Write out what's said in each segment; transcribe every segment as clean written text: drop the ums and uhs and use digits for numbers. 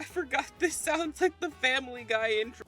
I forgot this sounds like the Family Guy intro.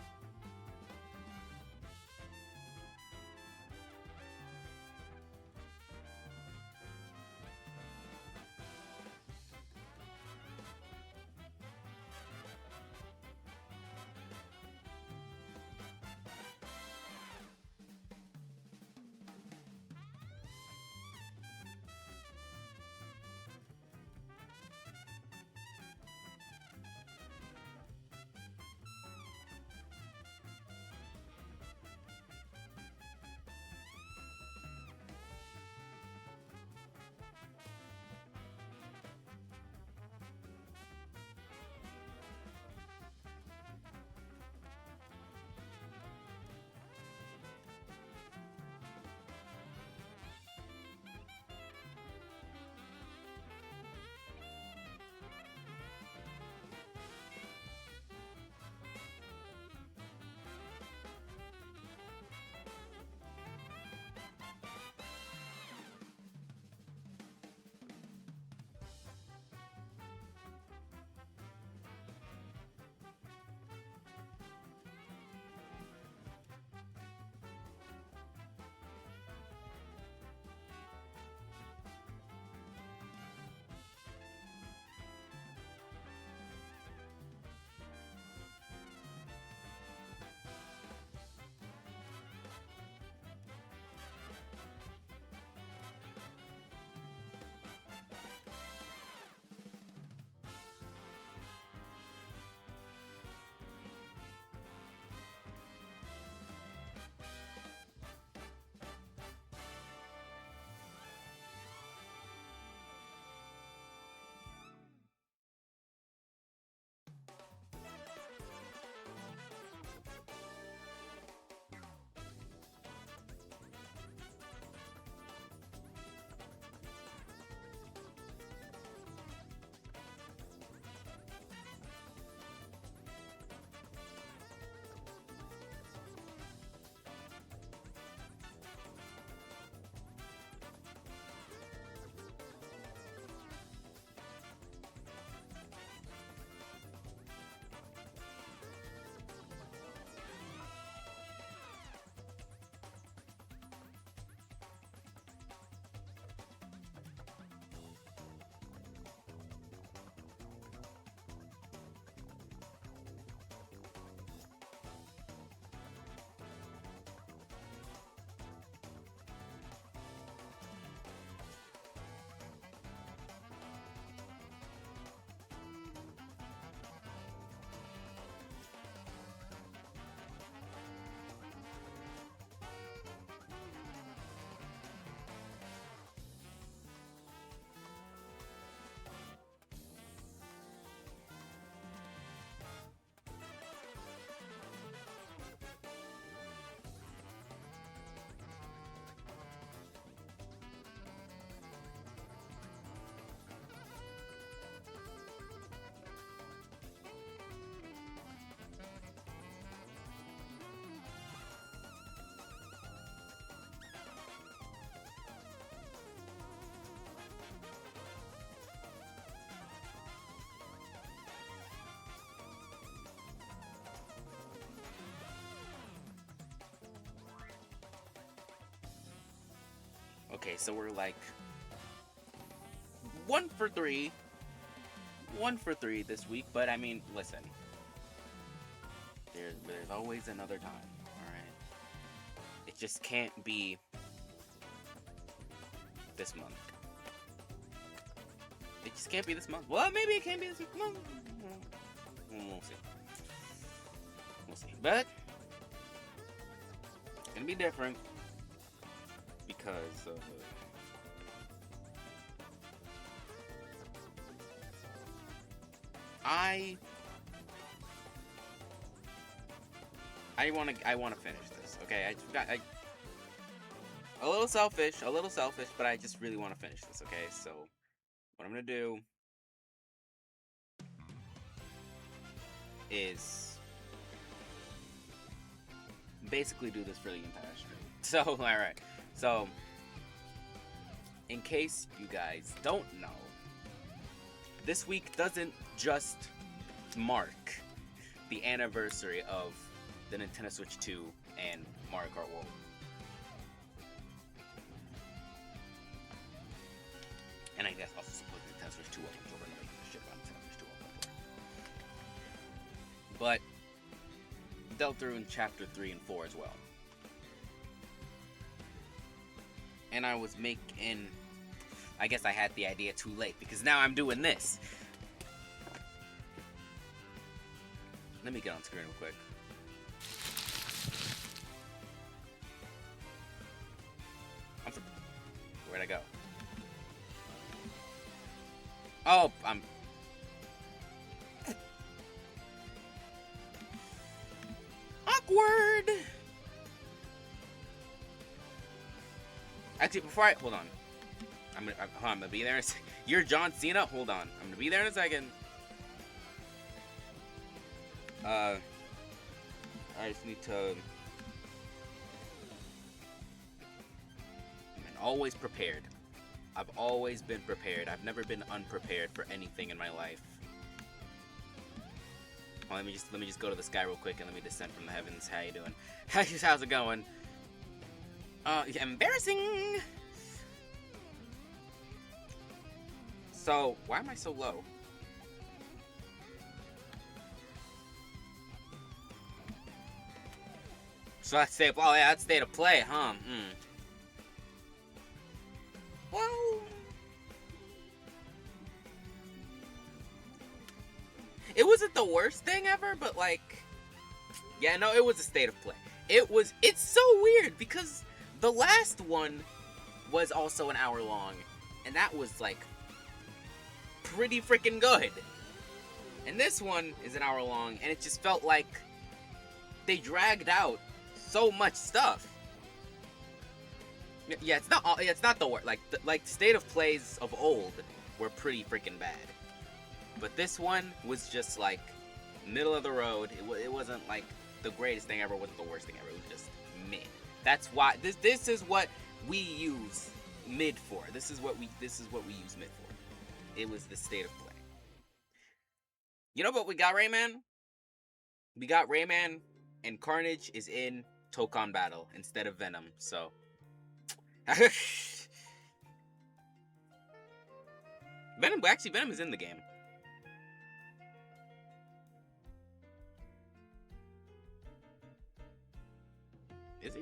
Okay, so we're like 1 for 3. 1 for 3 this week, but I mean, listen. There's always another time, alright? It just can't be this month. It just can't be this month. Well, maybe it can be this month. We'll see. We'll see. But it's gonna be different because I want to finish this. Okay, a little selfish, but I just really want to finish this. Okay, so what I'm gonna do is basically do this for the entire stream. So, alright. So, in case you guys don't know, this week doesn't just mark the anniversary of the Nintendo Switch 2 and Mario Kart World. And I guess also suppose Nintendo Switch 2 up until we're gonna make shit about Nintendo Switch 2 up. But dealt through in chapter 3 and 4 as well. And I was making, I guess I had the idea too late because now I'm doing this. Let me get on screen real quick. Where'd I go? Oh, I'm... Awkward! Actually, before I... Hold on. I'm gonna be there in a second. You're John Cena? Hold on. I'm gonna be there in a second. I just need to... I'm always prepared. I've always been prepared. I've never been unprepared for anything in my life. Well, let me just go to the sky real quick and let me descend from the heavens. How you doing? How's it going? Embarrassing. So, why am I so low? So that's state of play. Oh yeah, that's state of play, huh? Well, it wasn't the worst thing ever, but like, yeah, no, it was a state of play. It's so weird because the last one was also an hour long, and that was like pretty freaking good. And this one is an hour long, and it just felt like they dragged out so much stuff. Yeah, it's not the worst. Like state of plays of old were pretty freaking bad, but this one was just like middle of the road. It wasn't like the greatest thing ever. It wasn't the worst thing ever. It was just mid. That's why this is what we use mid for. This is what we use mid for. It was the state of play. You know what we got, Rayman? We got Rayman, and Carnage is in Dokkan Battle instead of Venom. So. Venom is in the game. Is he?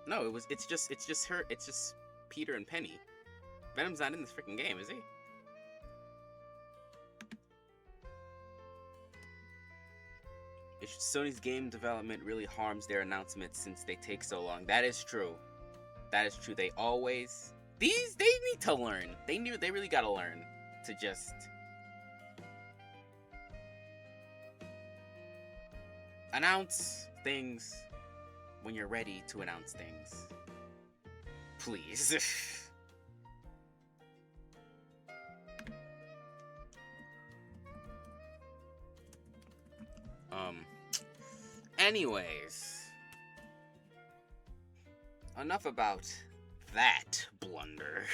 No, it's just her. It's just Peter and Penny. Venom's not in this freaking game, is he? Sony's game development really harms their announcements since they take so long. That is true. That is true. They always... They need to learn. They really gotta learn to just... announce things when you're ready to announce things. Please. Anyways, enough about that blunder.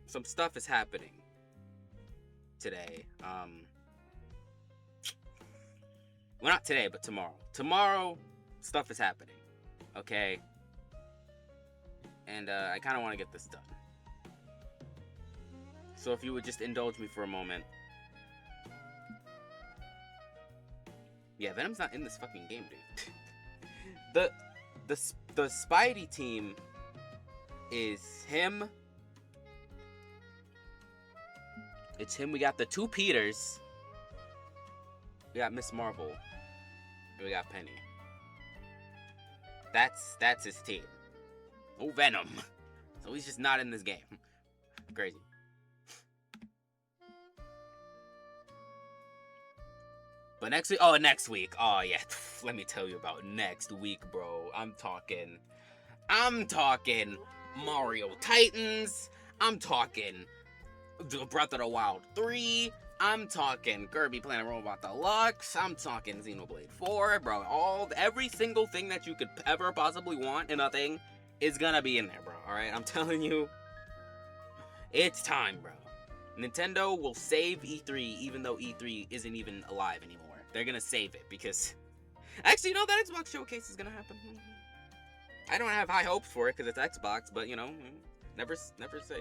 Some stuff is happening today. Well, not today, but tomorrow. Tomorrow, stuff is happening. Okay? And I kind of want to get this done. So if you would just indulge me for a moment. Yeah, Venom's not in this fucking game, dude. The Spidey team is him. It's him. We got the two Peters. We got Miss Marvel. And we got Penny. That's his team. Oh, Venom. So he's just not in this game. Crazy. But next week. Oh yeah, let me tell you about next week, bro. I'm talking Mario Titans. I'm talking Breath of the Wild 3. I'm talking Kirby Planet Robot Deluxe. I'm talking Xenoblade 4, bro. Every single thing that you could ever possibly want in a thing is gonna be in there, bro. All right, I'm telling you, It's time, bro. Nintendo will save E3 even though E3 isn't even alive anymore. They're gonna save it because... Actually, you know, that Xbox showcase is gonna happen. I don't have high hopes for it because it's Xbox, but, you know, never say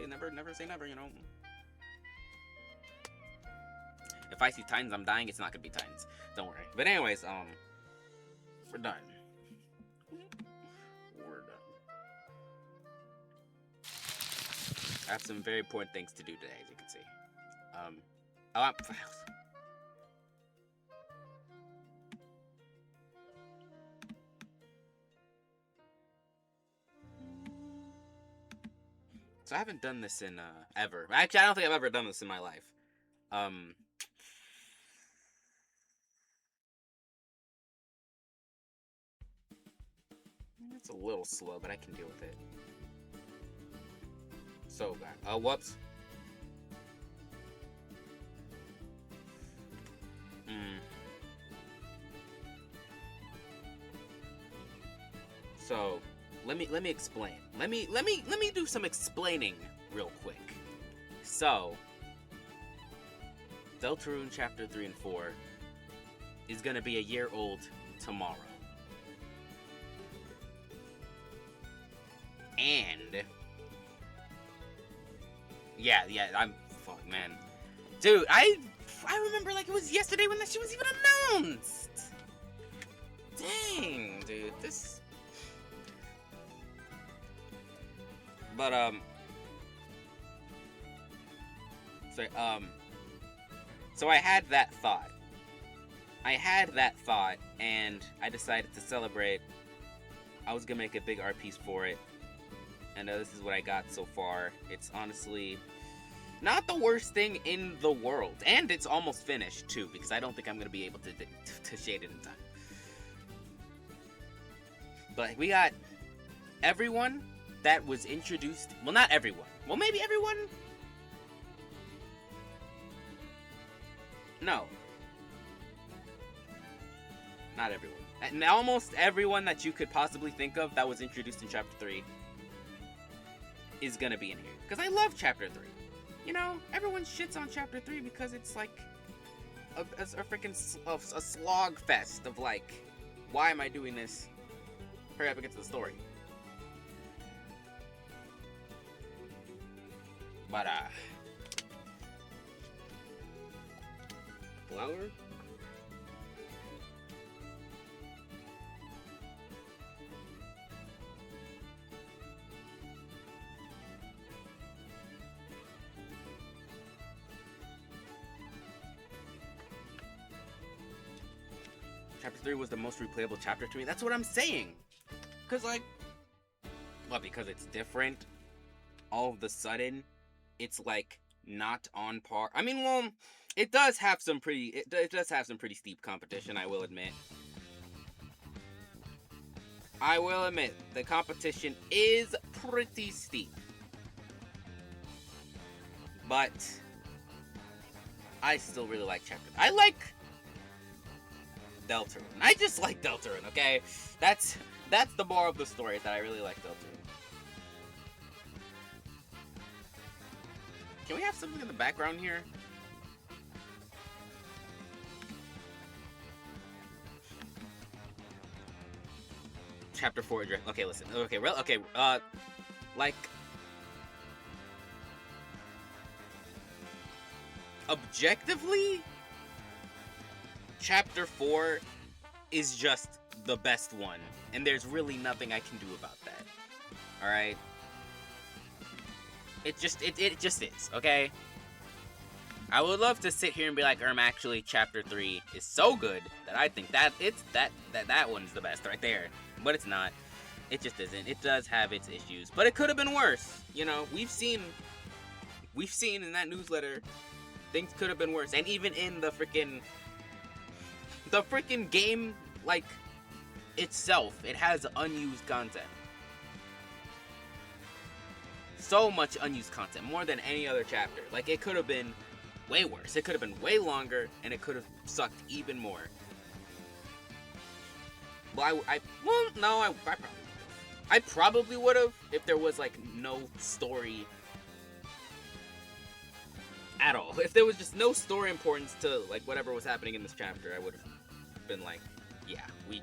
never, you know. If I see Titans, I'm dying. It's not gonna be Titans. Don't worry. But anyways, we're done. We're done. I have some very important things to do today, as you can see. So I haven't done this in ever. Actually, I don't think I've ever done this in my life. It's a little slow, but I can deal with it. So bad. Whoops. So, let me explain. Let me do some explaining real quick. So, Deltarune Chapter 3 and 4 is gonna be a year old tomorrow. And yeah, fuck, man. Dude, I remember like it was yesterday when that shit was even announced. Dang, dude, this. But so I had that thought. And I decided to celebrate. I was gonna make a big art piece for it. And this is what I got so far. It's honestly not the worst thing in the world. And it's almost finished, too, because I don't think I'm going to be able to shade it in time. But we got everyone that was introduced. Well, not everyone. Well, maybe everyone. No. Not everyone. And almost everyone that you could possibly think of that was introduced in Chapter 3 is gonna be in here. Because I love Chapter 3. You know, everyone shits on Chapter 3 because it's like a freaking slog fest of like, why am I doing this? Hurry up and get to the story. But, flower? Chapter 3 was the most replayable chapter to me. That's what I'm saying. Because, like, well, because it's different, all of the sudden, it's, like, not on par. I mean, well, it does have some pretty, it does have some pretty steep competition, I will admit. I will admit, the competition is pretty steep. But, I still really like Chapter 3. I like Deltarune. I just like Deltarune, okay? That's the moral of the story, that I really like Deltarune. Can we have something in the background here? Chapter 4, okay, listen. Okay, like, objectively, Chapter 4 is just the best one, and there's really nothing I can do about that. Alright? It just is, okay? I would love to sit here and be like, actually, Chapter 3 is so good that I think that that one's the best right there. But it's not. It just isn't. It does have its issues. But it could have been worse. You know, we've seen in that newsletter, things could have been worse. And even in the freaking game, like, itself, it has unused content. So much unused content, more than any other chapter. Like, it could have been way worse. It could have been way longer, and it could have sucked even more. Well, I probably would have if there was, like, no story at all. If there was just no story importance to like whatever was happening in this chapter, I would have been like, yeah, we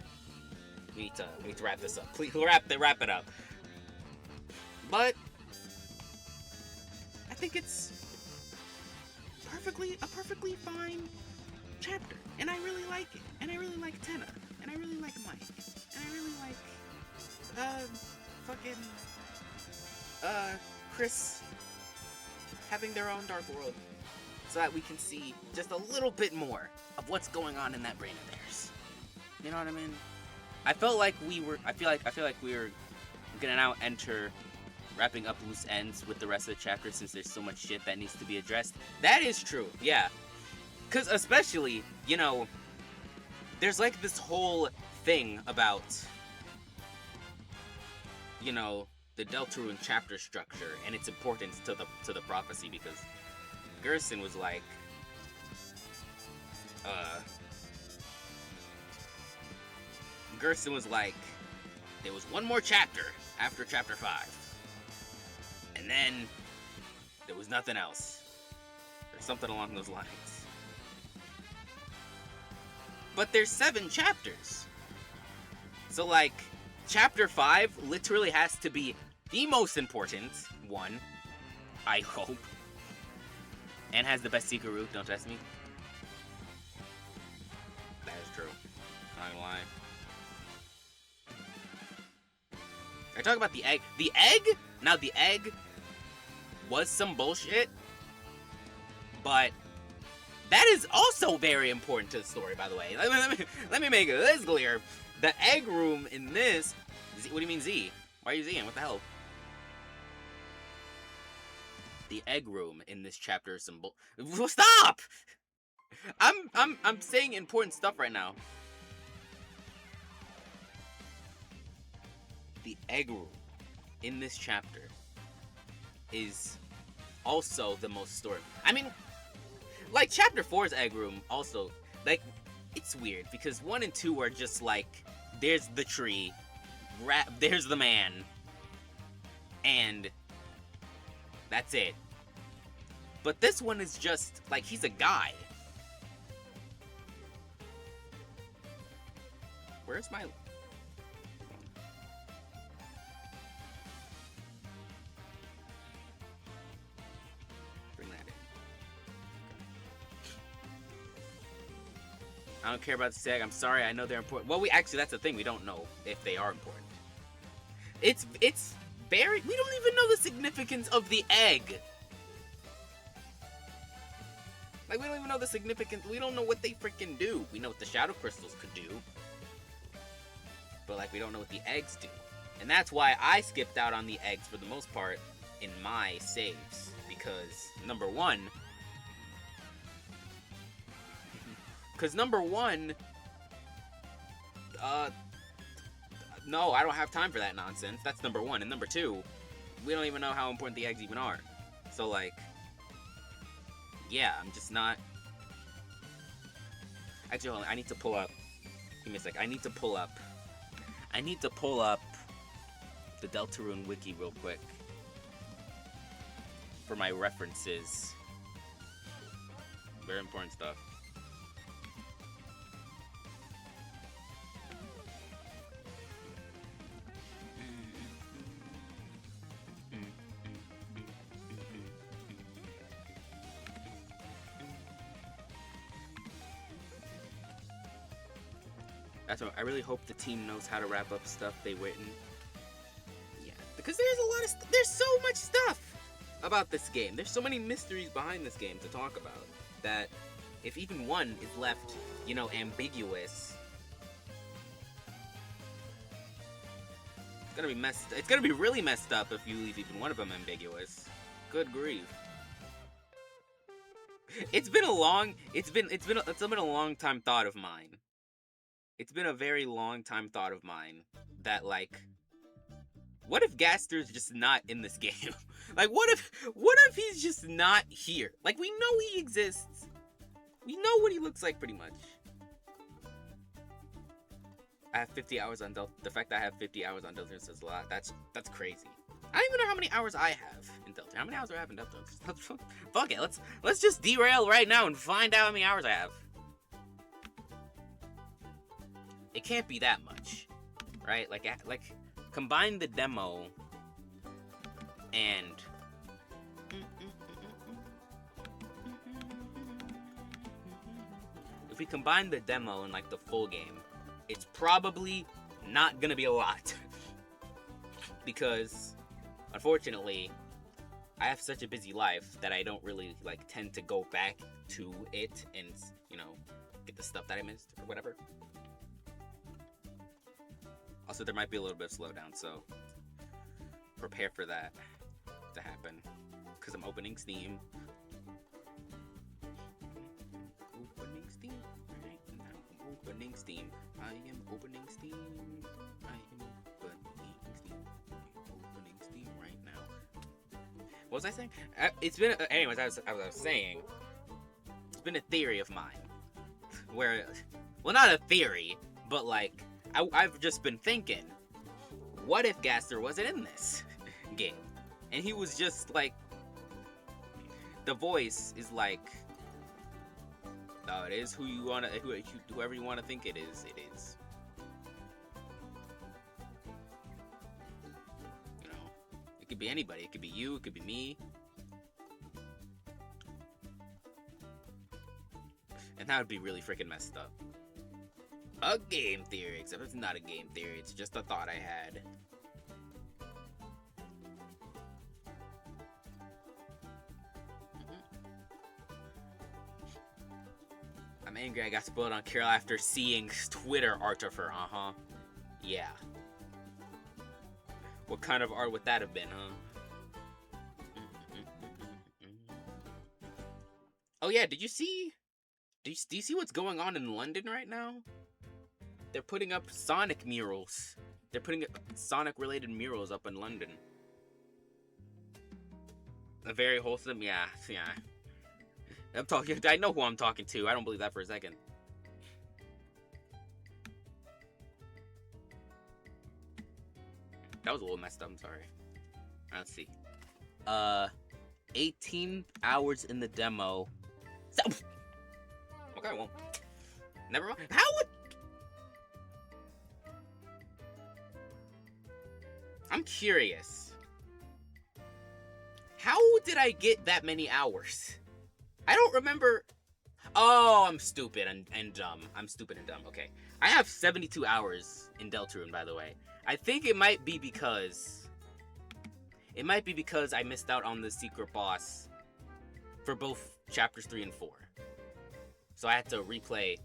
need to wrap this up. Please wrap it up. But I think it's a perfectly fine chapter, and I really like it. And I really like Tenna, and I really like Mike, and I really like Chris having their own Dark World, so that we can see just a little bit more of what's going on in that brain of theirs. You know what I mean? I feel like we were gonna now enter wrapping up loose ends with the rest of the chapter, since there's so much shit that needs to be addressed. That is true, yeah. Because especially, you know, there's like this whole thing about, you know, the Deltarune chapter structure and its importance to the prophecy, because Gerson was like, there was one more chapter after chapter 5, and then there was nothing else, or something along those lines. But there's 7 chapters, so like, chapter 5 literally has to be the most important one, I hope, and has the best secret route, don't test me. That is true, not gonna lie. I talk about the egg. The egg? Now, the egg was some bullshit, but that is also very important to the story, by the way. Let me make this clear. The egg room in this... what do you mean, Z? Why are you Zing? What the hell? The egg room in this chapter is some bull... Stop! I'm saying important stuff right now. The egg room in this chapter is also the most story. I mean, like, chapter 4's egg room also, like, it's weird because 1 and 2 are just like, there's the tree, there's the man, and that's it. But this one is just like, he's a guy. Where's my... I don't care about the egg. I'm sorry, I know they're important. Well, actually, that's the thing. We don't know if they are important. It's very... We don't even know the significance of the egg. Like, we don't even know the significance. We don't know what they freaking do. We know what the shadow crystals could do. But, like, we don't know what the eggs do. And that's why I skipped out on the eggs for the most part in my saves. Because, number one... no, I don't have time for that nonsense. That's number 1. And number 2, we don't even know how important the eggs even are. So, like, yeah, I'm just not... Actually, hold on, I need to pull up... Give me a sec. I need to pull up the Deltarune wiki real quick for my references. Very important stuff. That's what I really hope the team knows how to wrap up stuff they've written. Yeah, because there's a lot of there's so much stuff about this game. There's so many mysteries behind this game to talk about that if even one is left, you know, ambiguous, it's gonna be messed. It's gonna be really messed up if you leave even one of them ambiguous. Good grief. It's been a long time thought of mine. It's been a very long time thought of mine that, like, what if Gaster's just not in this game? Like, what if he's just not here? Like, we know he exists. We know what he looks like, pretty much. I have 50 hours on Deltarune. The fact that I have 50 hours on Deltarune says a lot. That's crazy. I don't even know how many hours I have in Deltarune. How many hours do I have in Deltarune? Fuck it, let's just derail right now and find out how many hours I have. It can't be that much, right? Like combine the demo and if we combine the demo and like the full game, it's probably not gonna be a lot. Because unfortunately, I have such a busy life that I don't really like tend to go back to it and, you know, get the stuff that I missed or whatever. Also, there might be a little bit of slowdown, so prepare for that to happen. Because I'm opening Steam. Opening Steam right now. I'm opening Steam. I am opening Steam. I am opening Steam. I'm opening Steam right now. What was I saying? It's been, anyways, as I was saying, it's been a theory of mine. Where, well, not a theory, but like, I've just been thinking, what if Gaster wasn't in this game? And he was just like, the voice is like, oh, it is who you wanna, whoever you wanna think it is, it is. You know, it could be anybody. It could be you. It could be me. And that would be really freaking messed up. A game theory, except it's not a game theory, it's just a thought I had. I'm angry I got spoiled on Carol after seeing Twitter art of her, Yeah. What kind of art would that have been, huh? Oh yeah, did you see? Do you see what's going on in London right now? They're putting up Sonic murals. They're putting Sonic-related murals up in London. A very wholesome, yeah. I'm talking. I know who I'm talking to. I don't believe that for a second. That was a little messed up. I'm sorry. Let's see. 18 hours in the demo. Okay, well, never mind. How would? I'm curious. How did I get that many hours? I don't remember. Oh, I'm stupid and dumb. I'm stupid and dumb. Okay. I have 72 hours in Deltarune, by the way. I think it might be because I missed out on the secret boss for both chapters 3 and 4. So I had to replay.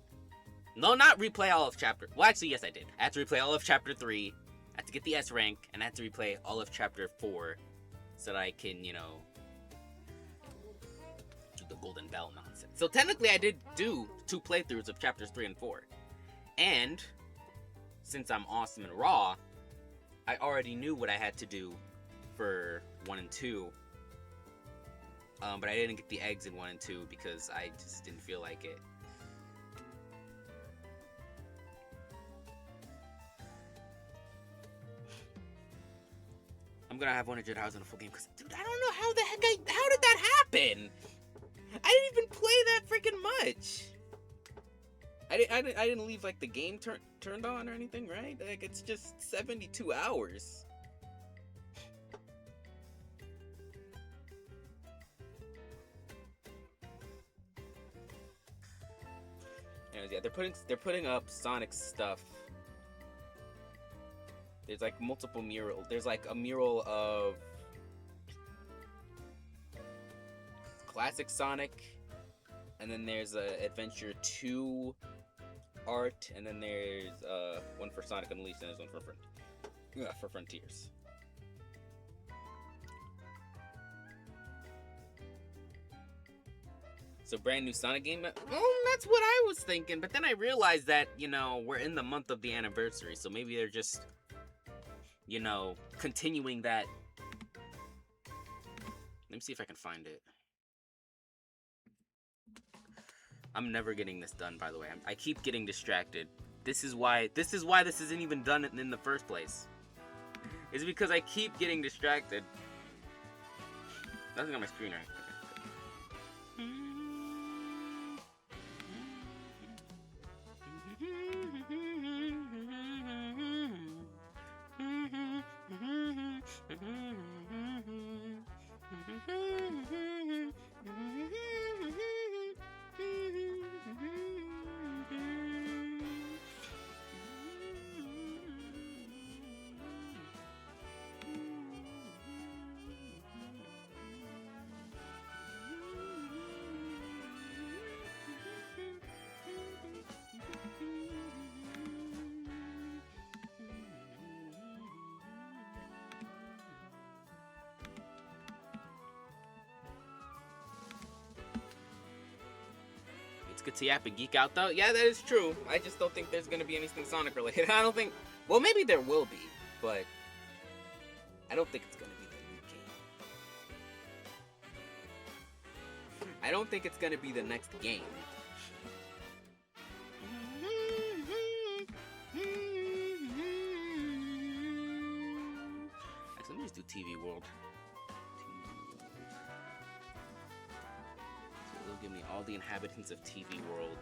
No, not replay all of chapter. Well, actually, yes, I did. I had to replay all of chapter 3. I had to get the S rank, and I had to replay all of chapter 4 so that I can, you know, do the Golden Bell nonsense. So technically, I did do 2 playthroughs of chapters 3 and 4. And since I'm awesome and raw, I already knew what I had to do for 1 and 2. But I didn't get the eggs in 1 and 2 because I just didn't feel like it. I'm gonna have 100 hours in a full game because, dude, I don't know how the heck how did that happen? I didn't even play that freaking much. I didn't leave like the game turned on or anything, right? Like it's just 72 hours. Anyways, yeah, they're putting up Sonic stuff. There's like multiple murals. There's like a mural of classic Sonic, and then there's a Adventure 2 art, and then there's one for Sonic Unleashed, and there's one for Frontiers. So brand new Sonic game? Well, that's what I was thinking, but then I realized that, you know, we're in the month of the anniversary, so maybe they're just, you know, continuing that. Let me see if I can find it. I'm never getting this done, by the way. I keep getting distracted. This is why this isn't even done in the first place. is because I keep getting distracted. Nothing on my screen, right? It's good to yap and geek out, though. Yeah, that is true. I just don't think there's gonna be anything Sonic related. I don't think. Well, maybe there will be, but I don't think it's gonna be the new game. I don't think it's gonna be the next game. Actually, let me just do TV World. So it'll give me all the inhabitants of TV World.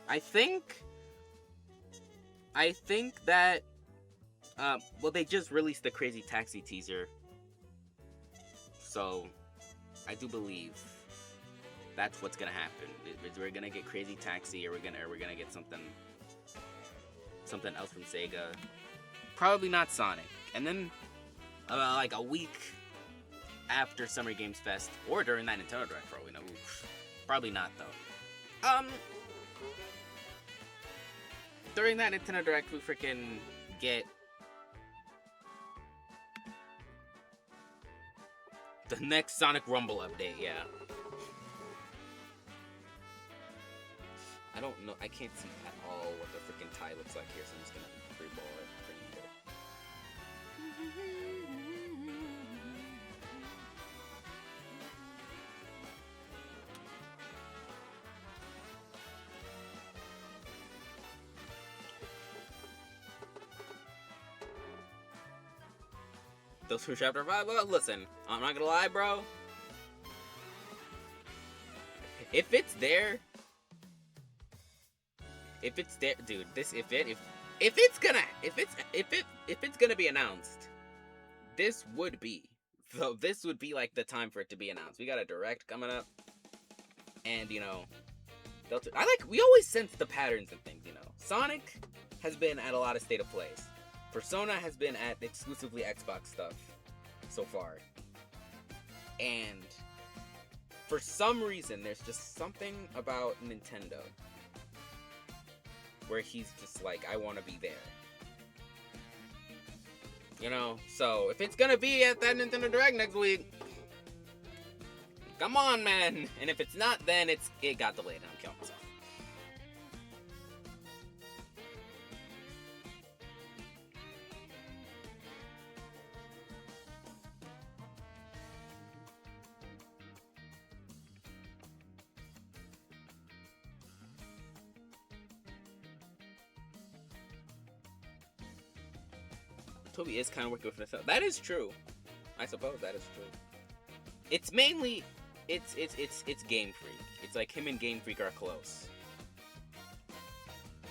I think that well, they just released the Crazy Taxi teaser, so I do believe that's what's gonna happen. We're gonna get Crazy Taxi, or we're gonna get something else from Sega. Probably not Sonic. And then like a week after Summer Games Fest, or during that Nintendo Direct, for all we know. Probably not though. During that Nintendo Direct, we freaking get the next Sonic Rumble update, yeah. I don't know, I can't see at all what the freaking tie looks like here, so I'm just gonna freeball it. Those from Chapter 5? Well, listen, I'm not gonna lie, bro. If it's there, dude, if it's gonna be announced, this would be like the time for it to be announced. We got a Direct coming up, and you know, we always sense the patterns and things. You know, Sonic has been at a lot of State of Plays. Persona has been at exclusively Xbox stuff so far. And for some reason, there's just something about Nintendo where he's just like, I want to be there. You know, so if it's gonna be at that Nintendo Direct next week, come on, man. And if it's not, then it got delayed and I'm killing myself. Toby is kind of working with himself. That is true. I suppose that is true. It's mainly, it's Game Freak. It's like him and Game Freak are close.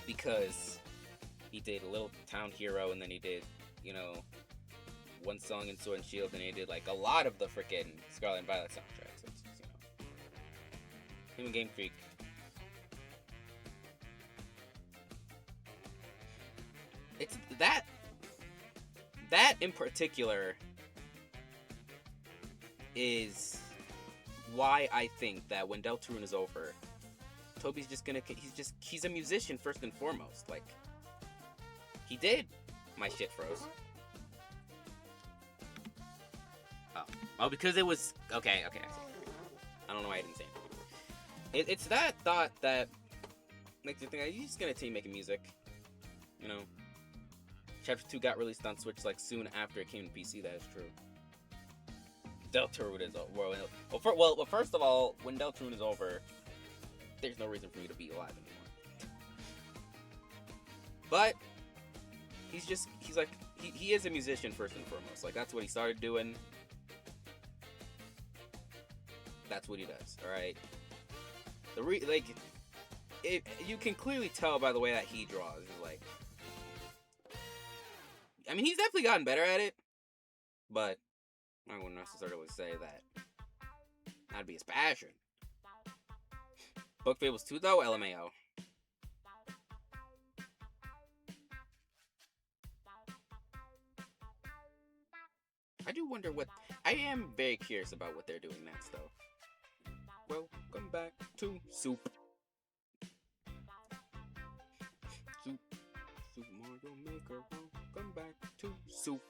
Because he did Little Town Hero, and then he did, you know, one song in Sword and Shield, and he did like a lot of the freaking Scarlet and Violet soundtracks. It's, you know, him and Game Freak. It's that in particular is why I think that when Deltarune is over, Toby's just gonna, he's a musician first and foremost. Like, he did. My shit froze. Oh, because it was, okay, I see. I don't know why I didn't say it. It's that thought that makes you think, he's just gonna continue making music, you know. Chapter 2 got released on Switch like soon after it came to PC. That is true. Deltarune is over. Well, first of all, when Deltarune is over, there's no reason for me to be alive anymore. But he's like he is a musician first and foremost. Like that's what he started doing. That's what he does. All right. You can clearly tell by the way that he draws. Like, I mean, he's definitely gotten better at it, but I wouldn't necessarily say that that'd be his passion. Bug Fables 2 though, LMAO. I do wonder what. I am very curious about what they're doing next, though. Welcome back to Soup. Super Mario Maker. Welcome back to Soup.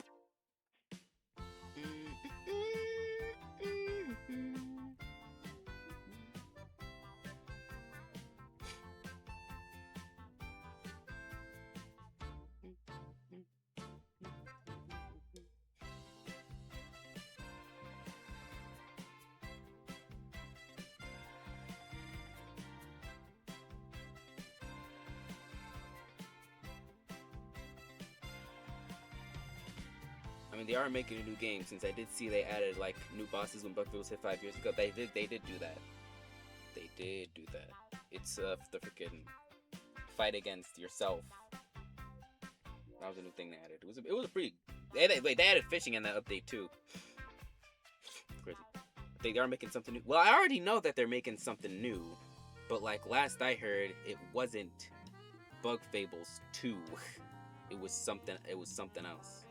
I mean, they are making a new game, since I did see they added like new bosses when Bug Fables hit 5 years ago. They did do that. They did do that. It's the freaking fight against yourself. That was a new thing they added. It was a pretty. They added fishing in that update too. Crazy. They are making something new. Well, I already know that they're making something new, but like last I heard, it wasn't Bug Fables 2. It was something. It was something else.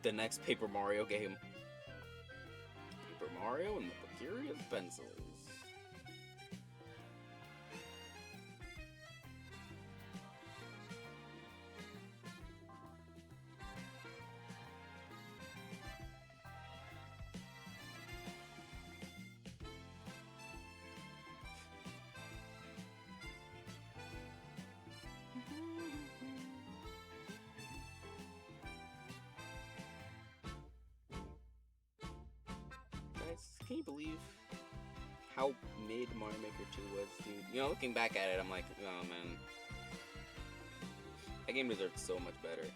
The next Paper Mario game. Paper Mario and the Precarious Pencils. Can you believe how mid Mario Maker 2 was, dude? You know, looking back at it, I'm like, oh man, that game deserved so much better.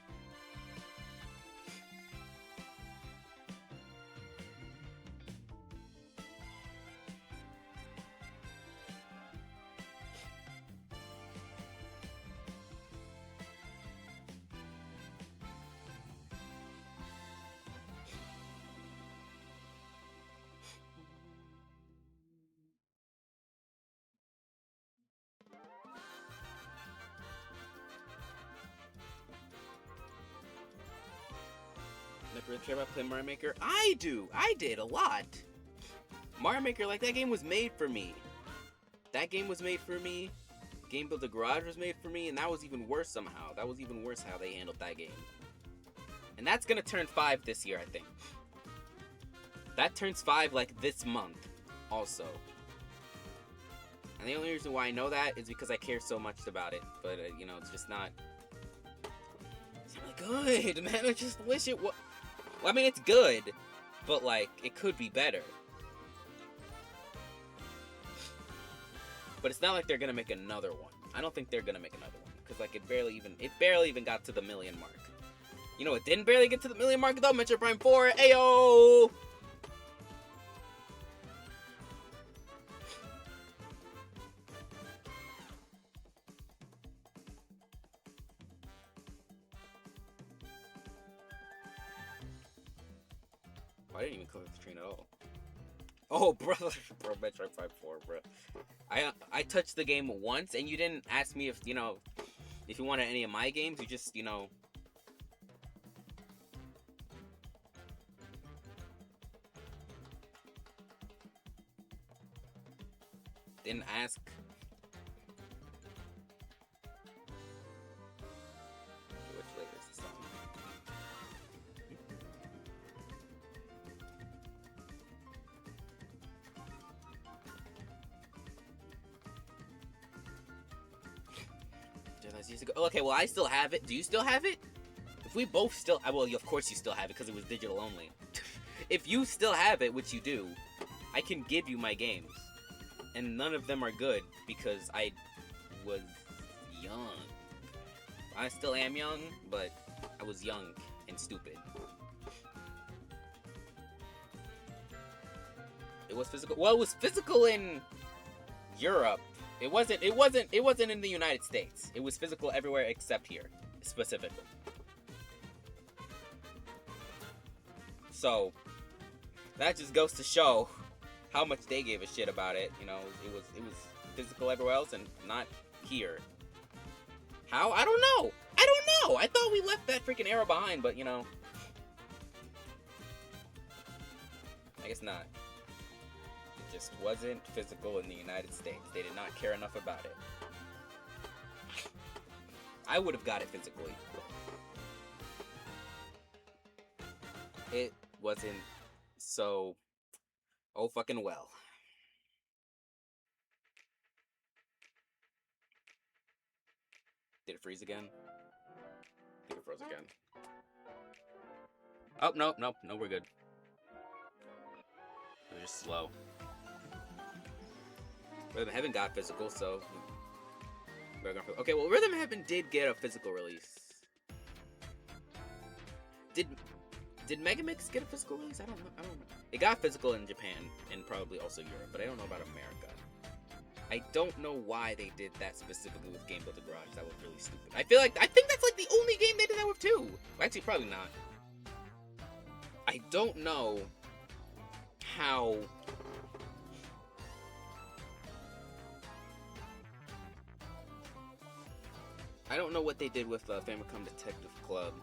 Never really care about playing Mario Maker. I do! I did a lot! Mario Maker, like, that game was made for me. That game was made for me. Game Builder Garage was made for me, and that was even worse somehow. That was even worse how they handled that game. And that's gonna turn 5 this year, I think. That turns 5, like, this month, also. And the only reason why I know that is because I care so much about it. But, you know, it's just not... It's not good, man. I just wish it was... Well, I mean, it's good, but, like, it could be better. But it's not like they're gonna make another one. I don't think they're gonna make another one, because, like, it barely even got to the 1 million mark. You know, it didn't barely get to the 1 million mark, though. Metroid Prime 4, ayo! I didn't even collect the train at all. Oh, bro, Metroid Prime 4, bro. I touched the game once, and you didn't ask me if, you know, if you wanted any of my games. You just, you know... Didn't ask. Which flavor is this song? was years ago. Okay, well, I still have it. Do you still have it? If we both still... Well, of course you still have it, because it was digital only. If you still have it, which you do, I can give you my games. And none of them are good, because I was young. I still am young, but I was young and stupid. It was physical. Well, it was physical in Europe. It wasn't in the United States. It was physical everywhere except here, specifically. So that just goes to show how much they gave a shit about it. You know, it was physical everywhere else and not here. How? I don't know. I thought we left that freaking era behind, but you know, I guess not. It just wasn't physical in the United States. They did not care enough about it. I would have got it physically. It wasn't so... oh fucking well. Did it freeze again? I think it froze again. Oh, no, we're good. It was just slow. Rhythm Heaven got physical, so... okay, well, Rhythm Heaven did get a physical release. Did Megamix get a physical release? I don't know. It got physical in Japan, and probably also Europe, but I don't know about America. I don't know why they did that specifically with Game Builder Garage. That was really stupid. I think that's like the only game they did that with too. Well, actually, probably not. I don't know how... I don't know what they did with Famicom Detective Club.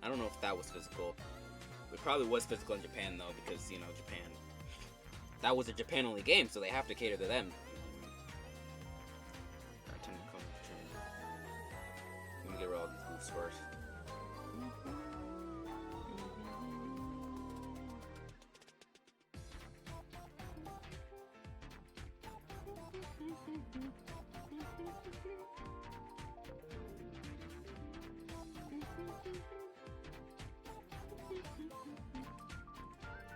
I don't know if that was physical. It probably was physical in Japan though, because, you know, Japan. That was a Japan-only game, so they have to cater to them. Alright, time to come to train. Let me get rid of all these boosts first.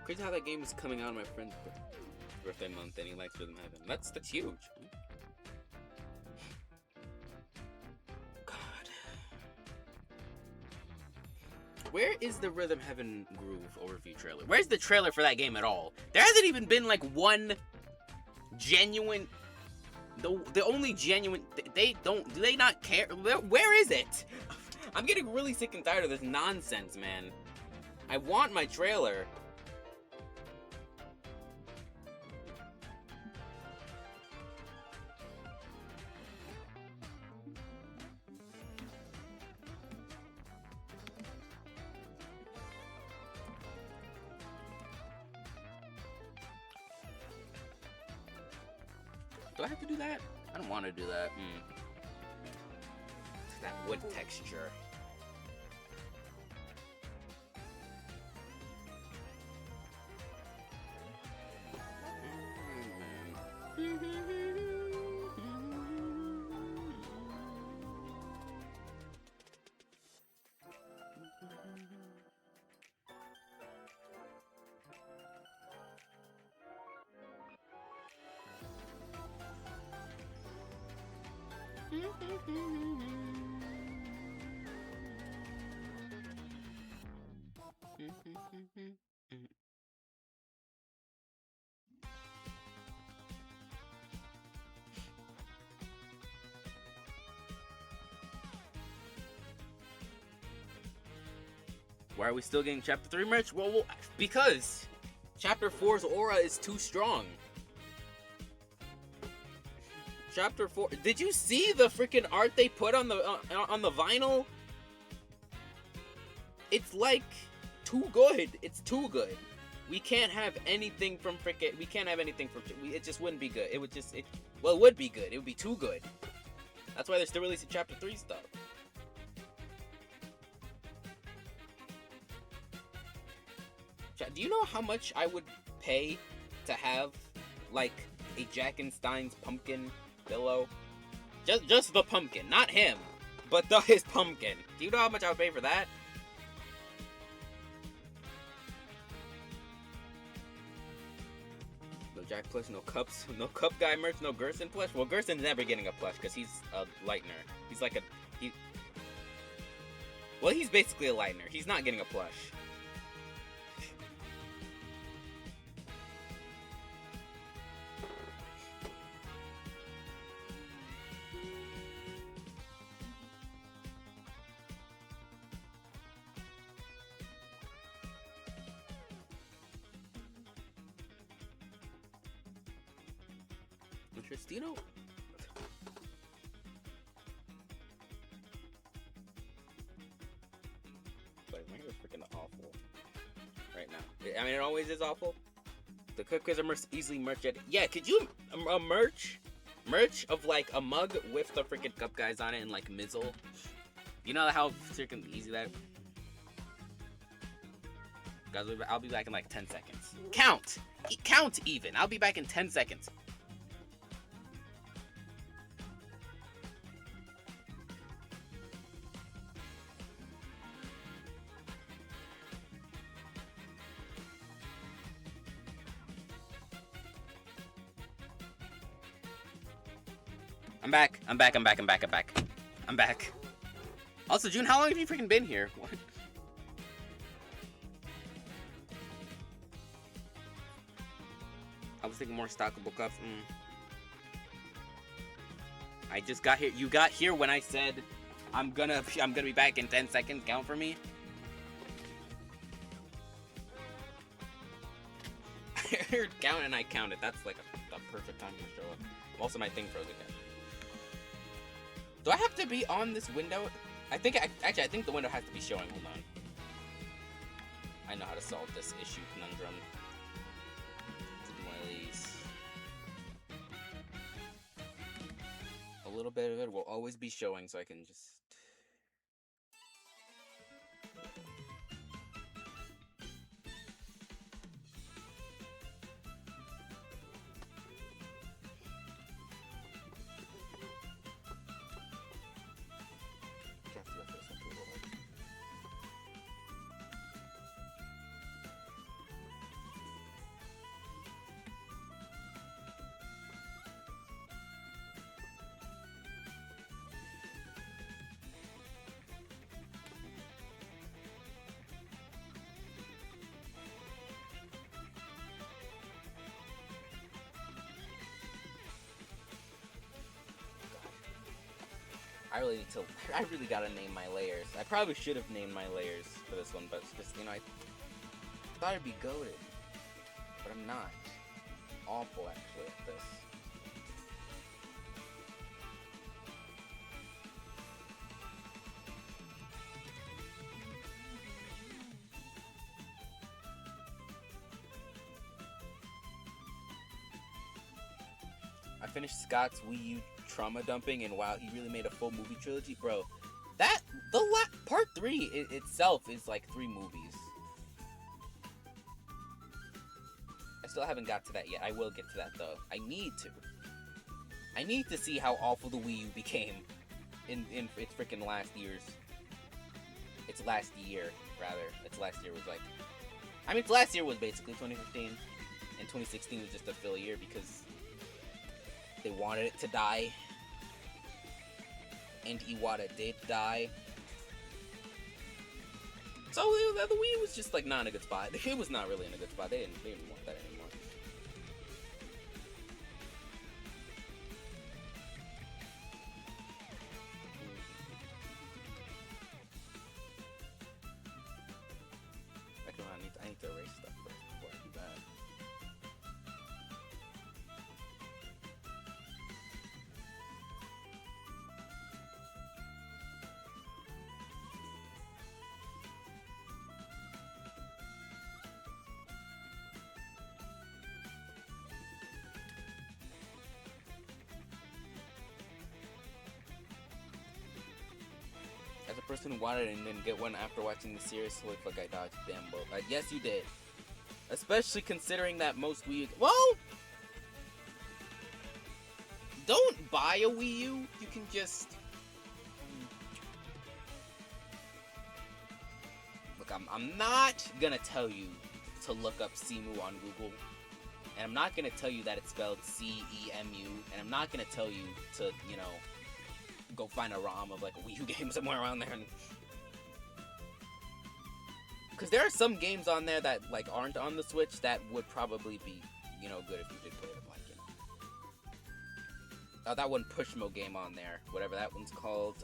Crazy how that game is coming out on my friend's birthday month and he likes Rhythm Heaven. That's huge. God. Where is the Rhythm Heaven Groove overview trailer? Where's the trailer for that game at all? There hasn't even been like one genuine... The only genuine... Do they not care? Where is it? I'm getting really sick and tired of this nonsense, man. I want my trailer. Do I have to do that? I don't want to do that. That wood texture. Why are we still getting Chapter 3 merch? Well, because Chapter 4's aura is too strong. Chapter 4. Did you see the freaking art they put on the vinyl? It's like too good. It's too good. We can't have anything from freaking. We can't have anything from. It just wouldn't be good. It would just. Well, it would be good. It would be too good. That's why they're still releasing Chapter 3 stuff. Do you know how much I would pay to have like a Jack and Stein's pumpkin pillow? Just the pumpkin, not him. But though his pumpkin. Do you know how much I would pay for that? No Jack plush, no cups, no cup guy merch, no Gerson plush. Well, Gerson's never getting a plush because he's a Lightner. He's like well, he's basically a Lightner. He's not getting a plush. Tristino? But my hair is freaking awful right now. I mean, it always is awful. The cookies are easily merch at. Yeah, could you merch of like a mug with the freaking cup guys on it and like Mizzle? You know how freaking easy that. Guys, I'll be back in like 10 seconds. Count even. I'll be back in 10 seconds. I'm back. Also, June, how long have you freaking been here? What? I was thinking more stockable cups. I just got here. You got here when I said I'm gonna be back in 10 seconds. Count for me. I heard count and I counted. That's like a perfect time to show up. Also, my thing froze again. Do I have to be on this window? I think the window has to be showing. Hold on. I know how to solve this issue conundrum. Let's do one of these. A little bit of it will always be showing, so I can just. I really gotta name my layers. I probably should have named my layers for this one, but it's just, you know, I thought I'd be goated. But I'm not. Awful, actually, at this. I finished Scott's Wii U trauma dumping, and wow, he really made a full movie trilogy, bro. Part 3 itself is like 3 movies. I still haven't got to that yet. I will get to that though. I need to see how awful the Wii U became in its freaking last years. Its last year, rather. Its last year was like, I mean, its last year was basically 2015, and 2016 was just a fill year because they wanted it to die. And Iwata did die. So the Wii was just like not in a good spot. It was not really in a good spot. They didn't want that anymore. Actually, I need to erase stuff first before I do that. As a person who wanted it and didn't get one after watching the series, holy fuck, I dodged the damn boat. Yes, you did. Especially considering that most Wii U... Well! Don't buy a Wii U. You can just... Look, I'm not gonna tell you to look up Cemu on Google, and I'm not gonna tell you that it's spelled C-E-M-U, and I'm not gonna tell you to, you know, go find a ROM of like a Wii U game somewhere around there, and because there are some games on there that like aren't on the Switch that would probably be, you know, good if you did play them, like, you know. That one Pushmo game on there, whatever that one's called,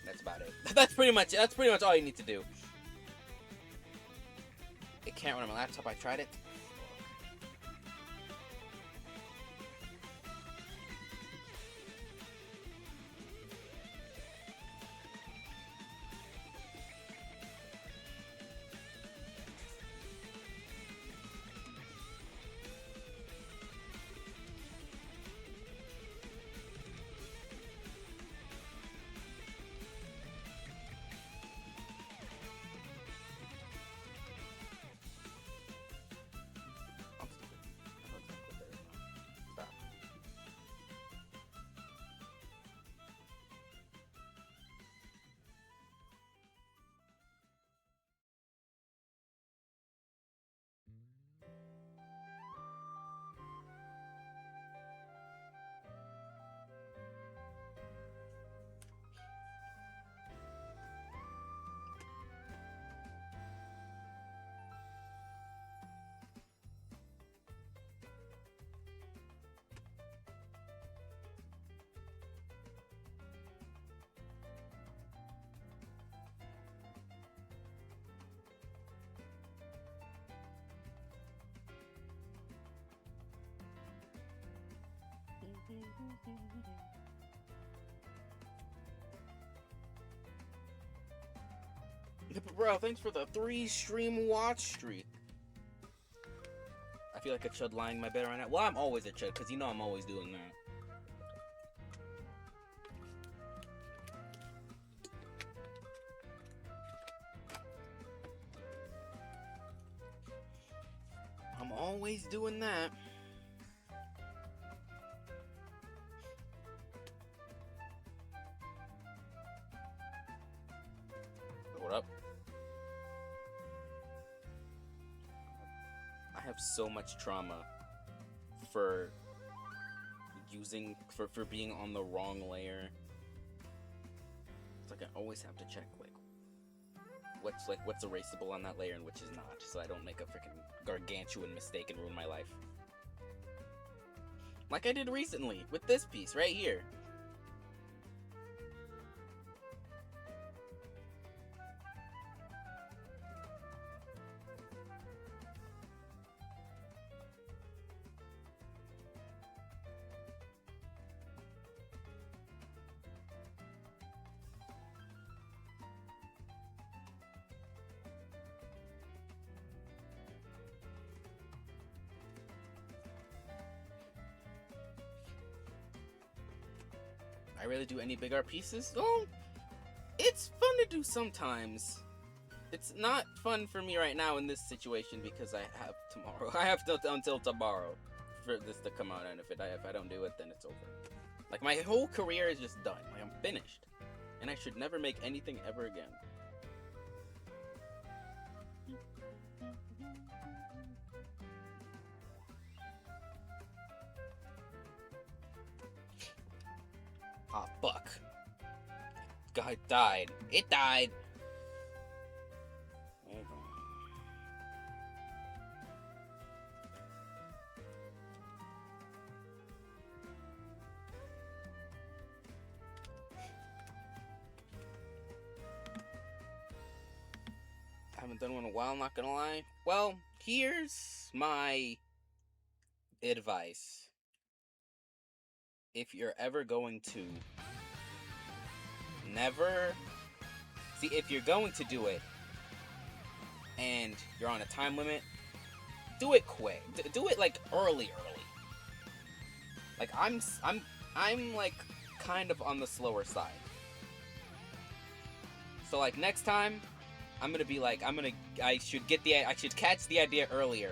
that's about it. That's pretty much all you need to do. It can't run on my laptop, I tried it. Bro, thanks for the 3 stream watch streak. I feel like a chud lying in my bed right now. Well, I'm always a chud, because you know I'm always doing that. I'm always doing that. What up? I have so much trauma for being on the wrong layer. It's like I always have to check what's erasable on that layer and which is not, so I don't make a freaking gargantuan mistake and ruin my life. Like I did recently with this piece right here. I really do any big art pieces? Oh, it's fun to do sometimes. It's not fun for me right now in this situation because I have tomorrow. I have until tomorrow for this to come out, and if I don't do it, then it's over. Like, my whole career is just done. Like, I'm finished. And I should never make anything ever again. Ah, fuck. God died. It died. I haven't done one in a while, not gonna lie. Well, here's my advice. If you're ever going to if you're going to do it and you're on a time limit, do it quick. Do it like early. Like I'm like kind of on the slower side. So like next time I'm gonna be like I should catch the idea earlier.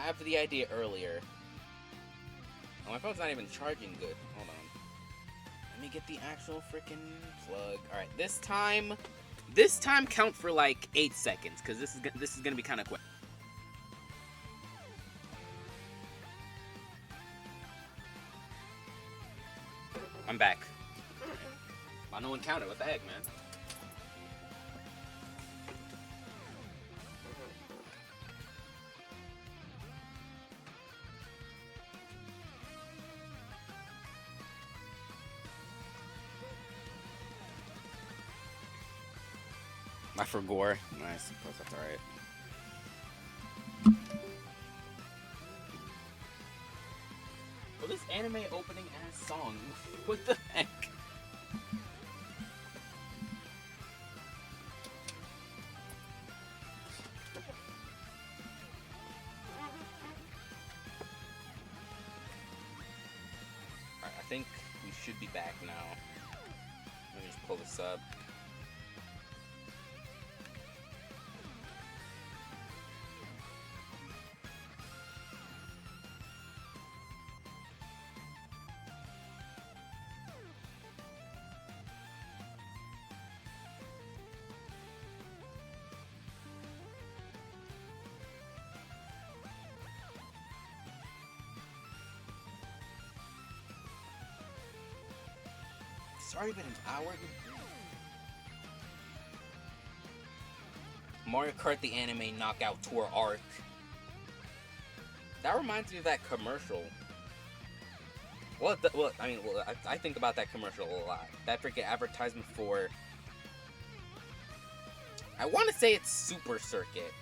have the idea earlier. Oh, my phone's not even charging good. Hold on. Let me get the actual freaking plug. All right, this time count for like 8 seconds, because this is gonna be kind of quick. I'm back. Why no one counted? What the heck, man? I forgot. I suppose that's alright. Well, this anime opening ass song. What the heck? Alright, I think we should be back now. Let me just pull this up. It's already been an hour. Mario Kart the Anime Knockout Tour arc. That reminds me of that commercial. I think about that commercial a lot. That freaking advertisement for... I want to say it's Super Circuit.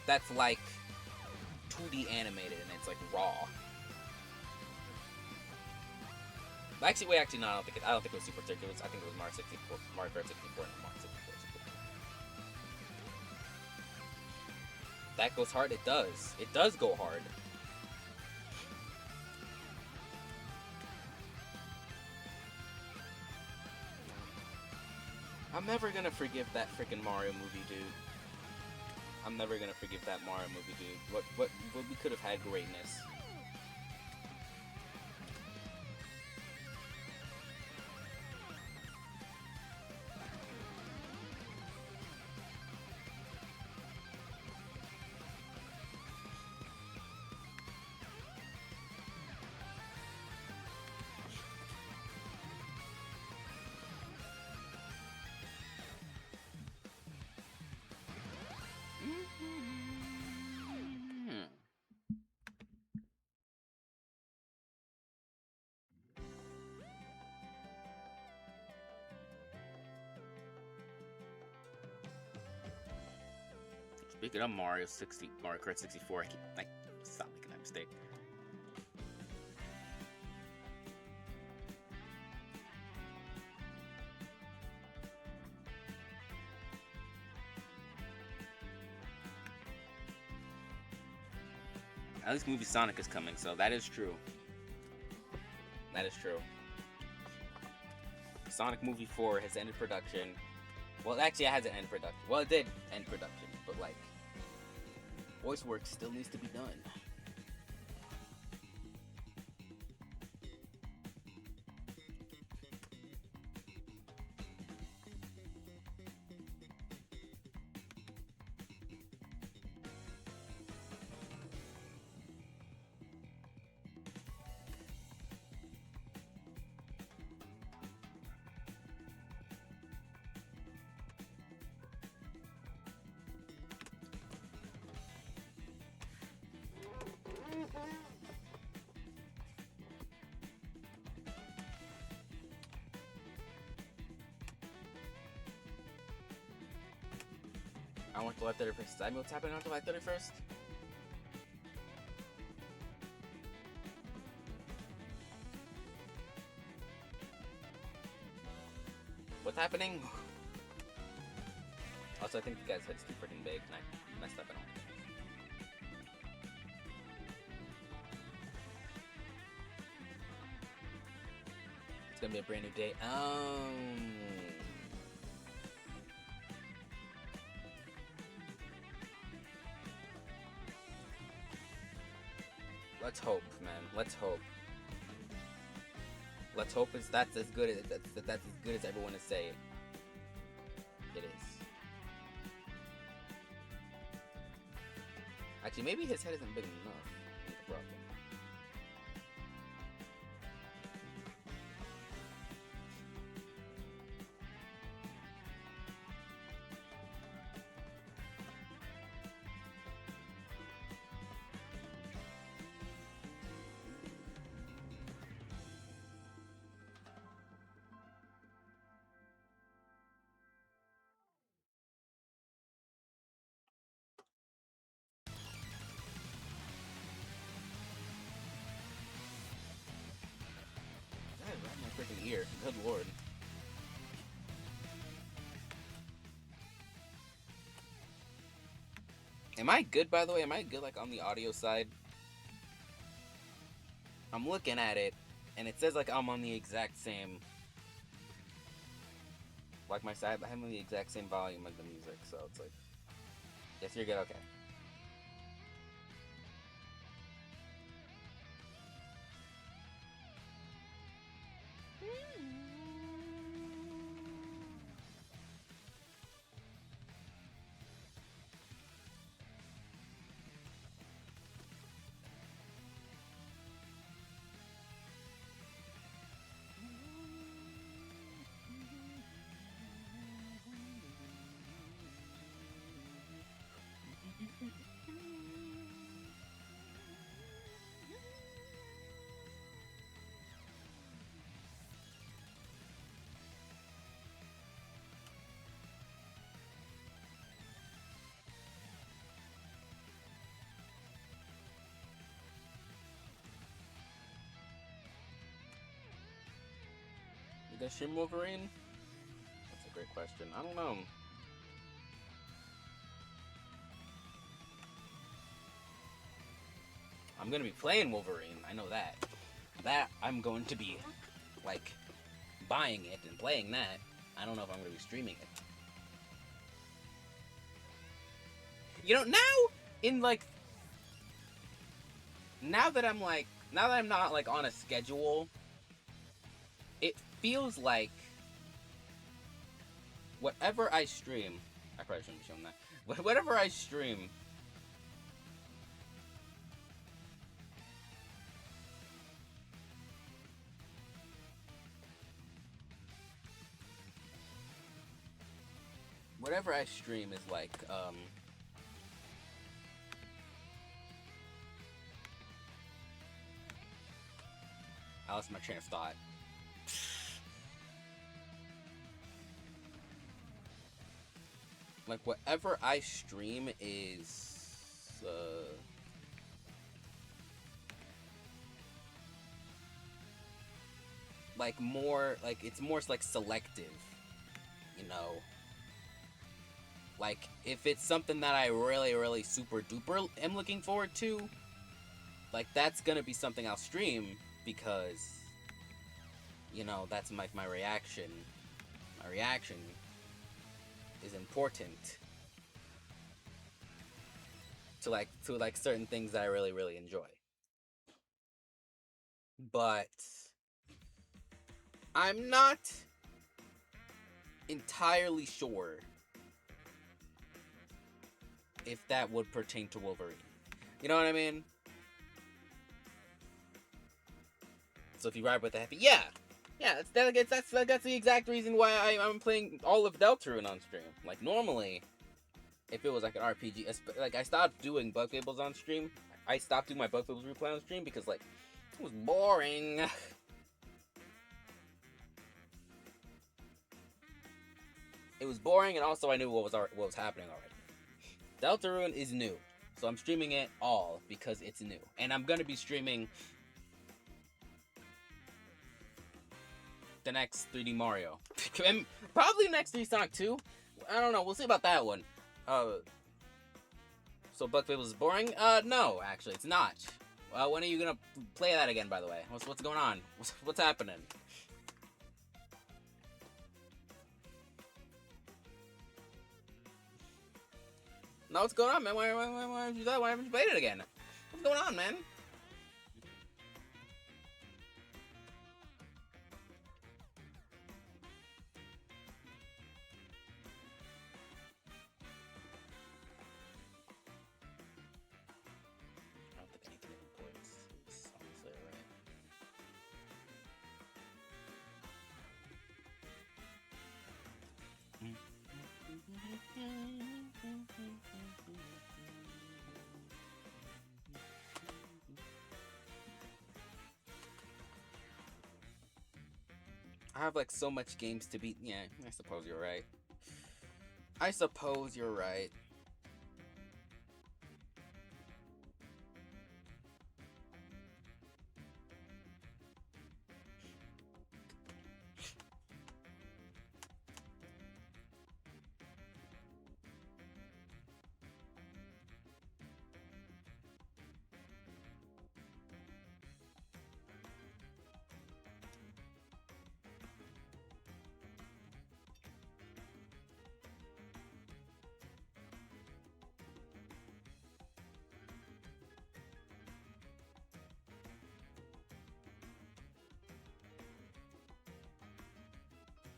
That's like 2D animated and it's like raw. Actually, no, I don't think it was Super Circuit. I think it was Mario 64, Mario Kart 64, and Mario 64. That goes hard. It does. It does go hard. I'm never gonna forgive that freaking Mario movie, dude. I'm never gonna forgive that Mario movie, dude. What we could have had greatness. Speaking of Mario Kart 64, I keep stop making that mistake. At least movie Sonic is coming, so that is true. That is true. Sonic Movie 4 has ended production. Well, actually, it hasn't ended production. Well, it did end production, but like, voice work still needs to be done. I want July 31st. Does that mean what's happening on July 31st? What's happening? Also, I think the guy's head's too freaking big, and I messed up at all. It's gonna be a brand new day. Let's hope, man. Let's hope. Let's hope that's as good as everyone is saying it is. Actually, maybe his head isn't big enough. That's the problem. Right in my freaking ear. Good lord. Am I good, by the way? Am I good, like, on the audio side? I'm looking at it, and it says, like, I'm on the exact same... Like, my side, I'm on the exact same volume as the music, so it's like... Yes, you're good, okay. You guys stream Wolverine? That's a great question. I don't know. I'm gonna be playing Wolverine. I know that. That I'm going to be, like, buying it and playing that. I don't know if I'm gonna be streaming it. You know, now that I'm not, like, on a schedule, it feels like whatever I stream, I probably shouldn't be showing that, but whatever I stream, is like, I lost my train of thought. Like, whatever I stream is, like, more, like, it's more, like, selective, you know? Like, if it's something that I really, really super duper am looking forward to, like, that's gonna be something I'll stream, because, you know, that's, like, my reaction. My reaction is important to like certain things that I really, really enjoy. But I'm not entirely sure if that would pertain to Wolverine. You know what I mean? So if you ride with the happy, yeah, that's the exact reason why I'm playing all of Deltarune on stream. Like, normally, if it was like an RPG, like, I stopped doing Bug Fables on stream. I stopped doing my Bug Fables replay on stream because, like, it was boring. It was boring, and also I knew what was happening already. Deltarune is new, so I'm streaming it all because it's new, and I'm gonna be streaming the next 3D Mario, and probably next 3D Sonic 2. I don't know. We'll see about that one. So Bug Fables is boring? No, actually, it's not. When are you gonna play that again, by the way? What's going on? What's happening? No, what's going on, man? Why haven't you played it again? What's going on, man? have like so much games to beat. Yeah, I suppose you're right. I suppose you're right.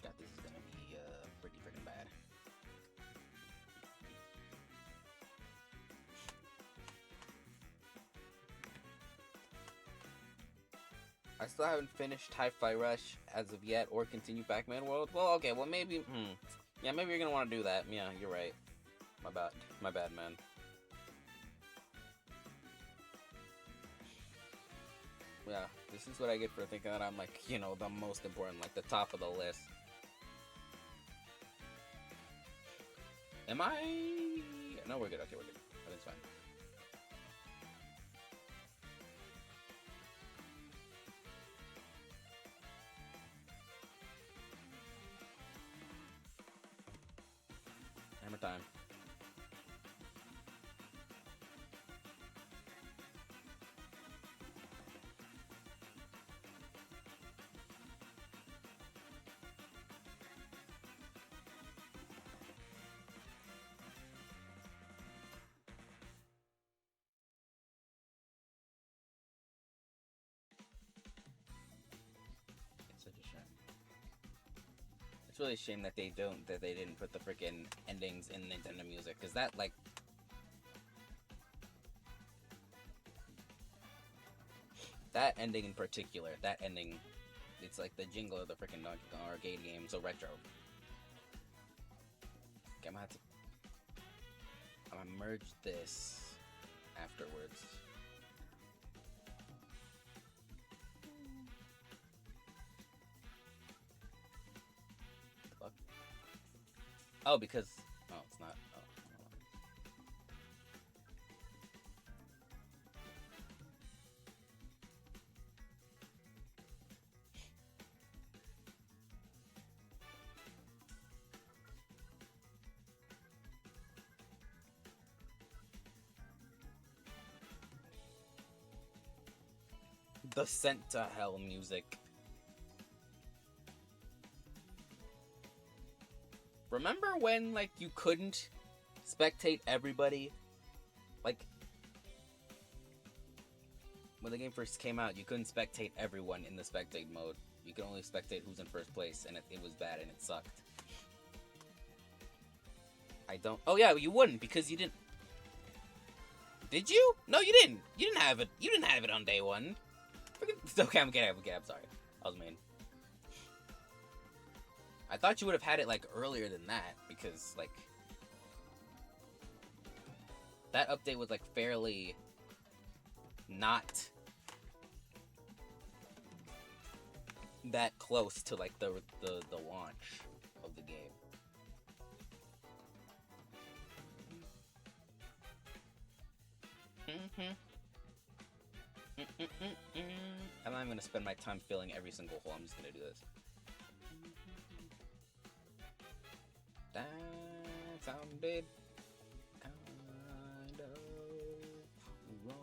God, this is gonna be pretty freaking bad. I still haven't finished Hi-Fi Rush as of yet, or continue Pac-Man World. Well, okay, well maybe, yeah, maybe you're gonna want to do that. Yeah, you're right. My bad, man. Yeah, this is what I get for thinking that I'm like, you know, the most important, like the top of the list. Am I? No, we're good. Okay, we're good. That's fine. Hammer time. It's such a shame. It's really a shame that they didn't put the freaking endings in Nintendo Music, because that, like, that ending in particular, that ending, it's like the jingle of the freaking Donkey Kong arcade game, so retro. Okay, I'm gonna merge this afterwards. Fuck. Oh, because, oh, it's not. Oh. The Sent to Hell music. Remember when, like, you couldn't spectate everybody? Like, when the game first came out, you couldn't spectate everyone in the spectate mode. You could only spectate who's in first place, and it was bad and it sucked. I don't. Oh yeah, you wouldn't because you didn't. Did you? No, you didn't. You didn't have it. You didn't have it on day one. Okay, I'm sorry. I was mean. I thought you would have had it, like, earlier than that, because, like, that update was, like, fairly not that close to, like, the launch of the game. I'm not even gonna spend my time filling every single hole. I'm just gonna do this. That sounded kind of wrong.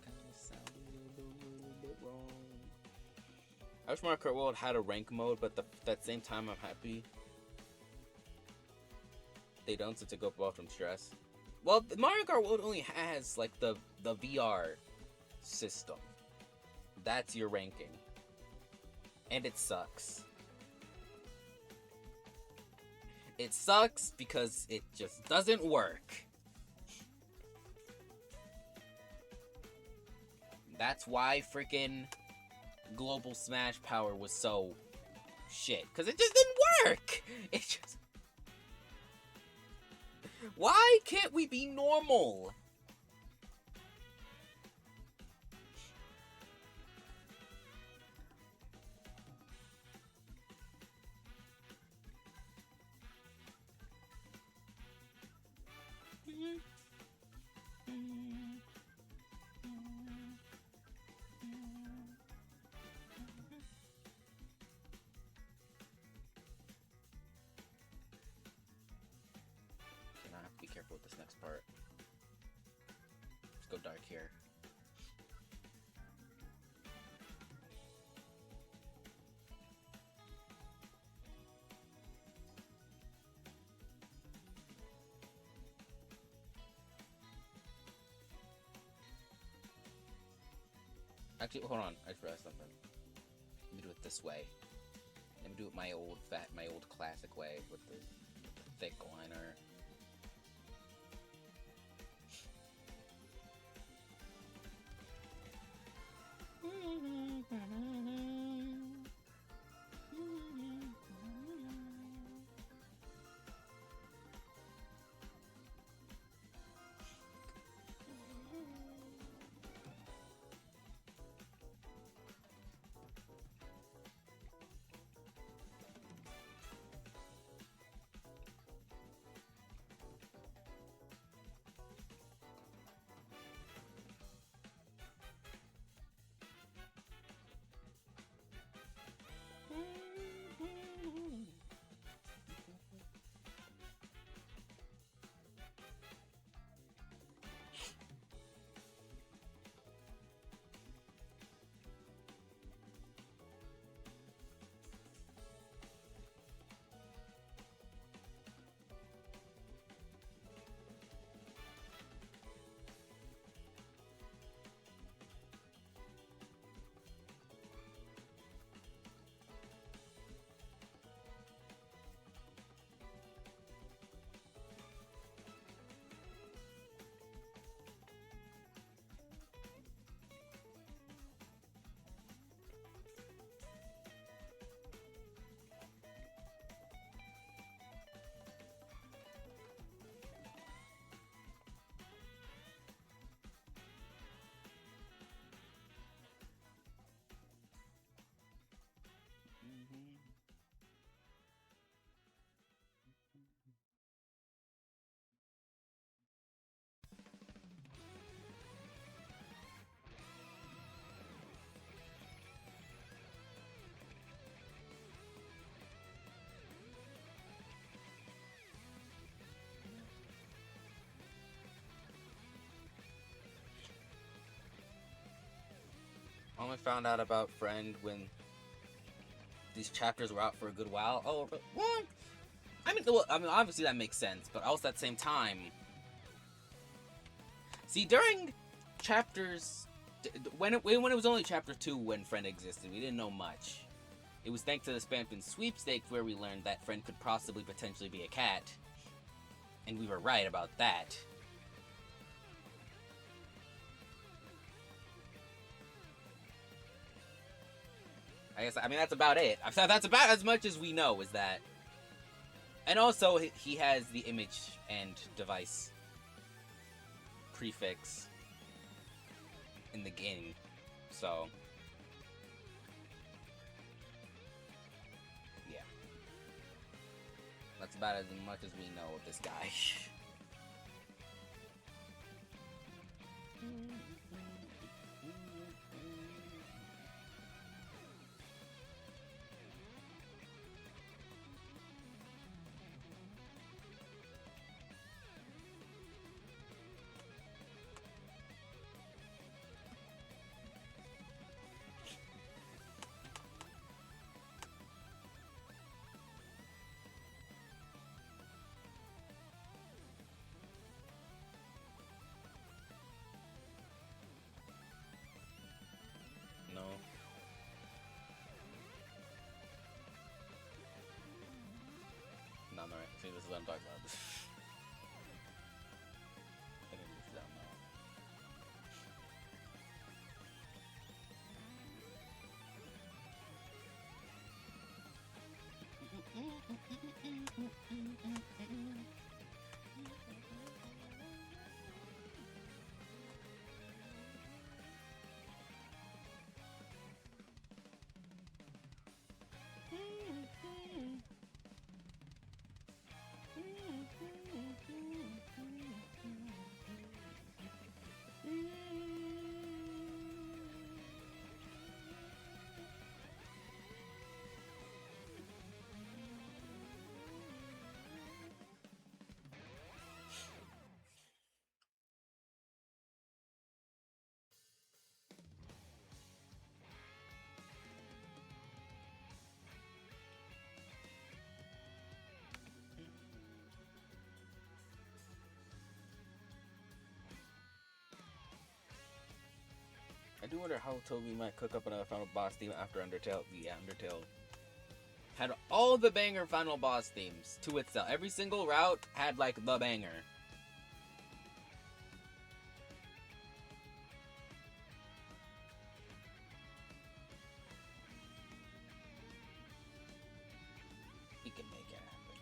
Kind of sounded a little bit wrong. I wish Mario Kart World had a rank mode, but at that same time, I'm happy they don't, since it go off from stress. Well, Mario Kart World only has, like, the VR system. That's your ranking. And it sucks. It sucks because it just doesn't work. That's why freaking Global Smash Power was so shit. Because it just didn't work! It just... Why can't we be normal? careful with this next part. Let's go dark here. Actually, hold on. I just realized something. Let me do it this way. Let me do it my old classic way with the thick liner. I only found out about Friend when these chapters were out for a good while. Oh, but what? I mean, obviously that makes sense, but also at the same time, see, during chapters when it was only chapter 2 when Friend existed, we didn't know much. It was thanks to the Spampin sweepstakes where we learned that Friend could potentially be a cat, and we were right about that. I mean, that's about it. That's about as much as we know, is that. And also, he has the image and device prefix in the game, so. Yeah. That's about as much as we know of this guy. No. No, I'm alright. See, this is what I'm talking about. I think this is down now. do wonder how Toby might cook up another final boss theme after Undertale. Yeah, Undertale had all the banger final boss themes to itself. Every single route had like the banger. He can make it happen.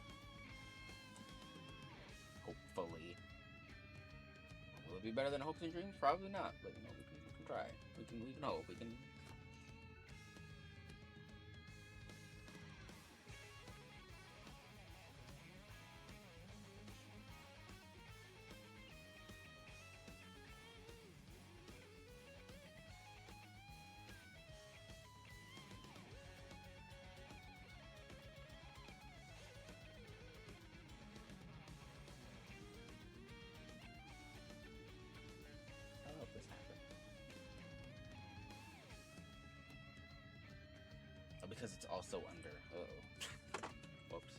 Hopefully. Will it be better than hopes and dreams? Probably not, but you know, we can try. We can hope. We can. I hope this happens. Oh, because it's also under. Uh-oh. Whoops.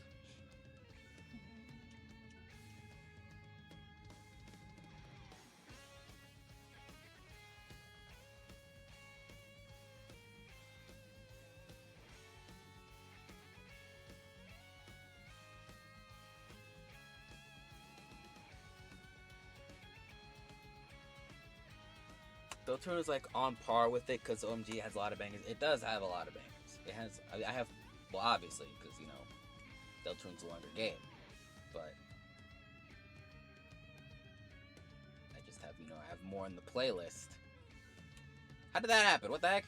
Deltarune is like on par with it because OMG has a lot of bangers. It does have a lot of bangers. It has. I have. Well, obviously, because you know, Deltarune's a longer game, but I just have I have more in the playlist. How did that happen? What the heck?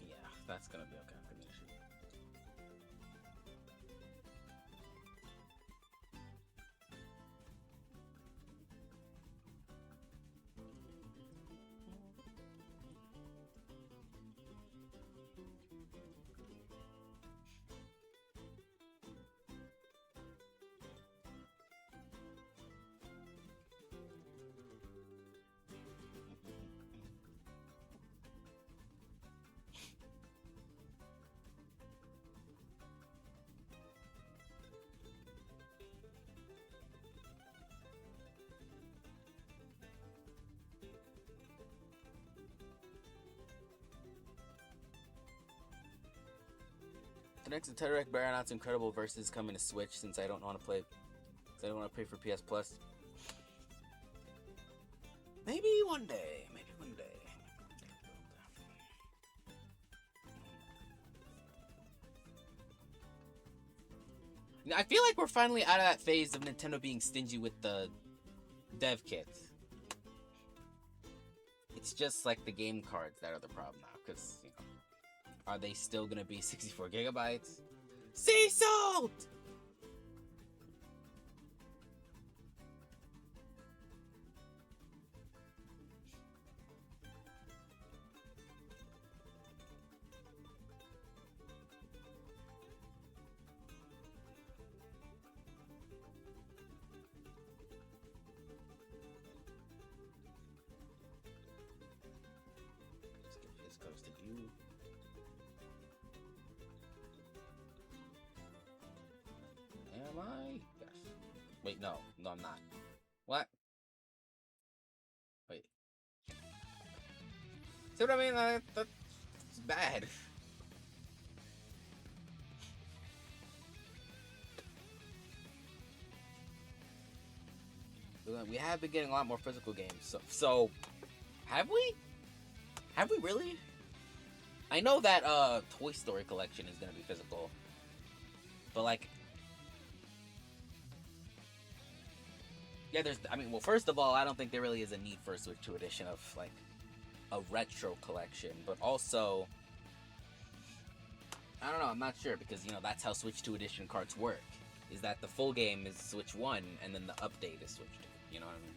Yeah, that's gonna be okay for me to shoot. The next Tederac Baronot's Incredible Versus coming to Switch since I don't want to play. Since I don't want to pay for PS Plus. Maybe one day. Maybe one day. I feel like we're finally out of that phase of Nintendo being stingy with the dev kits. It's just like the game cards that are the problem now, because, are they still gonna be 64 gigabytes? Sea salt! This goes to you. Am I? Yes. Wait, no. No, I'm not. What? Wait. See what I mean? That's bad. We have been getting a lot more physical games. So have we? Have we really? I know that Toy Story collection is gonna be physical, but like, yeah, well, first of all, I don't think there really is a need for a Switch 2 edition of like a retro collection, but also, I don't know. I'm not sure because that's how Switch 2 edition carts work. Is that the full game is Switch 1 and then the update is Switch 2. You know what I mean?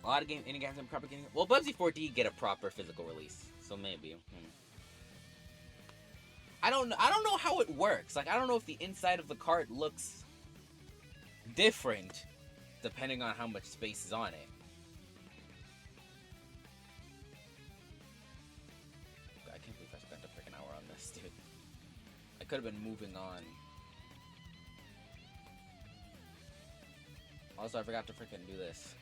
A lot of indie games and proper getting. Well, Bubsy 4D get a proper physical release, so maybe. I don't know how it works. Like, I don't know if the inside of the cart looks different depending on how much space is on it. I can't believe I spent a freaking hour on this, dude. I could have been moving on. Also, I forgot to freaking do this.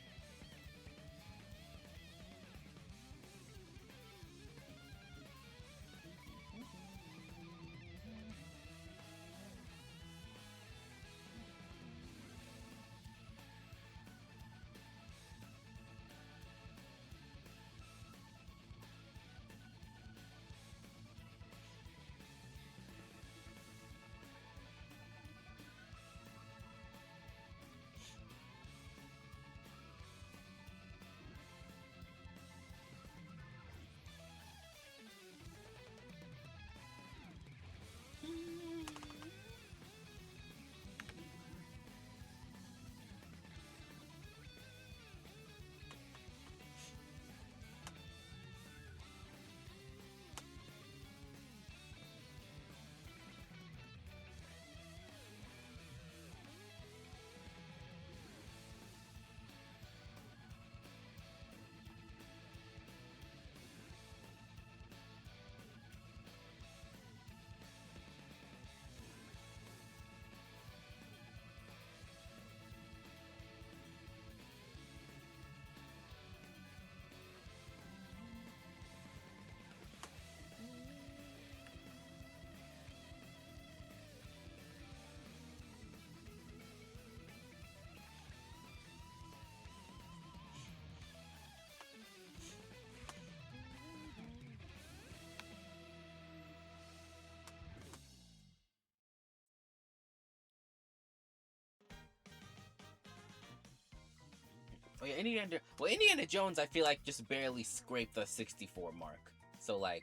Oh yeah, Indiana Jones, I feel like just barely scraped the 64 mark. So like,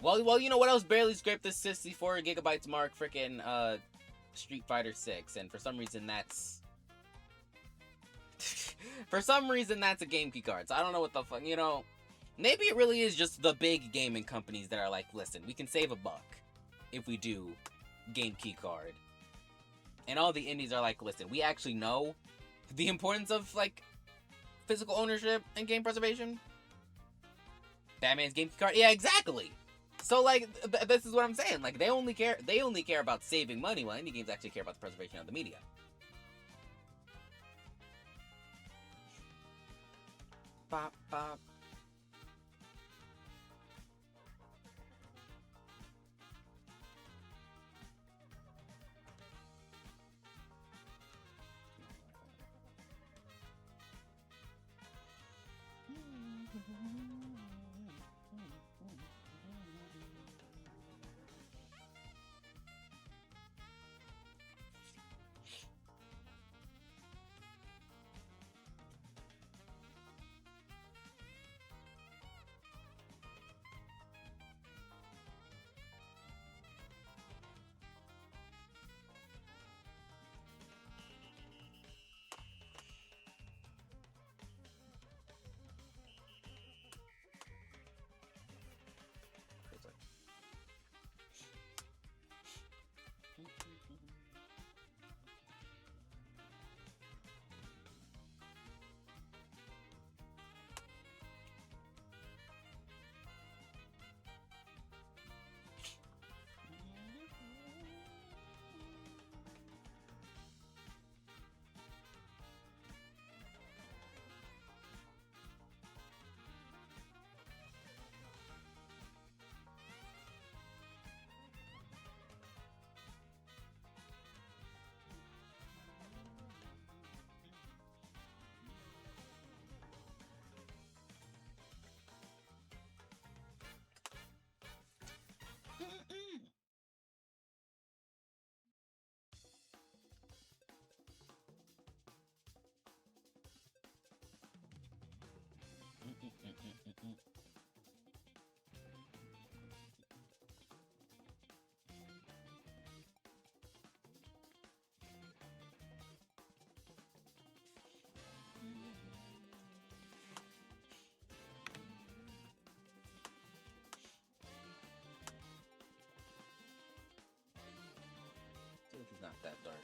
well, you know what else barely scraped the 64 gigabytes mark? Freaking Street Fighter 6, and for some reason that's for some reason that's a game key card. So I don't know what the fuck, maybe it really is just the big gaming companies that are like, listen, we can save $1 if we do game key card, and all the indies are like, listen, we actually know the importance of like physical ownership and game preservation. Batman's game key card, yeah, exactly. So like, this is what I'm saying. Like, they only care about saving money, while indie games actually care about the preservation of the media. Bop bop. not that dark.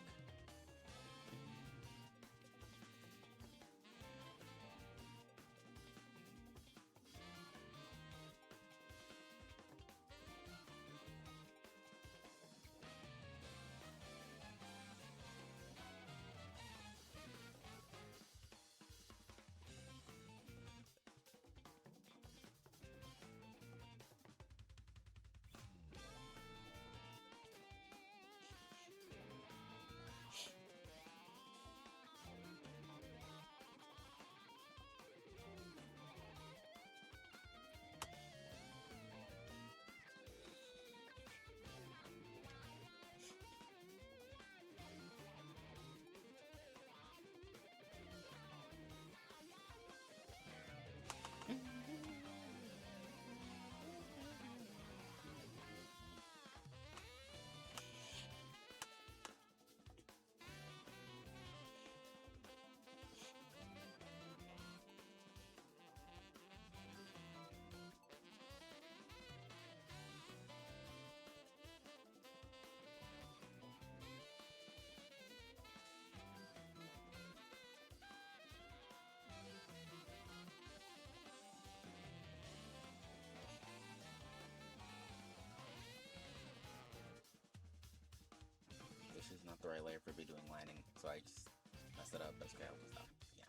This is not the right layer for be doing lining, so I just messed it up. That's okay. I'll stop. Yeah.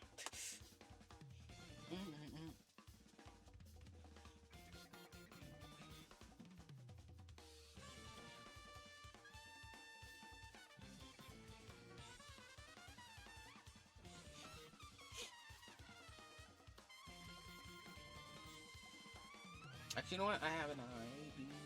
Actually, you know what? I have an idea. How about we do this?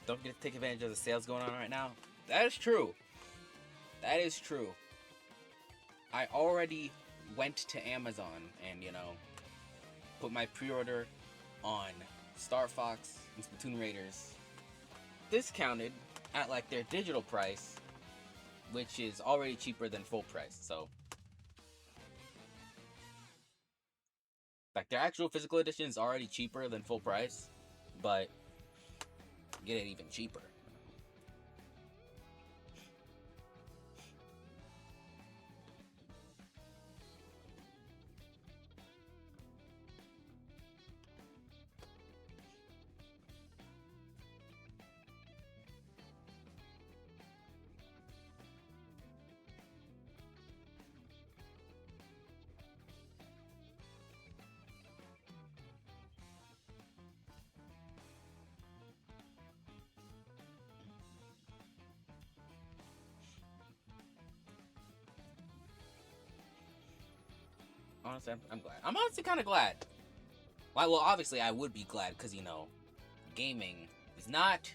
Don't forget to take advantage of the sales going on right now. That is true. That is true. I already went to Amazon and, put my pre-order on Star Fox and Splatoon Raiders discounted at like their digital price, which is already cheaper than full price. So, like, their actual physical edition is already cheaper than full price, but get it even cheaper. Honestly, I'm glad. I'm honestly kind of glad. Well, obviously, I would be glad because, gaming is not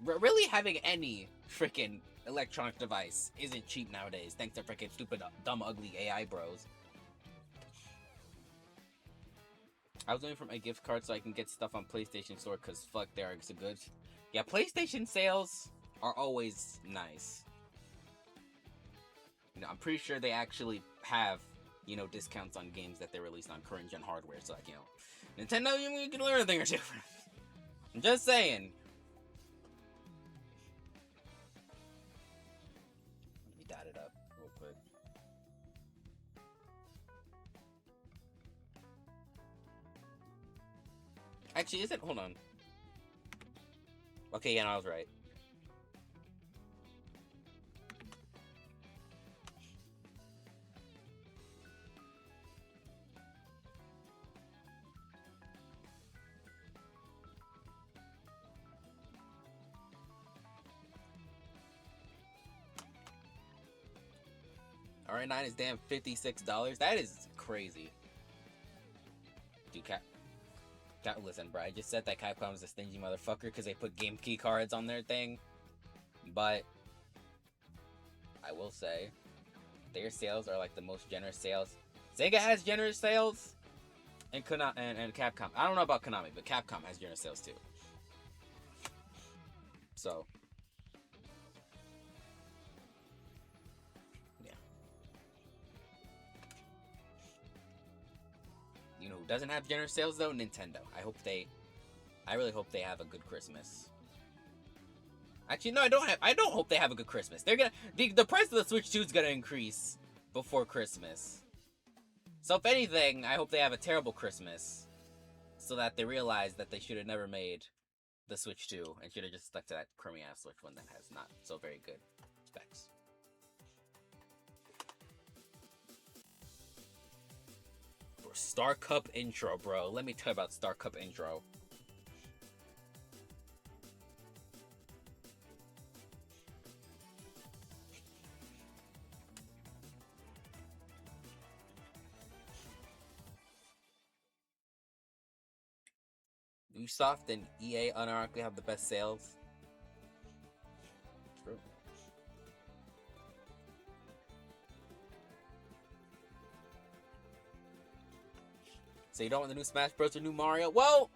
really having any freaking electronic device isn't cheap nowadays, thanks to freaking stupid, dumb, ugly AI bros. I was waiting for my gift card so I can get stuff on PlayStation Store because fuck, they are so good. Yeah, PlayStation sales are always nice. I'm pretty sure they actually have, discounts on games that they released on current gen hardware, so like, Nintendo, you can learn a thing or two. I'm just saying. Let me dot it up real quick. Actually, is it? Hold on. Okay, yeah, no, I was right. R9 is damn $56. That is crazy. Dude, listen, bro. I just said that Capcom is a stingy motherfucker because they put game key cards on their thing. But I will say, their sales are like the most generous sales Sega has generous sales, and Capcom. I don't know about Konami, but Capcom has generous sales too. So, yeah. You know who doesn't have generous sales though? Nintendo. I really hope they have a good Christmas. Actually, no, I don't hope they have a good Christmas. The price of the Switch 2 is gonna increase before Christmas. So if anything, I hope they have a terrible Christmas, so that they realize that they should have never made the Switch 2 and should have just stuck to that crummy ass Switch one that has not so very good specs. Bro, Star Cup intro, bro. Let me tell you about Star Cup intro. Ubisoft and EA unironically have the best sales. True. So you don't want the new Smash Bros. Or new Mario? Well,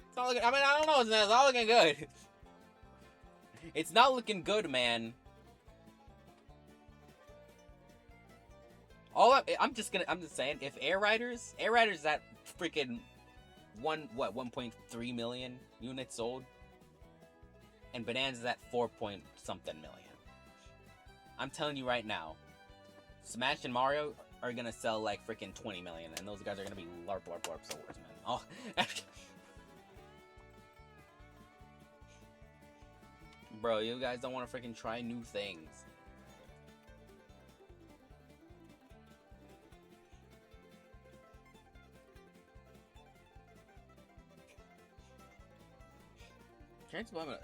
it's not looking. I mean, I don't know. It's not looking good. It's not looking good, man. I'm just saying, if Air Riders that freaking 1.3 million units sold, and Bonanza's at 4-point-something million. I'm telling you right now, Smash and Mario are gonna sell like freaking 20 million, and those guys are gonna be LARP sellers, man. Oh. Bro, you guys don't want to freaking try new things.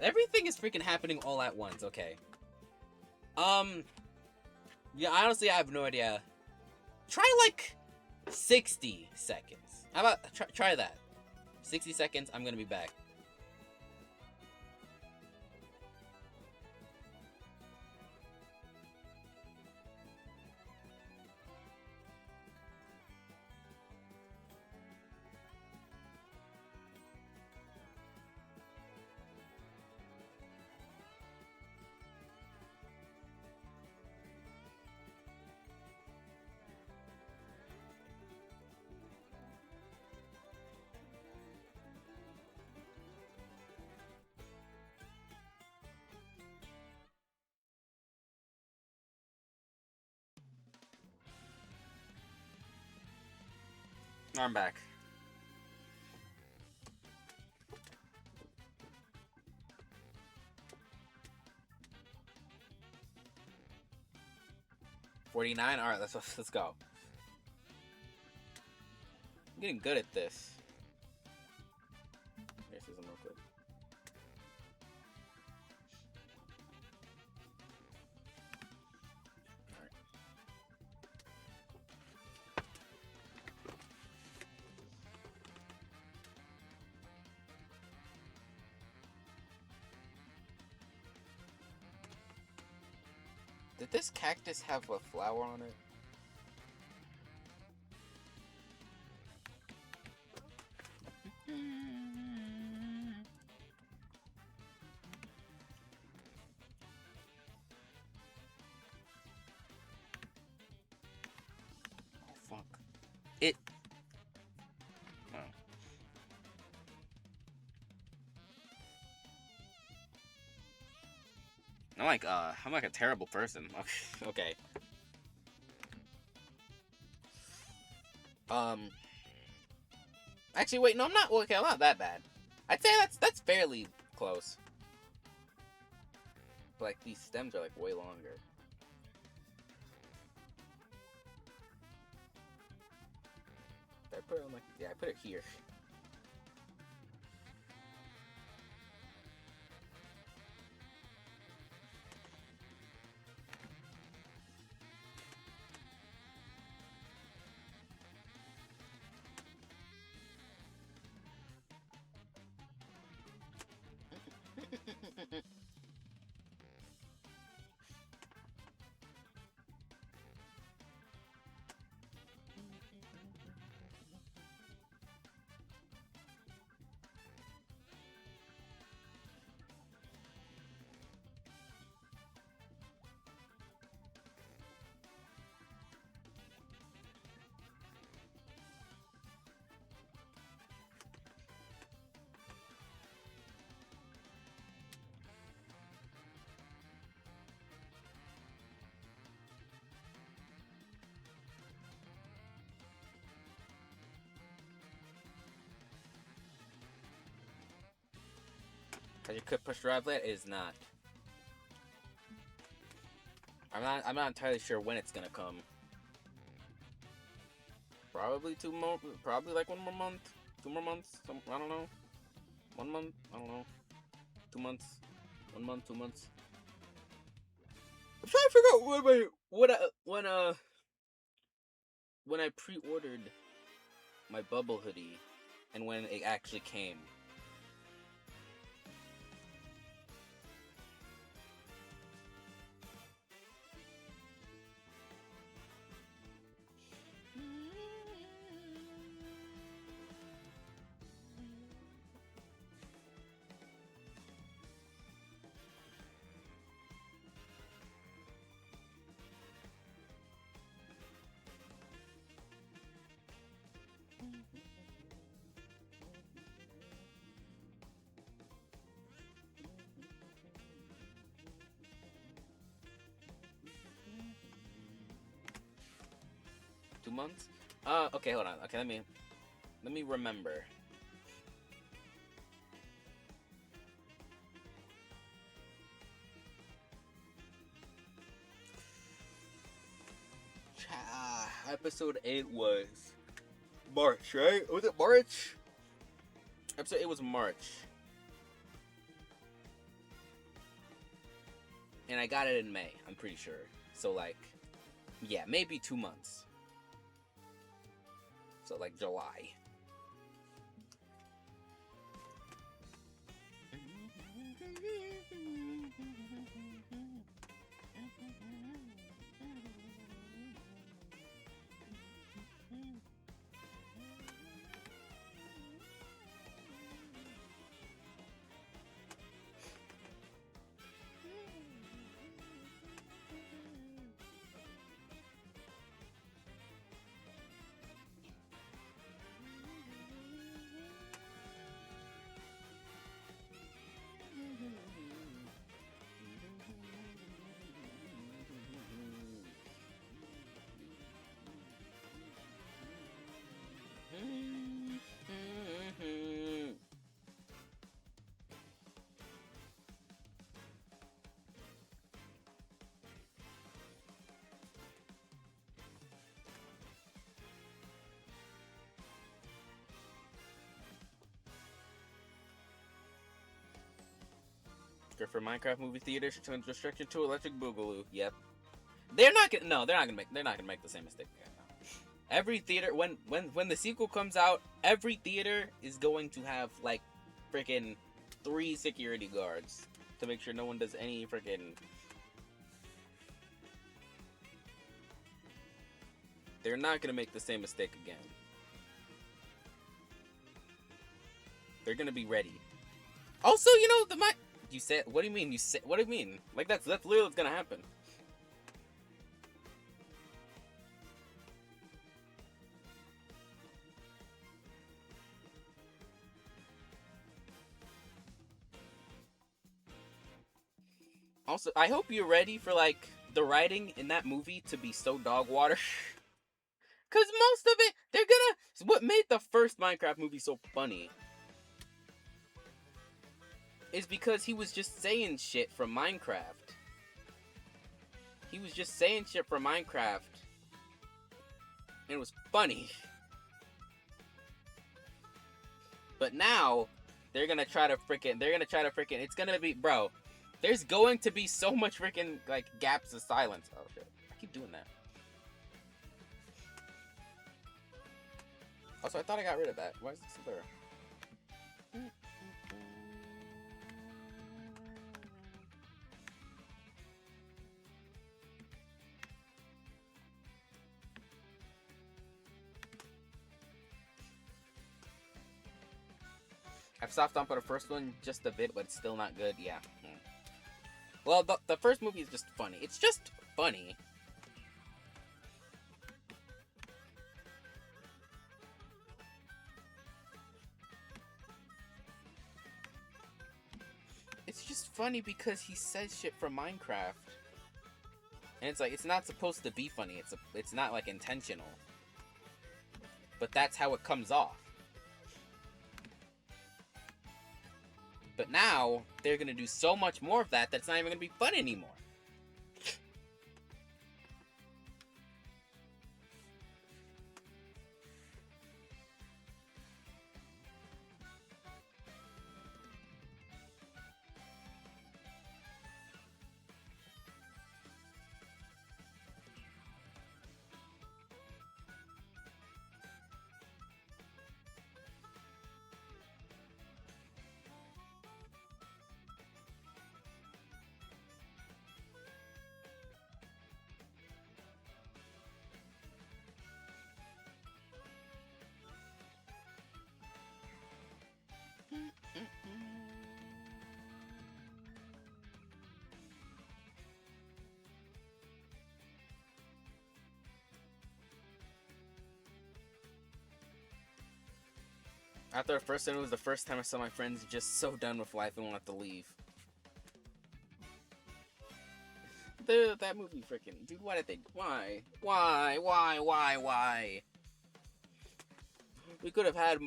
Everything is freaking happening all at once. Okay. Yeah, honestly, I have no idea. Try like 60 seconds. How about try that? 60 seconds. I'm gonna be back. I'm back. $49. All right, let's go. I'm getting good at this. Here's some real quick. Did this cactus have a flower on it? Oh fuck. It. Oh. I'm like a terrible person. Okay. Actually, wait, no, I'm not. Okay, I'm not that bad. I'd say that's fairly close. But, like, these stems are like way longer. Did I put it on like? Yeah, I put it here. Has your could push drive yet? It is not. I'm not entirely sure when it's gonna come. Probably probably like 1 more month. 2 more months. I don't know. 1 month. I don't know. 2 months. 1 month. 2 months. I'm trying to figure out when I pre-ordered my bubble hoodie and when it actually came. Months? Okay, hold on. Okay, let me remember. Episode 8 was March, right? Was it March? Episode 8 was March. And I got it in May, I'm pretty sure. So, like, yeah, maybe 2 months. So, like, July. For Minecraft movie theaters turns restriction to Electric Boogaloo. Yep. They're not gonna make the same mistake again. No. Every theater when the sequel comes out, every theater is going to have like freaking 3 security guards to make sure no one does any freaking. They're not gonna make the same mistake again. They're gonna be ready. Also, you know, you said, what do you mean? What do you mean? Like, that's literally what's gonna happen. Also, I hope you're ready for, like, the writing in that movie to be so dog water. Because most of it, what made the first Minecraft movie so funny is because he was just saying shit from Minecraft. He was just saying shit from Minecraft. And it was funny. But now, they're gonna try to freaking, it's gonna be, bro, there's going to be so much freaking, like, gaps of silence. Oh, shit. I keep doing that. Also, I thought I got rid of that. Why is this still there? I've soft on for the first one just a bit, but it's still not good. Yeah. Well, the first movie is just funny. It's just funny. It's just funny because he says shit from Minecraft. And it's like, it's not supposed to be funny. It's not, like, intentional. But that's how it comes off. But now they're gonna do so much more of that that's not even gonna be fun anymore. After our first time, it was the first time I saw my friends just so done with life and wanted to leave. That movie freaking... Dude, why did they... Why? Why? We could have had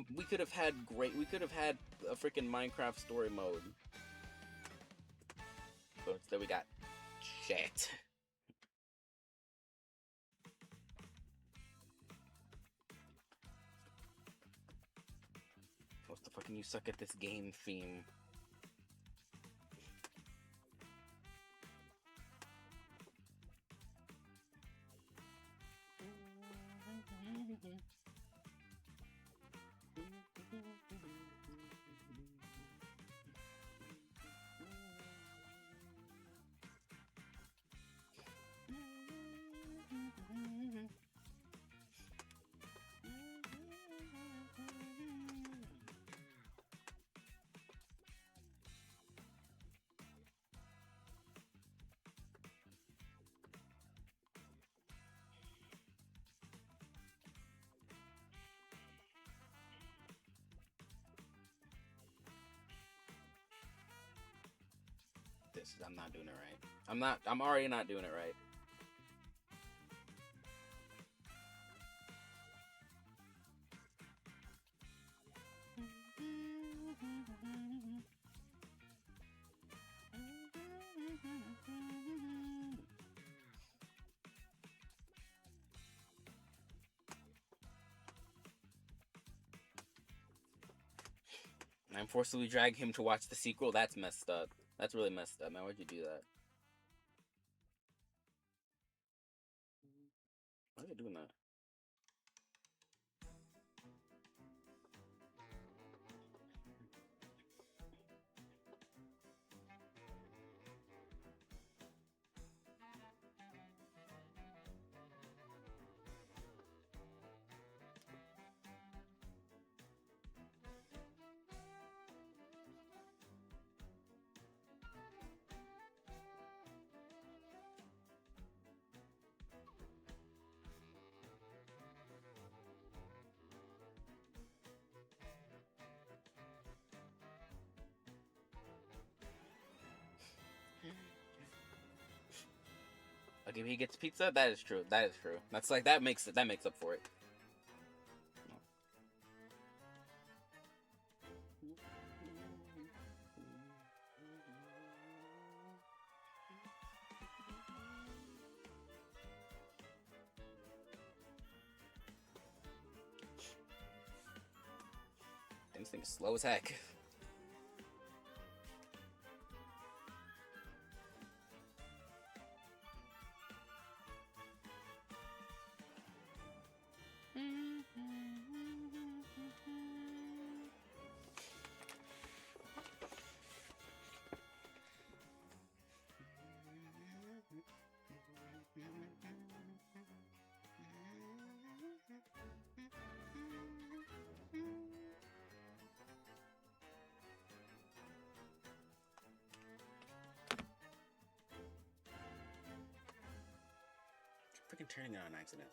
a freaking Minecraft story mode. But instead we got shit. What the fuck can you suck at this game theme? I'm not doing it right. I'm already not doing it right. I'm forcibly dragging him to watch the sequel. That's messed up. That's really messed up, man. Why'd you do that? Why are you doing that? Like if he gets pizza, that is true. That is true. That's like that makes up for it. This thing's slow as heck. Freaking turning it on accident.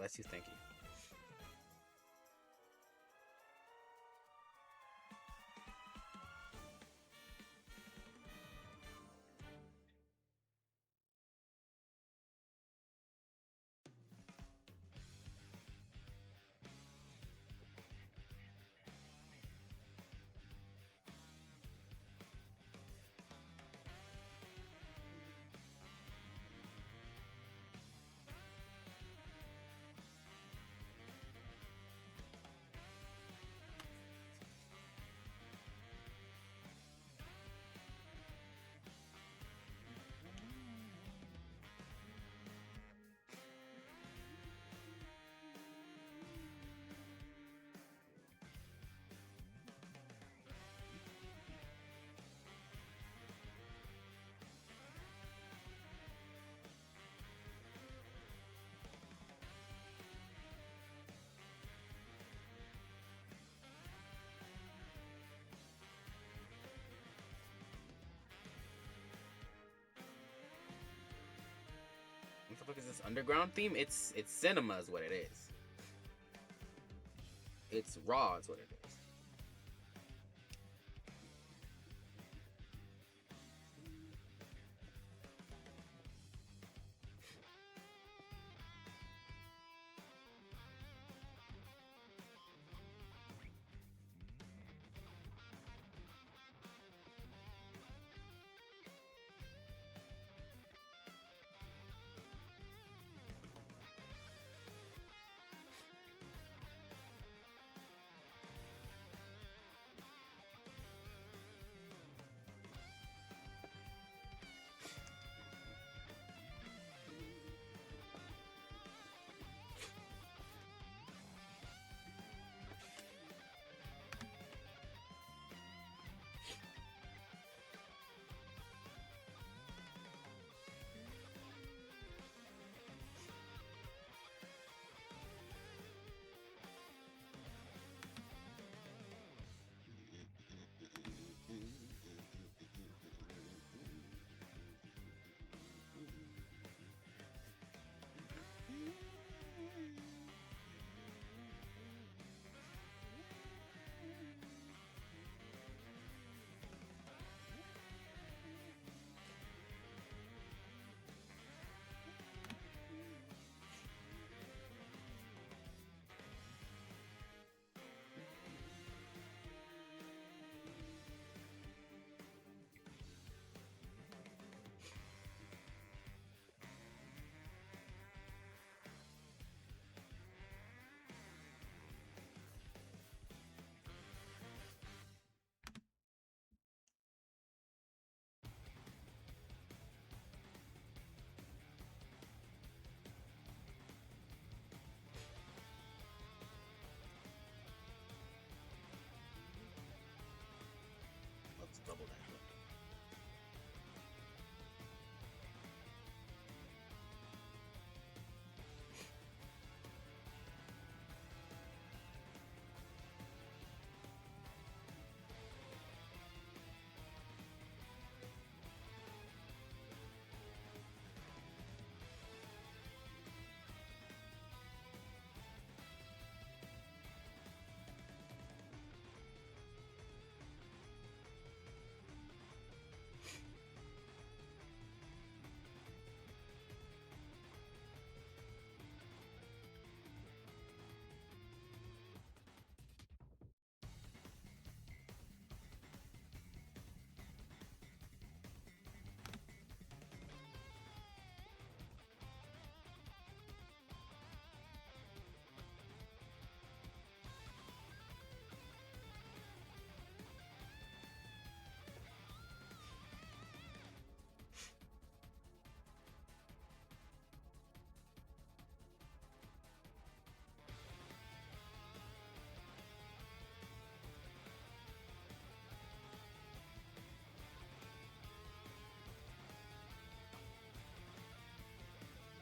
Bless you. Thank you. What the fuck is this underground theme? It's cinema is what it is. It's raw is what it is. Let's double that.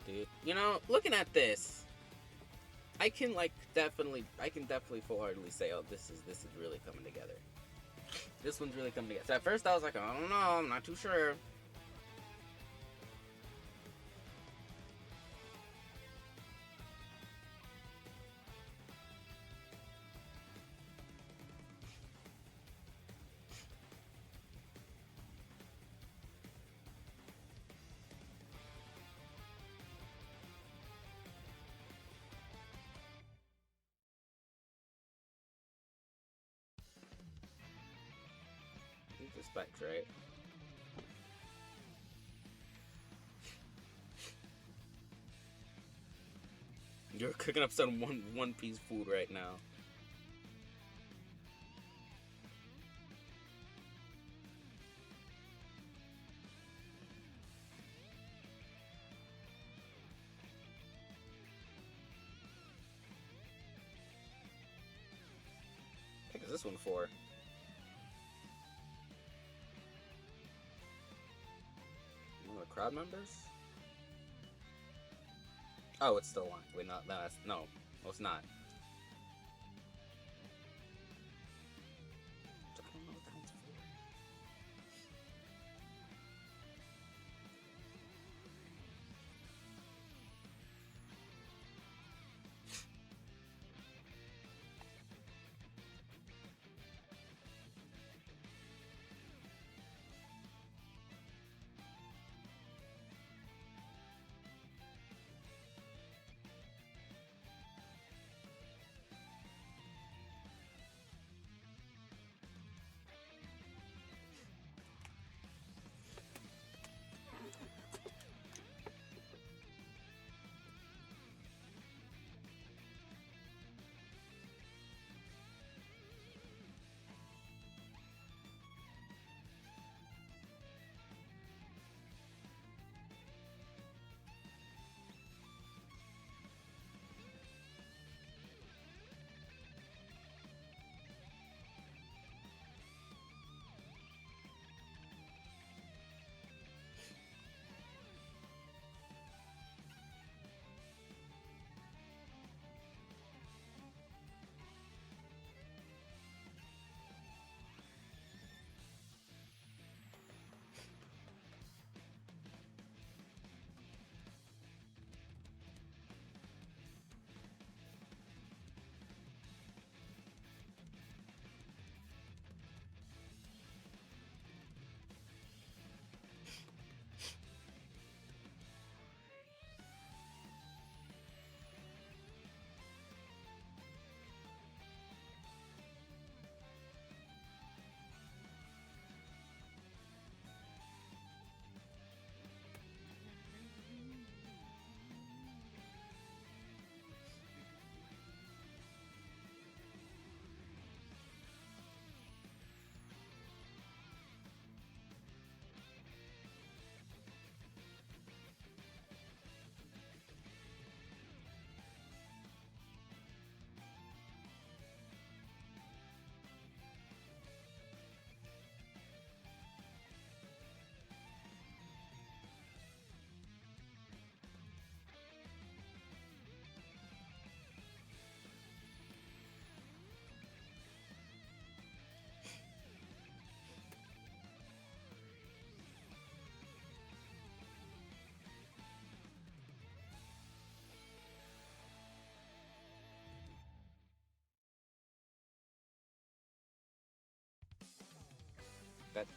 Dude, you know, looking at this, I can definitely full-heartedly say, oh, this is really coming together. This one's really coming together. So at first I was like, I don't know, I'm not too sure. specs, right? You're cooking up some one piece food right now. What is this one for? One of the crowd members? Oh, it's still on. Wait, no, that's no, it's not. I don't know what that one's for.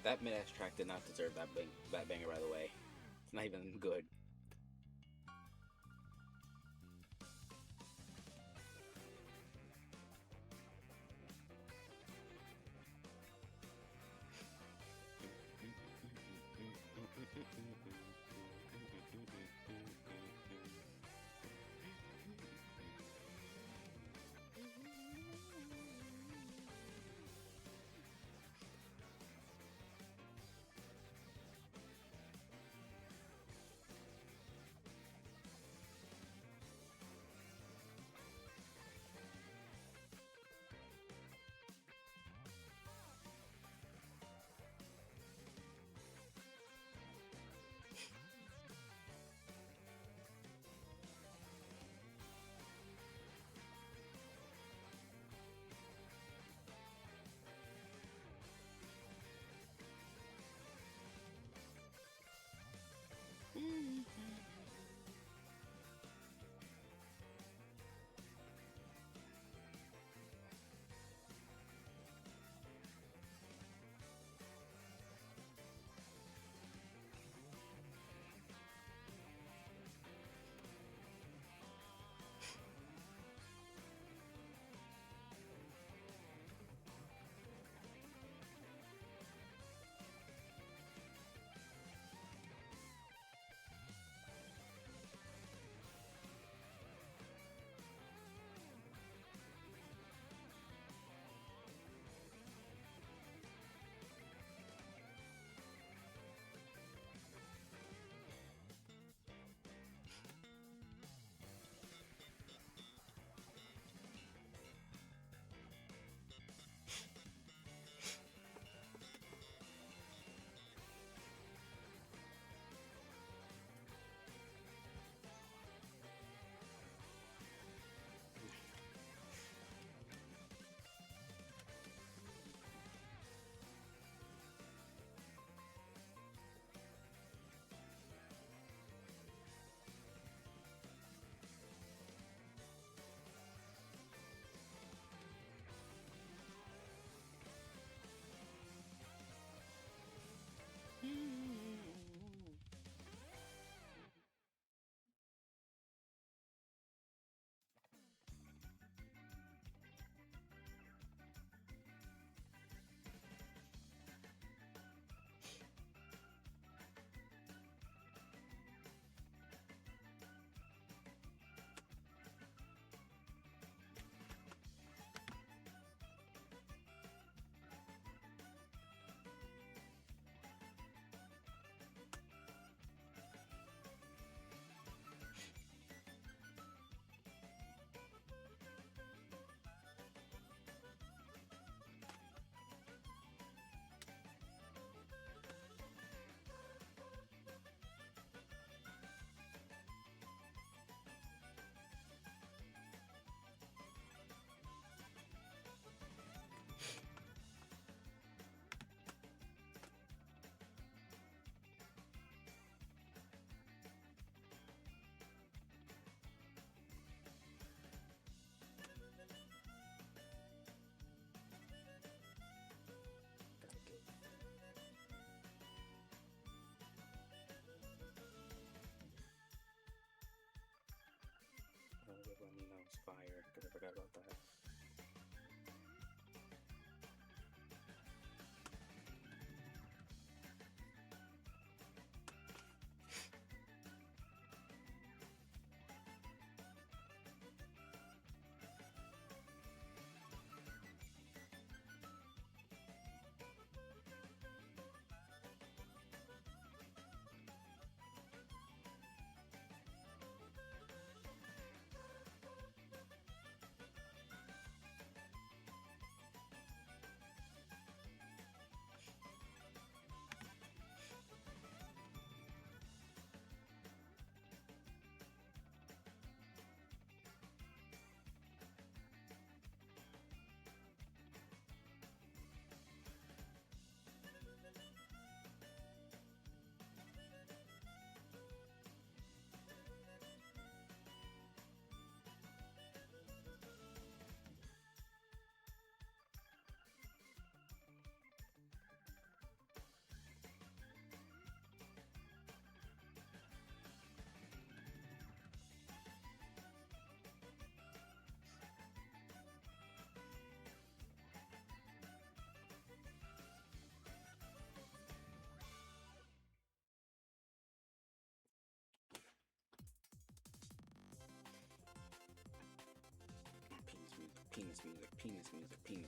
That mid-ass track did not deserve that banger, by the way. It's not even good.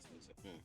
this music.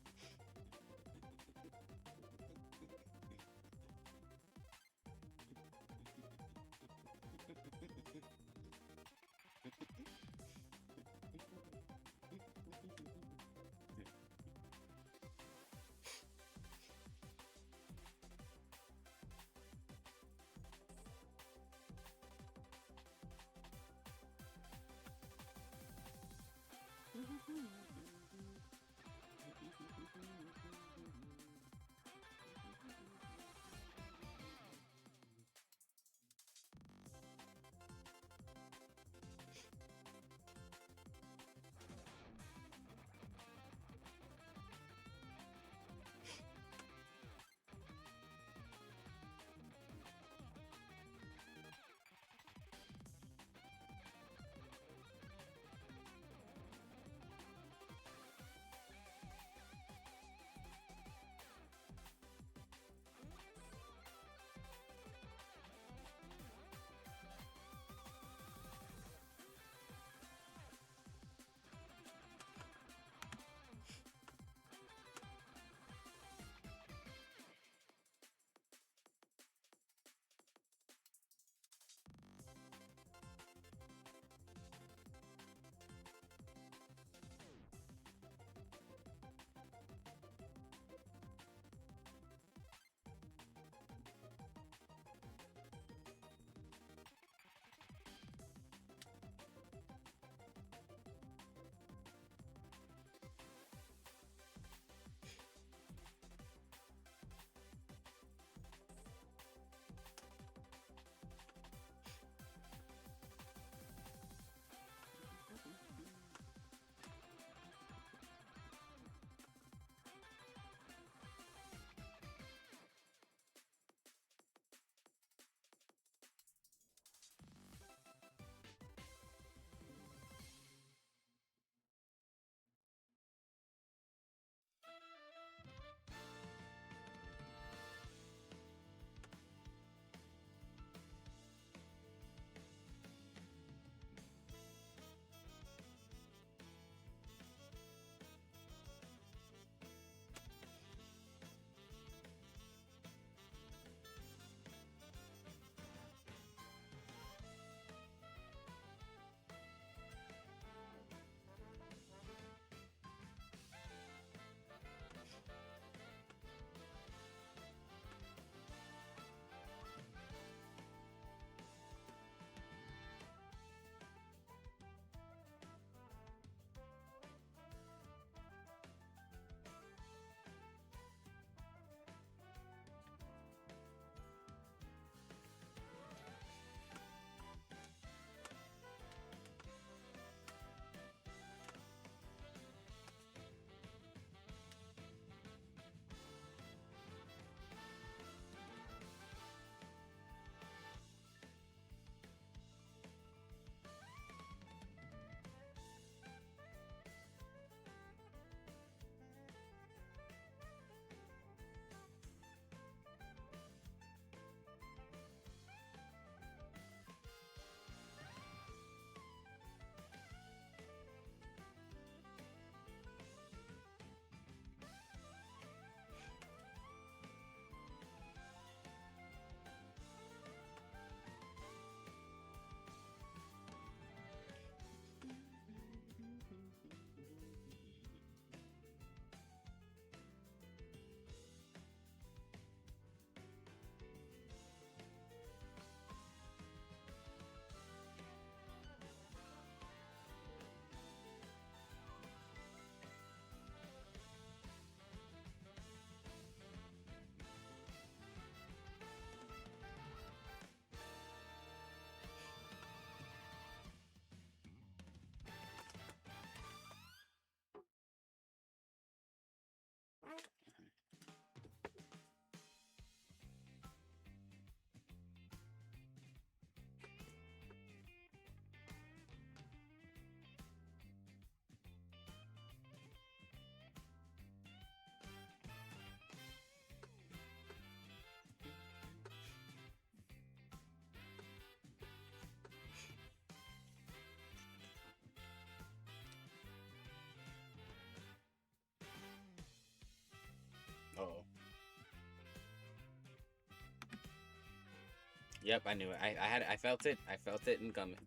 Yep, I knew it. I felt it. I felt it incoming.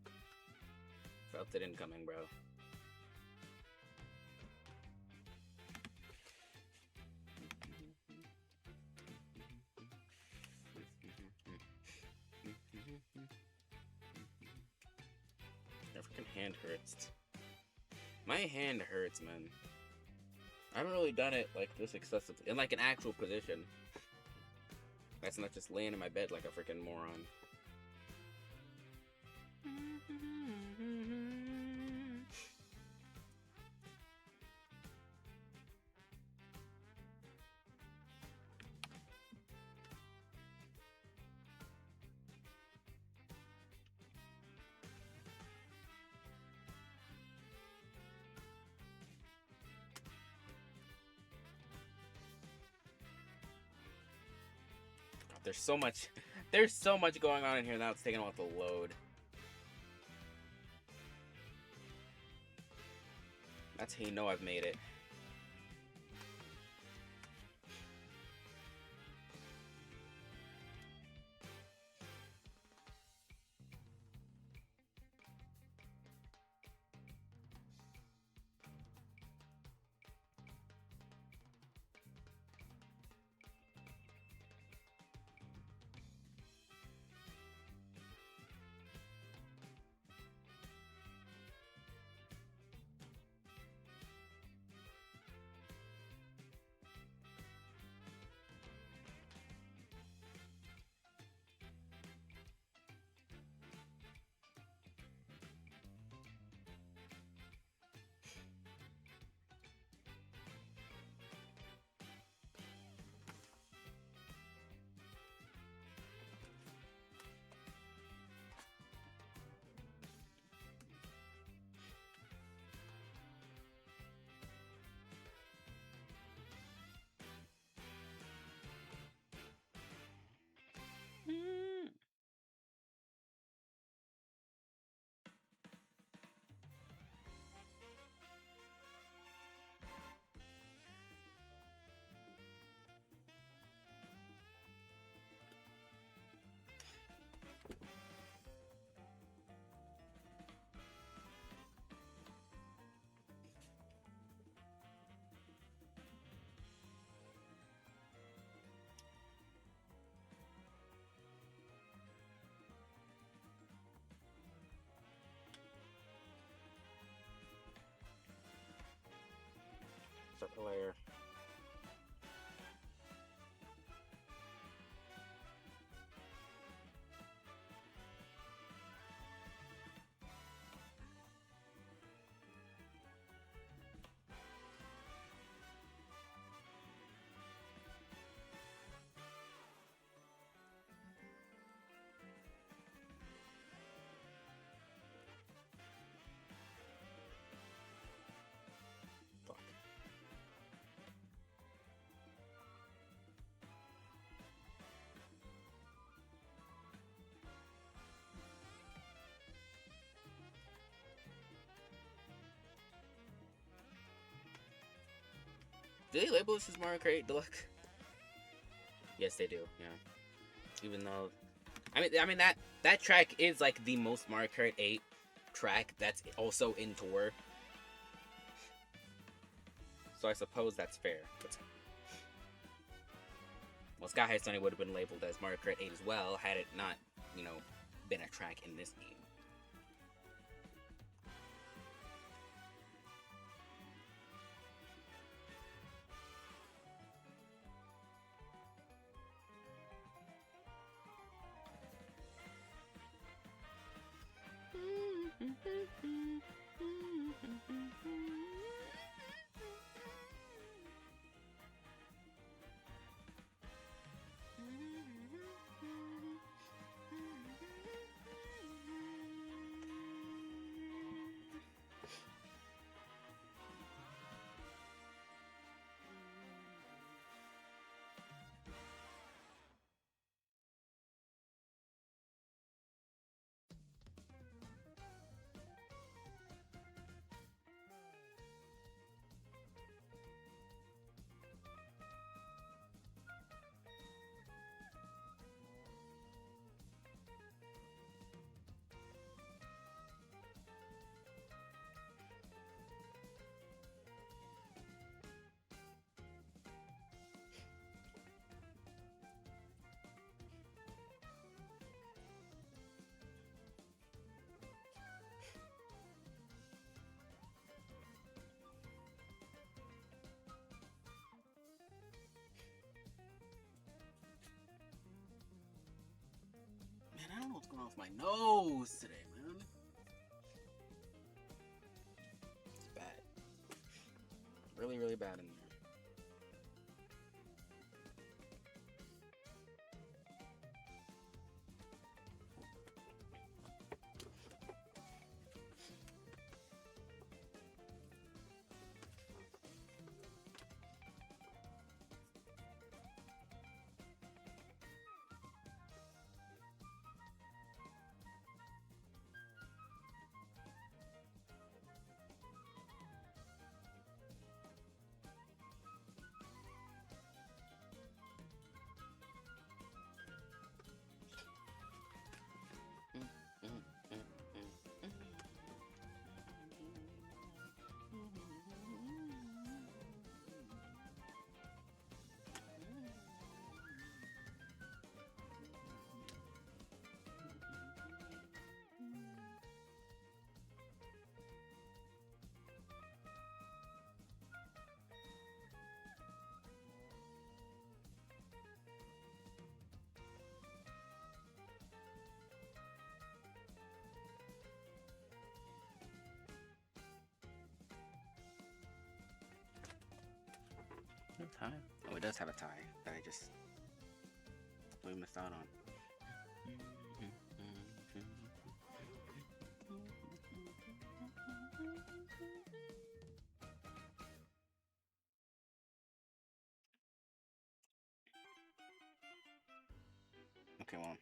Felt it incoming, bro. My freaking hand hurts. My hand hurts, man. I haven't really done it like this excessively in like an actual position. That's not just laying in my bed like a freaking moron. There's so much going on in here now. It's taking a while to load. That's how you know I've made it. Second layer. Fuck. Do they label this as Mario Kart 8 Deluxe? Yes, they do. Yeah. Even though, I mean that track is like the most Mario Kart 8 track that's also in Tour. So I suppose that's fair. But, well, Sky High Sony would have been labeled as Mario Kart 8 as well had it not, you know, been a track in this game. off my nose today, man. It's bad. Really, really bad in there. No tie? Oh, it does have a tie that I just completely missed out on. Okay, well.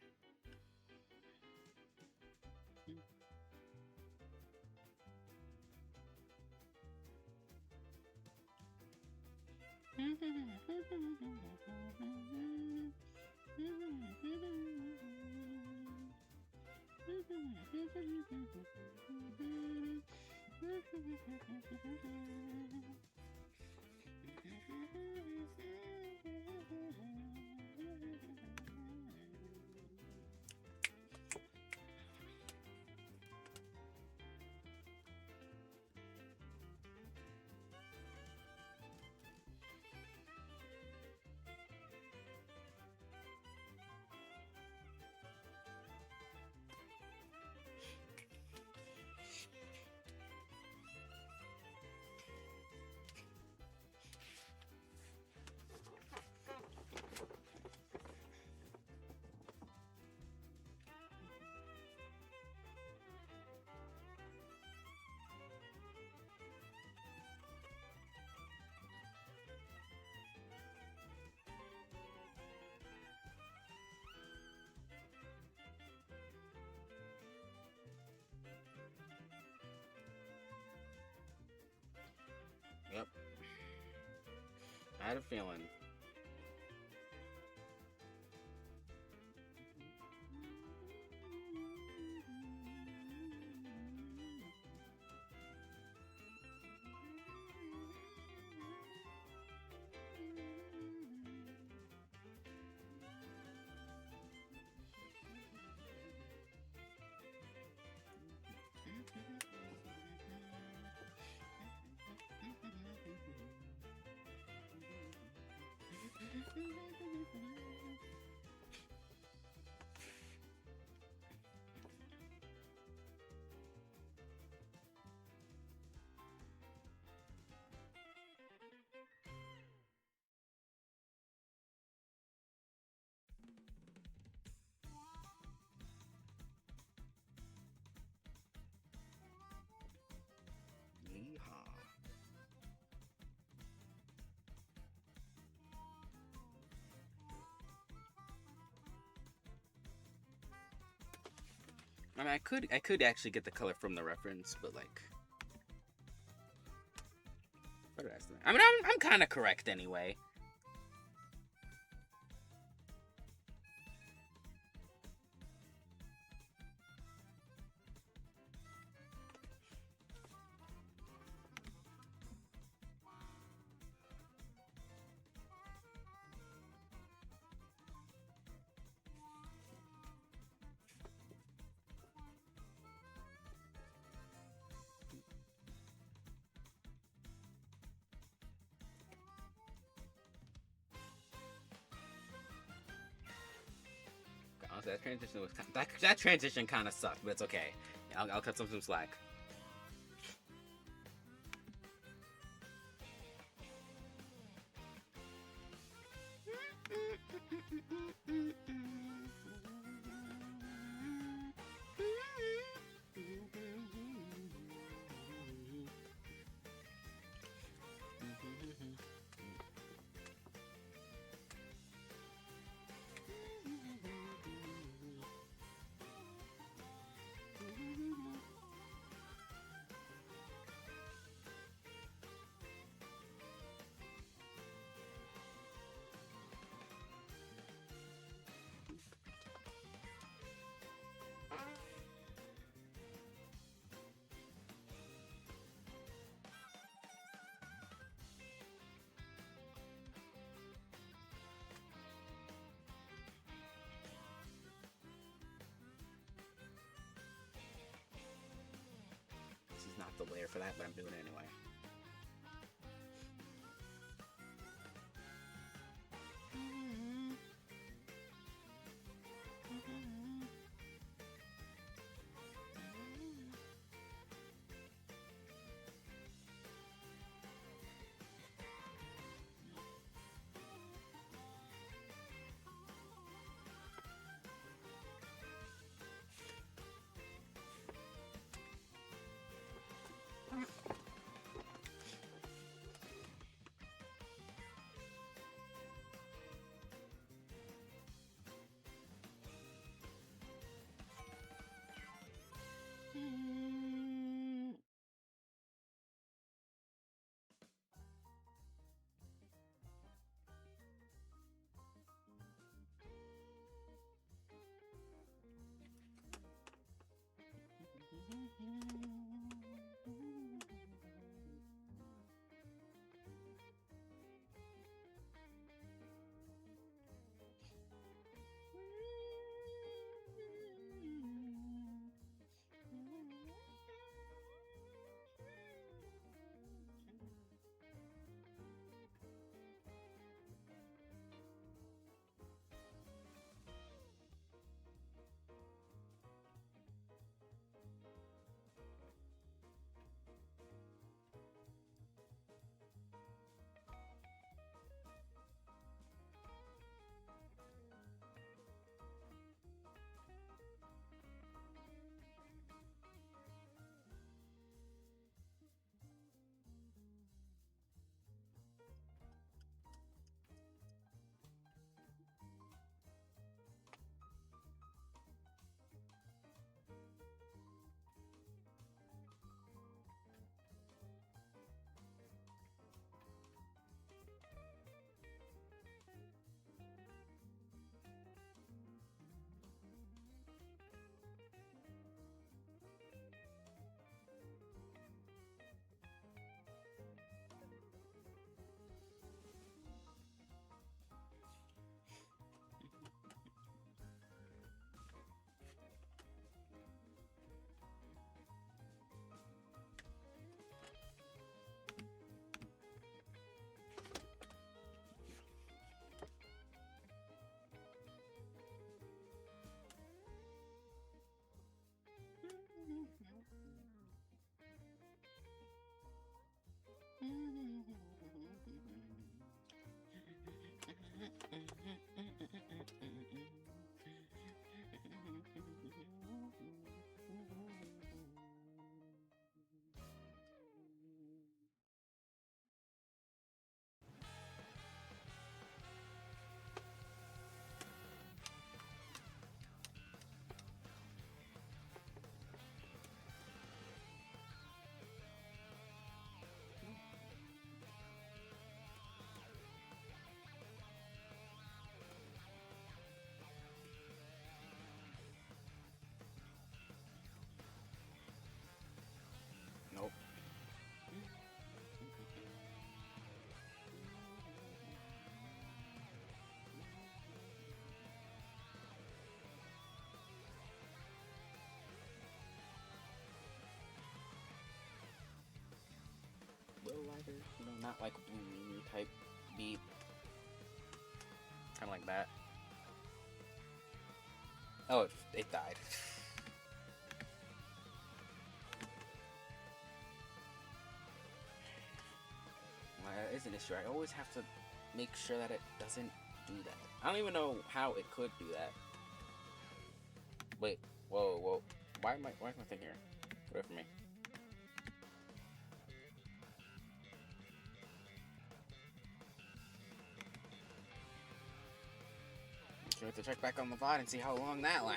Yep. I had a feeling. Yeehaw. I mean, I could actually get the color from the reference, but like, what did I say? I mean, I'm kind of correct anyway. That transition was that transition kind of sucked, but it's okay. I'll cut some slack. Not the layer for that, but I'm doing it anyway. Nope. Little lighter, not like type beat. Kind of like that. Oh, it died. That is an issue. I always have to make sure that it doesn't do that. I don't even know how it could do that. Wait, whoa. Why is my thing here? Get away from me. So we have to check back on the VOD and see how long that was.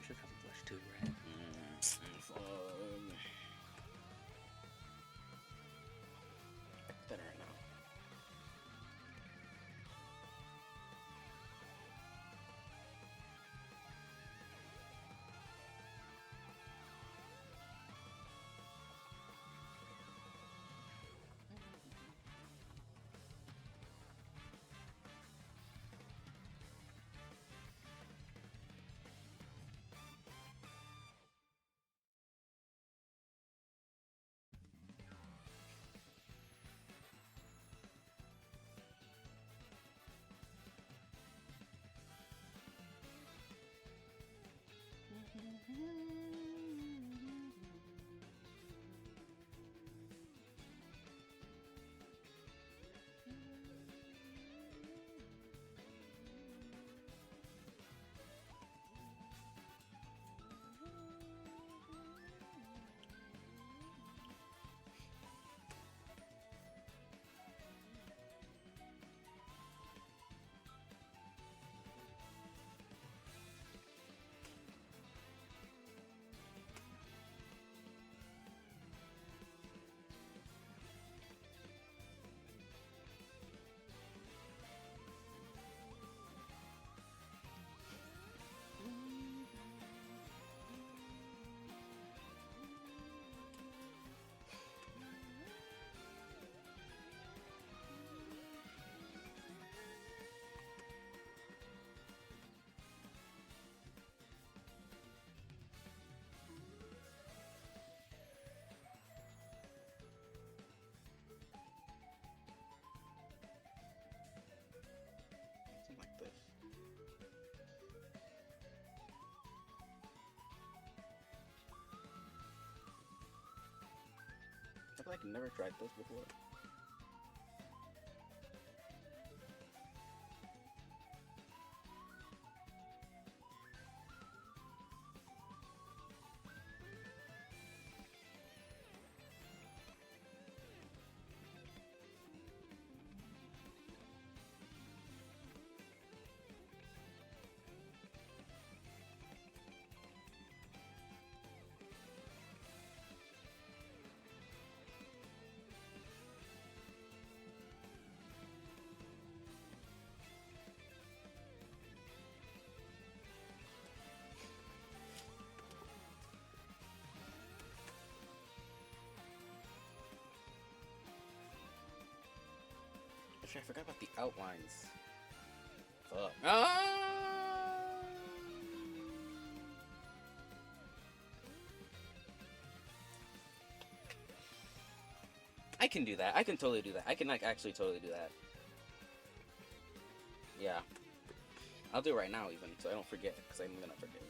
Should have a blush too, right? Better right now. Something like this. I feel like I've never tried this before. Actually, I forgot about the outlines. Fuck. I can do that. I can totally do that. I can like actually totally do that. Yeah. I'll do it right now even, so I don't forget, because I'm gonna forget.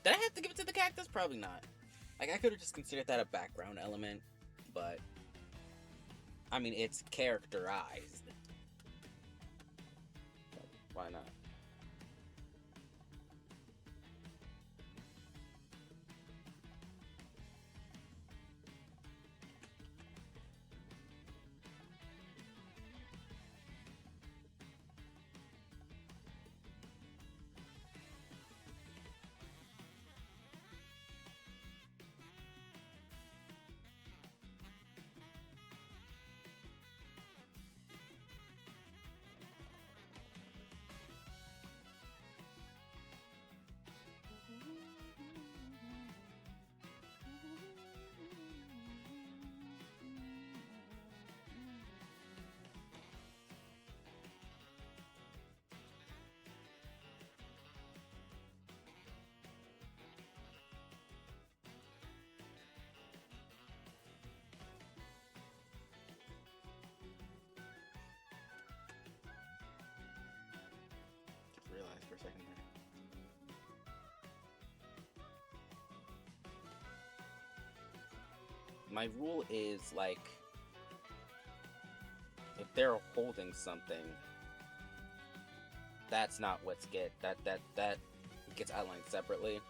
Did I have to give it to the cactus? Probably not. Like, I could have just considered that a background element, but I mean, it's characterized. Why not? Just realized for a second there. My rule is like they're holding something, that's not what's that gets outlined separately.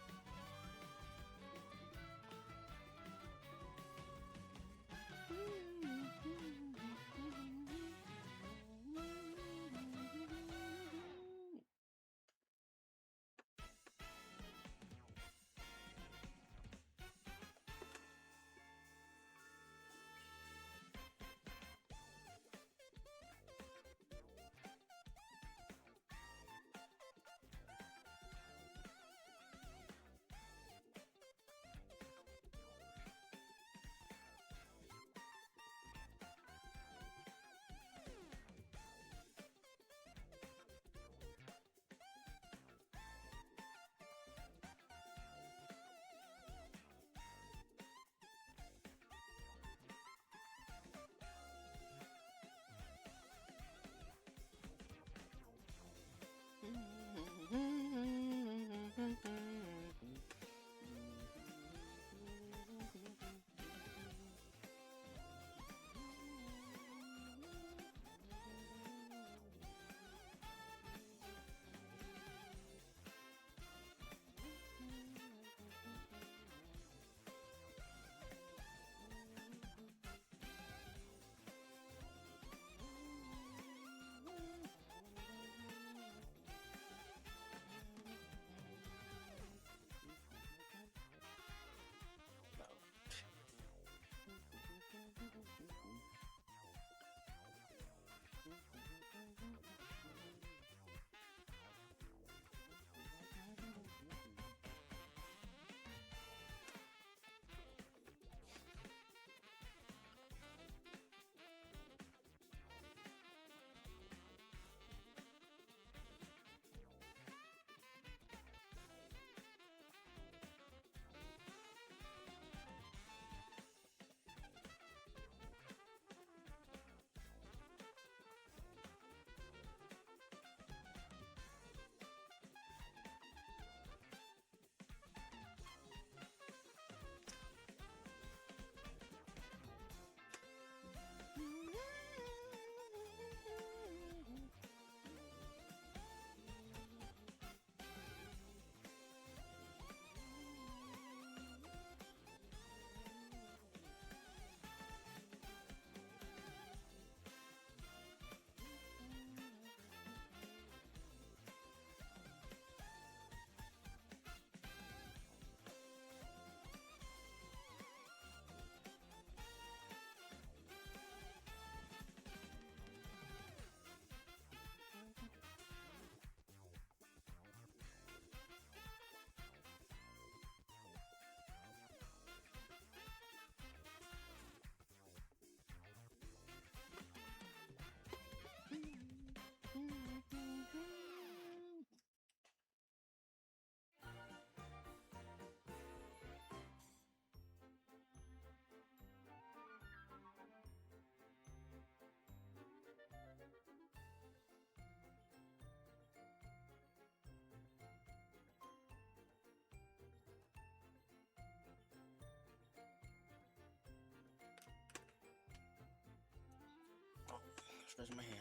Where's my hand?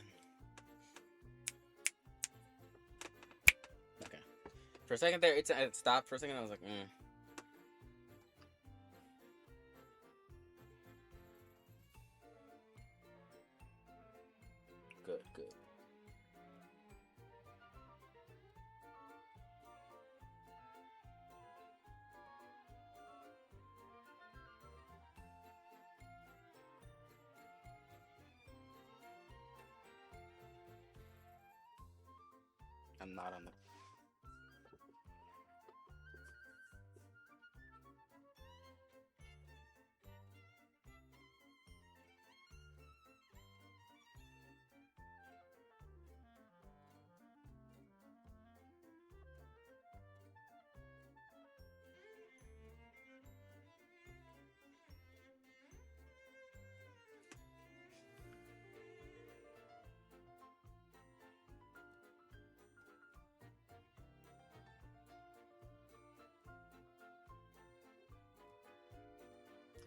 Okay. For a second there, it stopped for a second. I was like, Good, good. I'm not on the.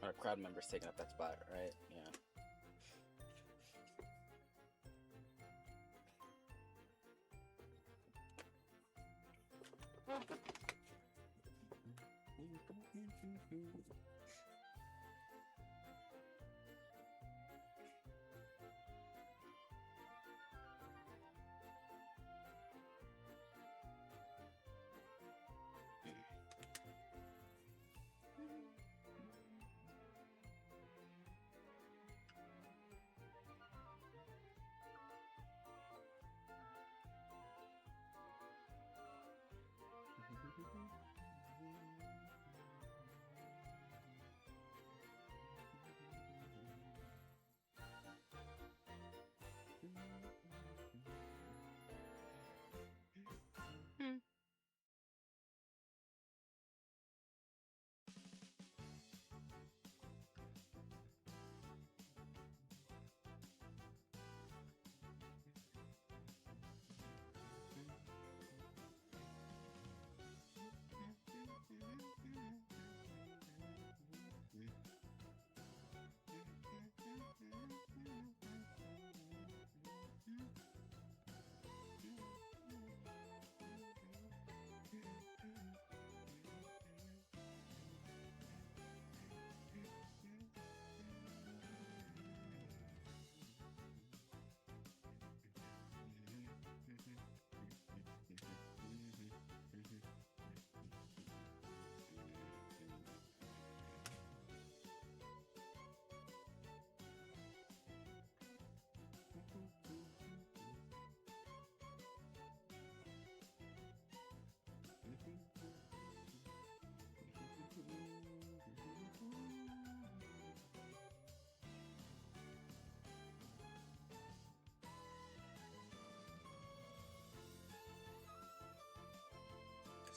Our crowd members taking up that spot, right? Yeah.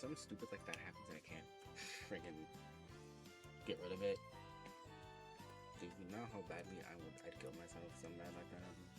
Something stupid like that happens and I can't friggin' get rid of it. Do you know how badly I'd kill myself if something bad like that happened?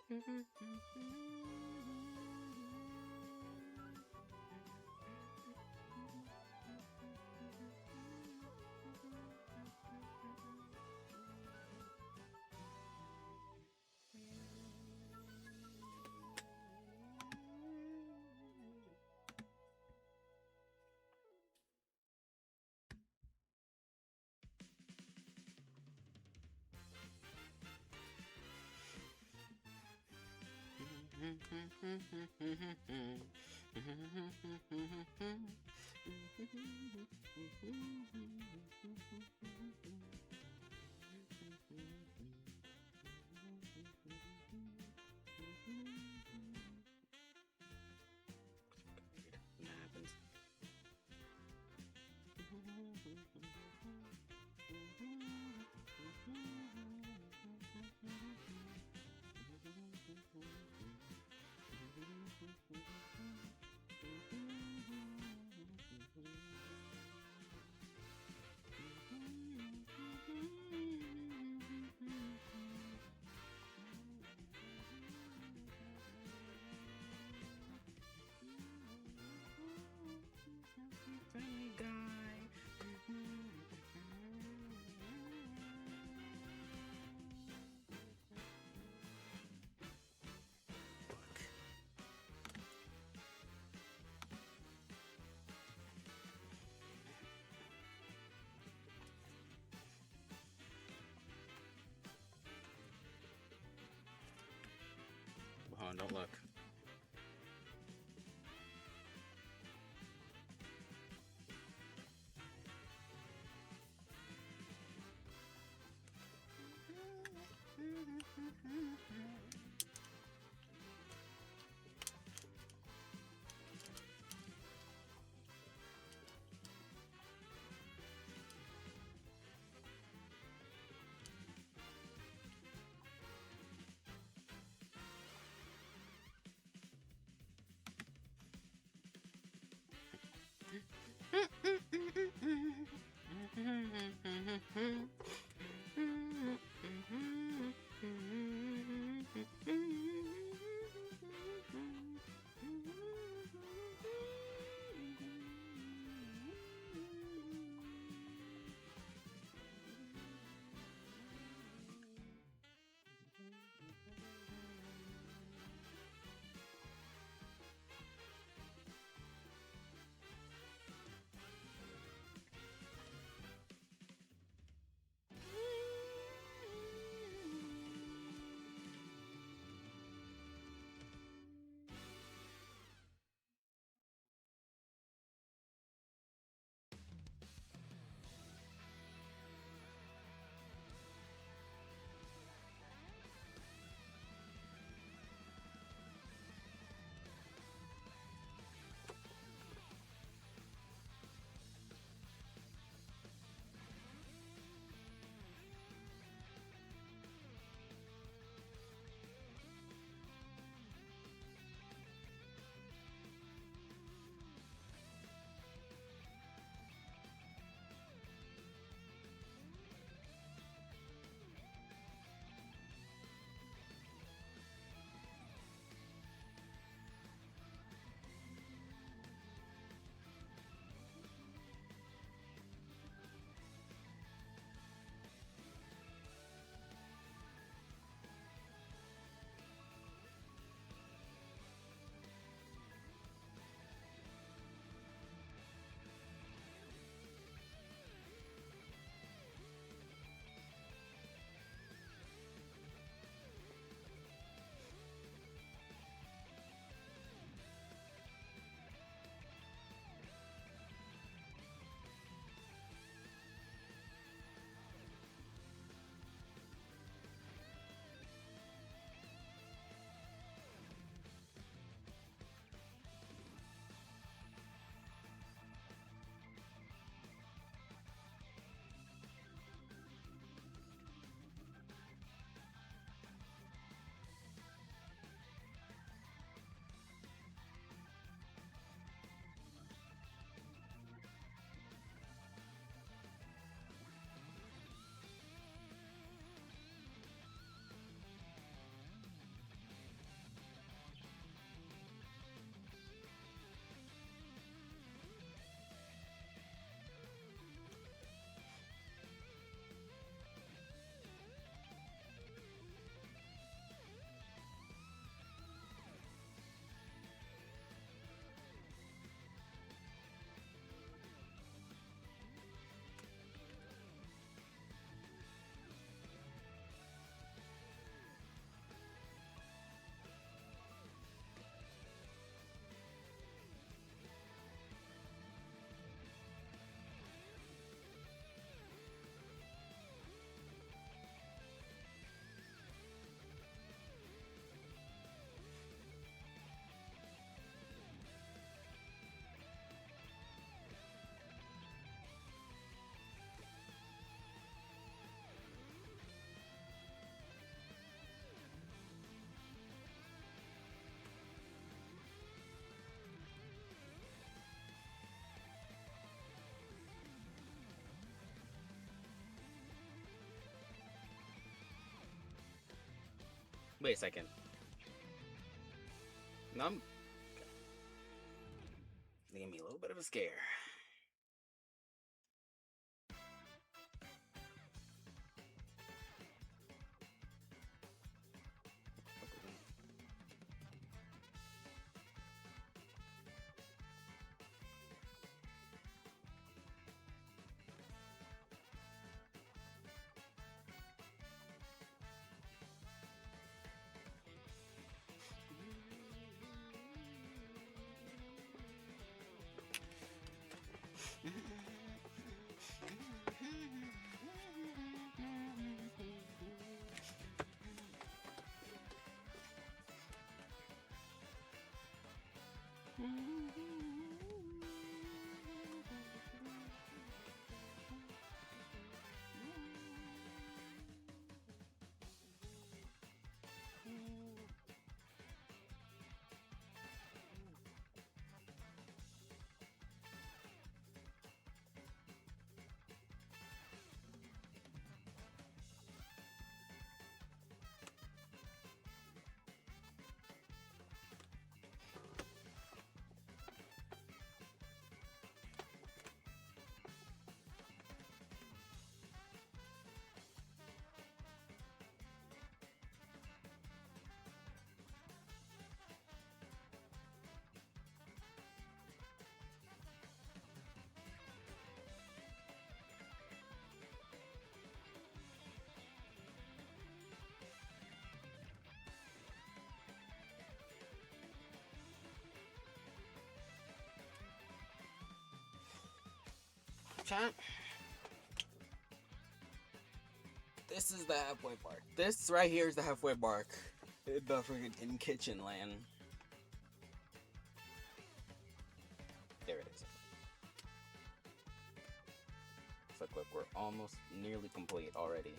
When that happens. on, don't look. Wait a second. No, I'm... They gave me a little bit of a scare. chat. This is the halfway mark. This right here is the halfway mark. The freaking kitchen land. There it is. So look, we're almost nearly complete already.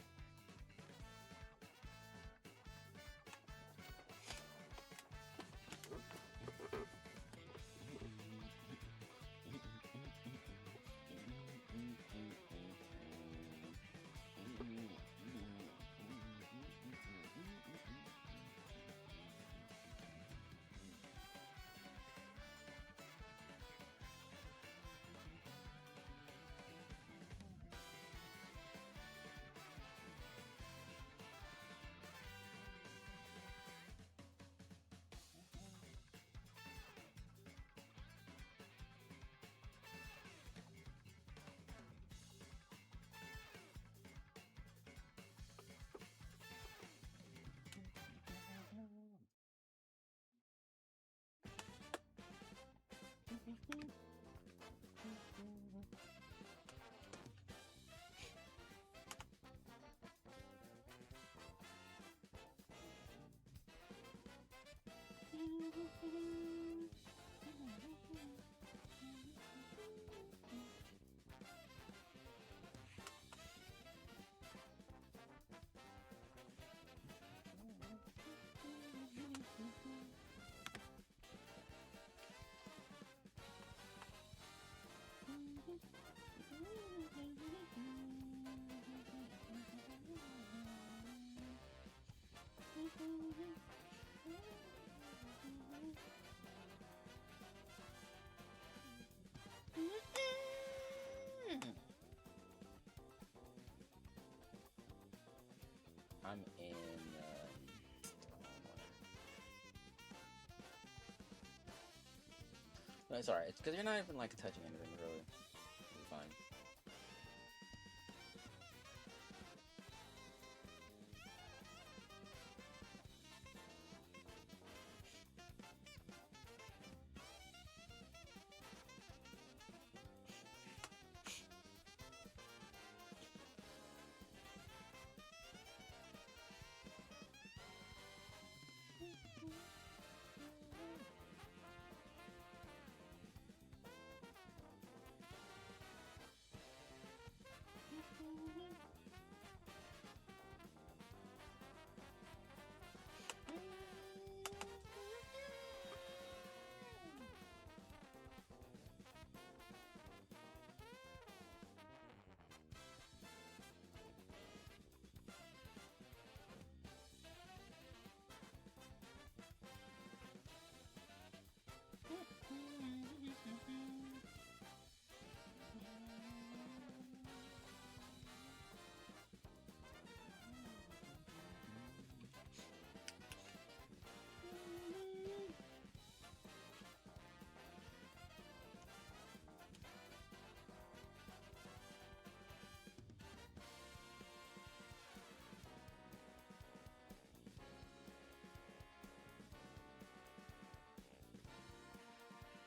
I'm in. No, it's alright. It's because you're not even like touching anything really. It's fine.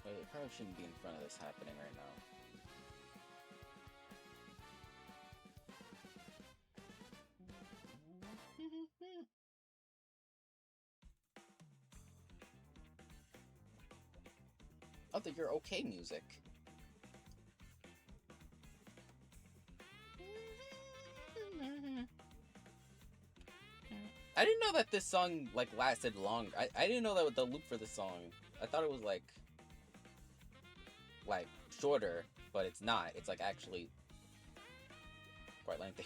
Wait, it probably shouldn't be in front of this happening right now. Oh, that you're okay music. I didn't know that this song like lasted long. I didn't know that the loop for this song. I thought it was like shorter, but it's not. It's like actually quite lengthy.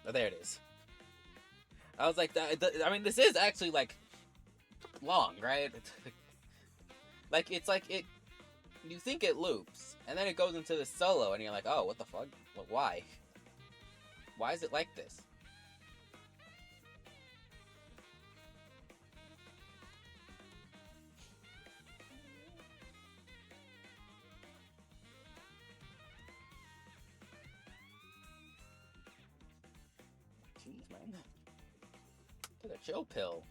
Oh, there it is. I was like, I mean, this is actually like long, right? Like it's like it. You think it loops, and then it goes into the solo, and you're like, oh, what the fuck? Why? Why is it like this? Jeez, man. Take a chill pill.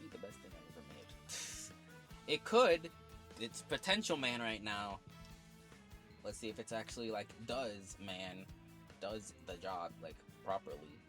be the best thing I've ever made. It could. It's potential man right now. Let's see if it's actually like does the job like properly.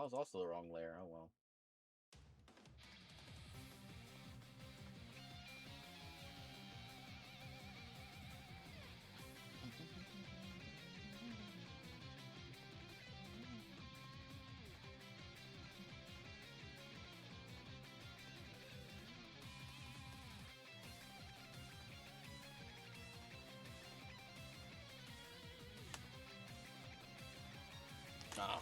that was also the wrong layer. Oh well. Ah.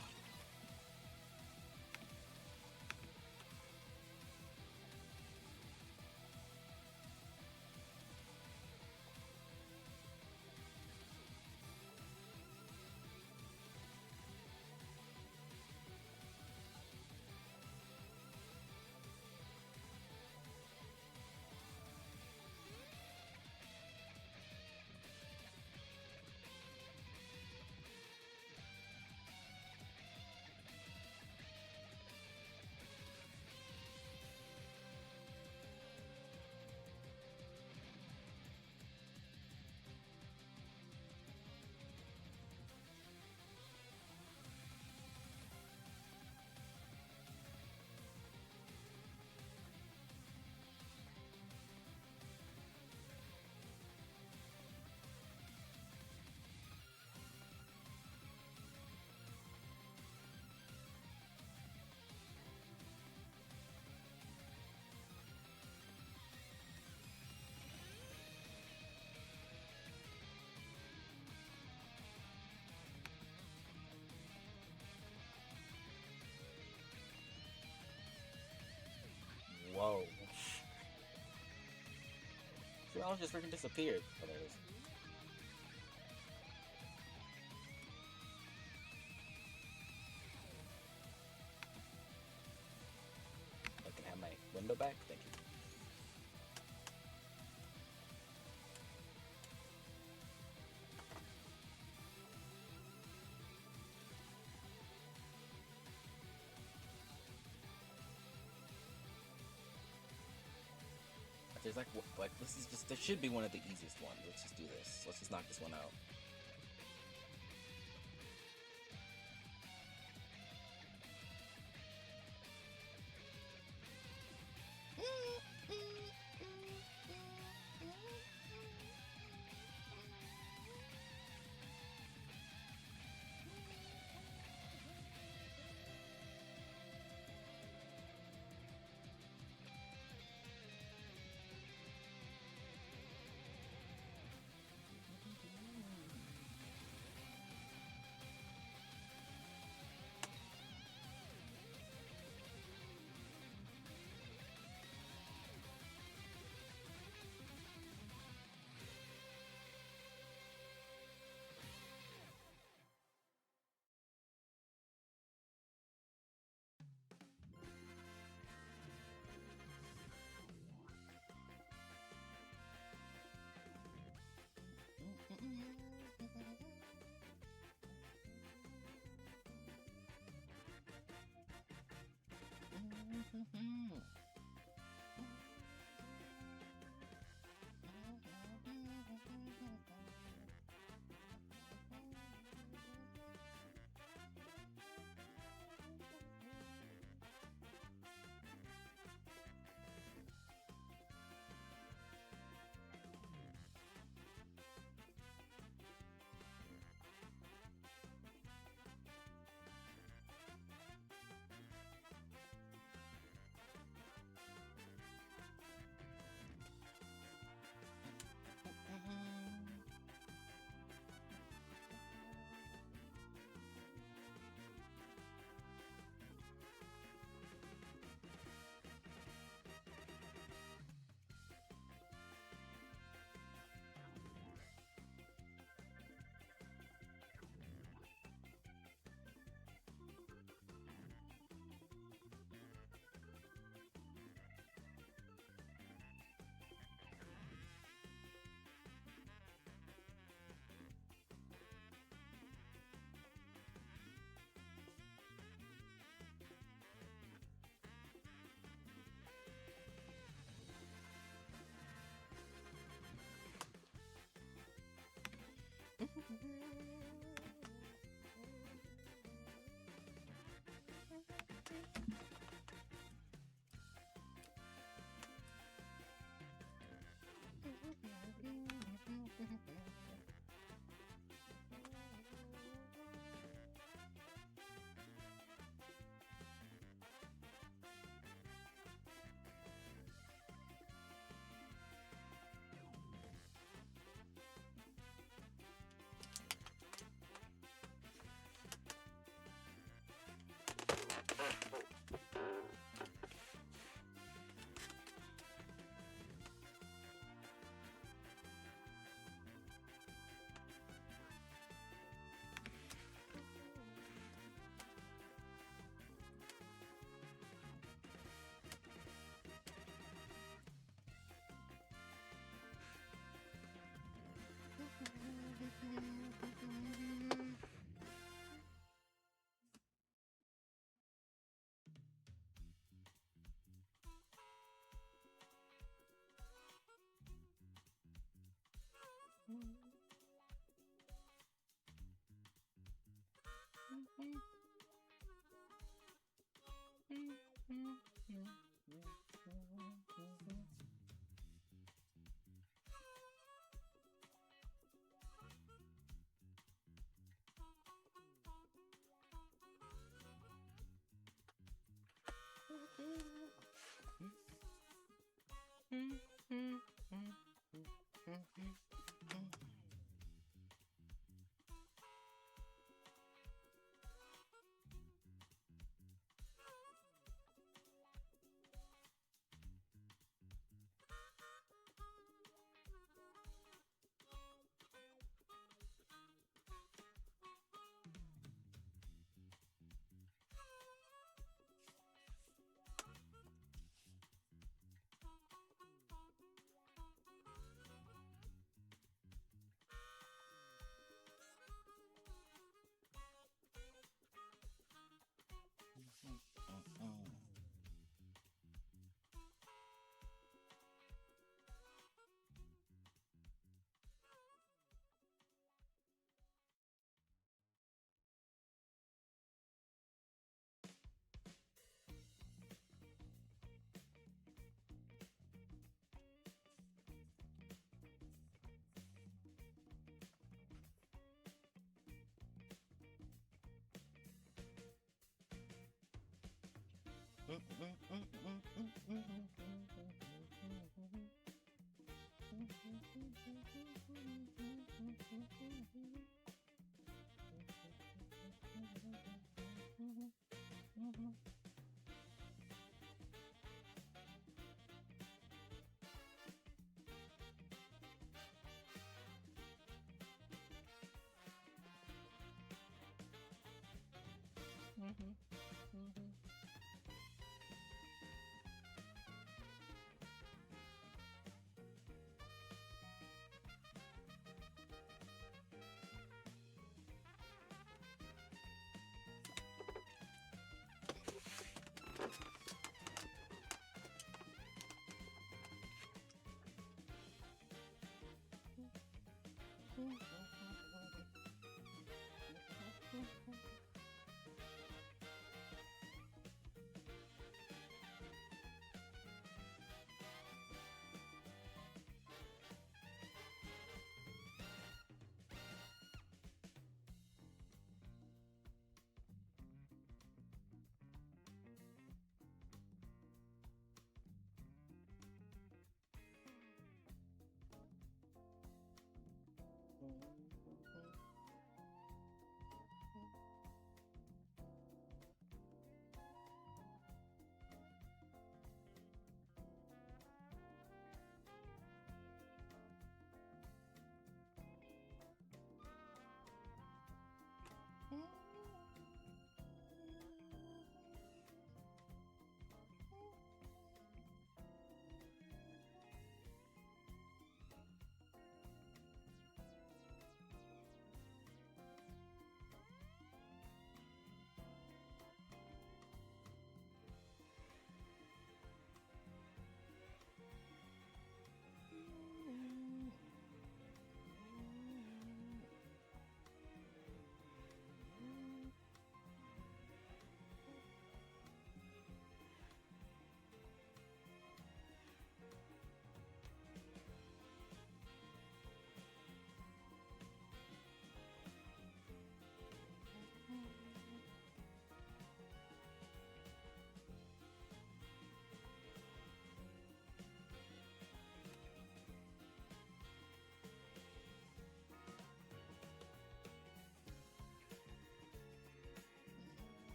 Whoa. She almost just freaking disappeared. Oh, there it is. I can have my window back. Thank you. There's like this is just, there should be one of the easiest ones. Let's just do this. Let's just knock this one out.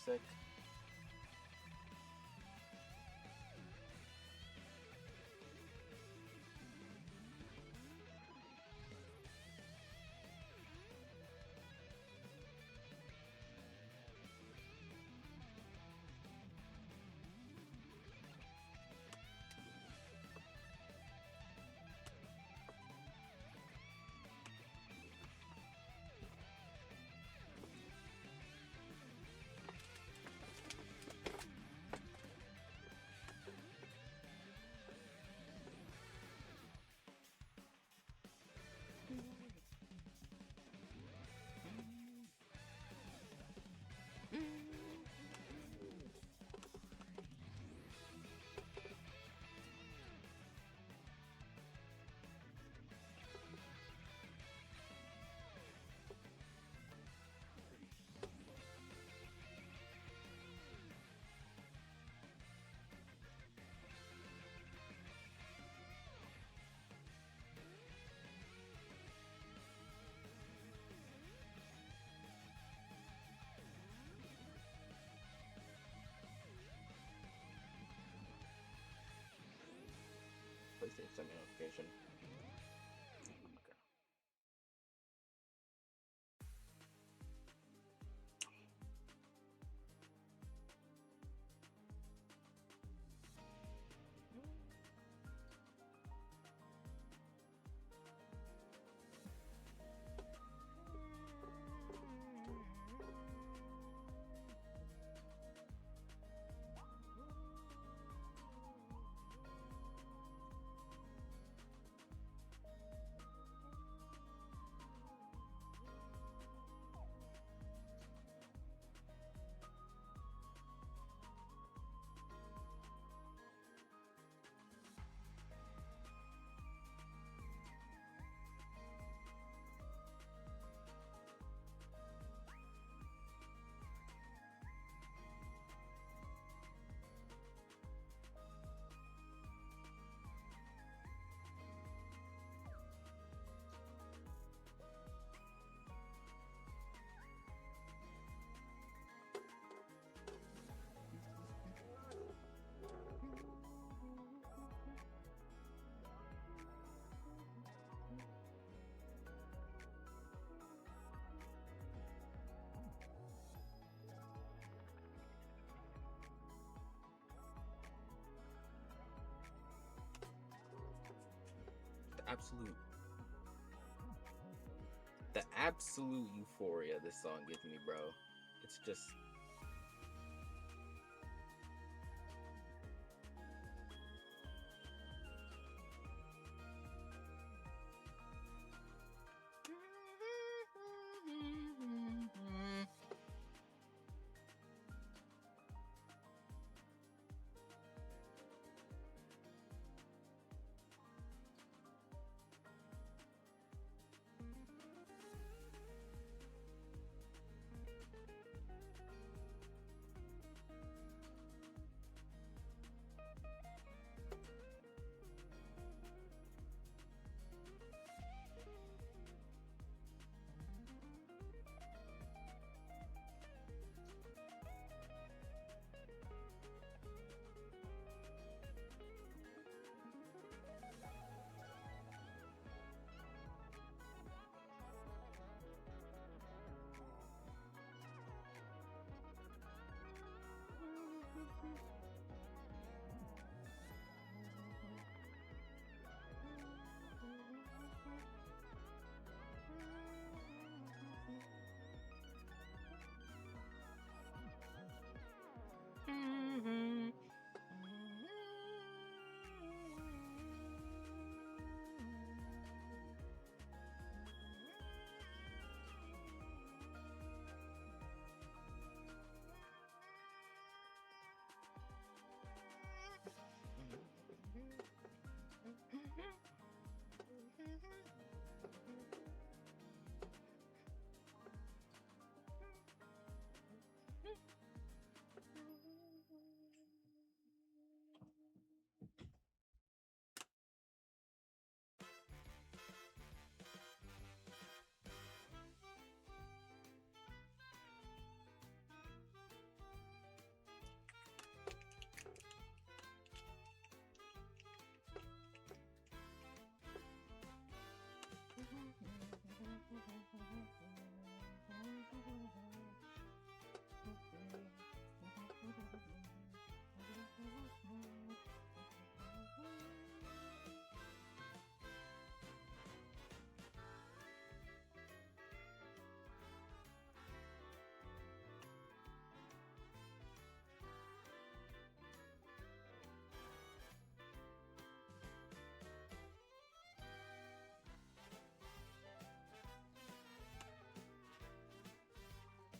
sick. PlayStation sent me a notification. Okay. Absolute, the absolute euphoria this song gives me, bro. It's just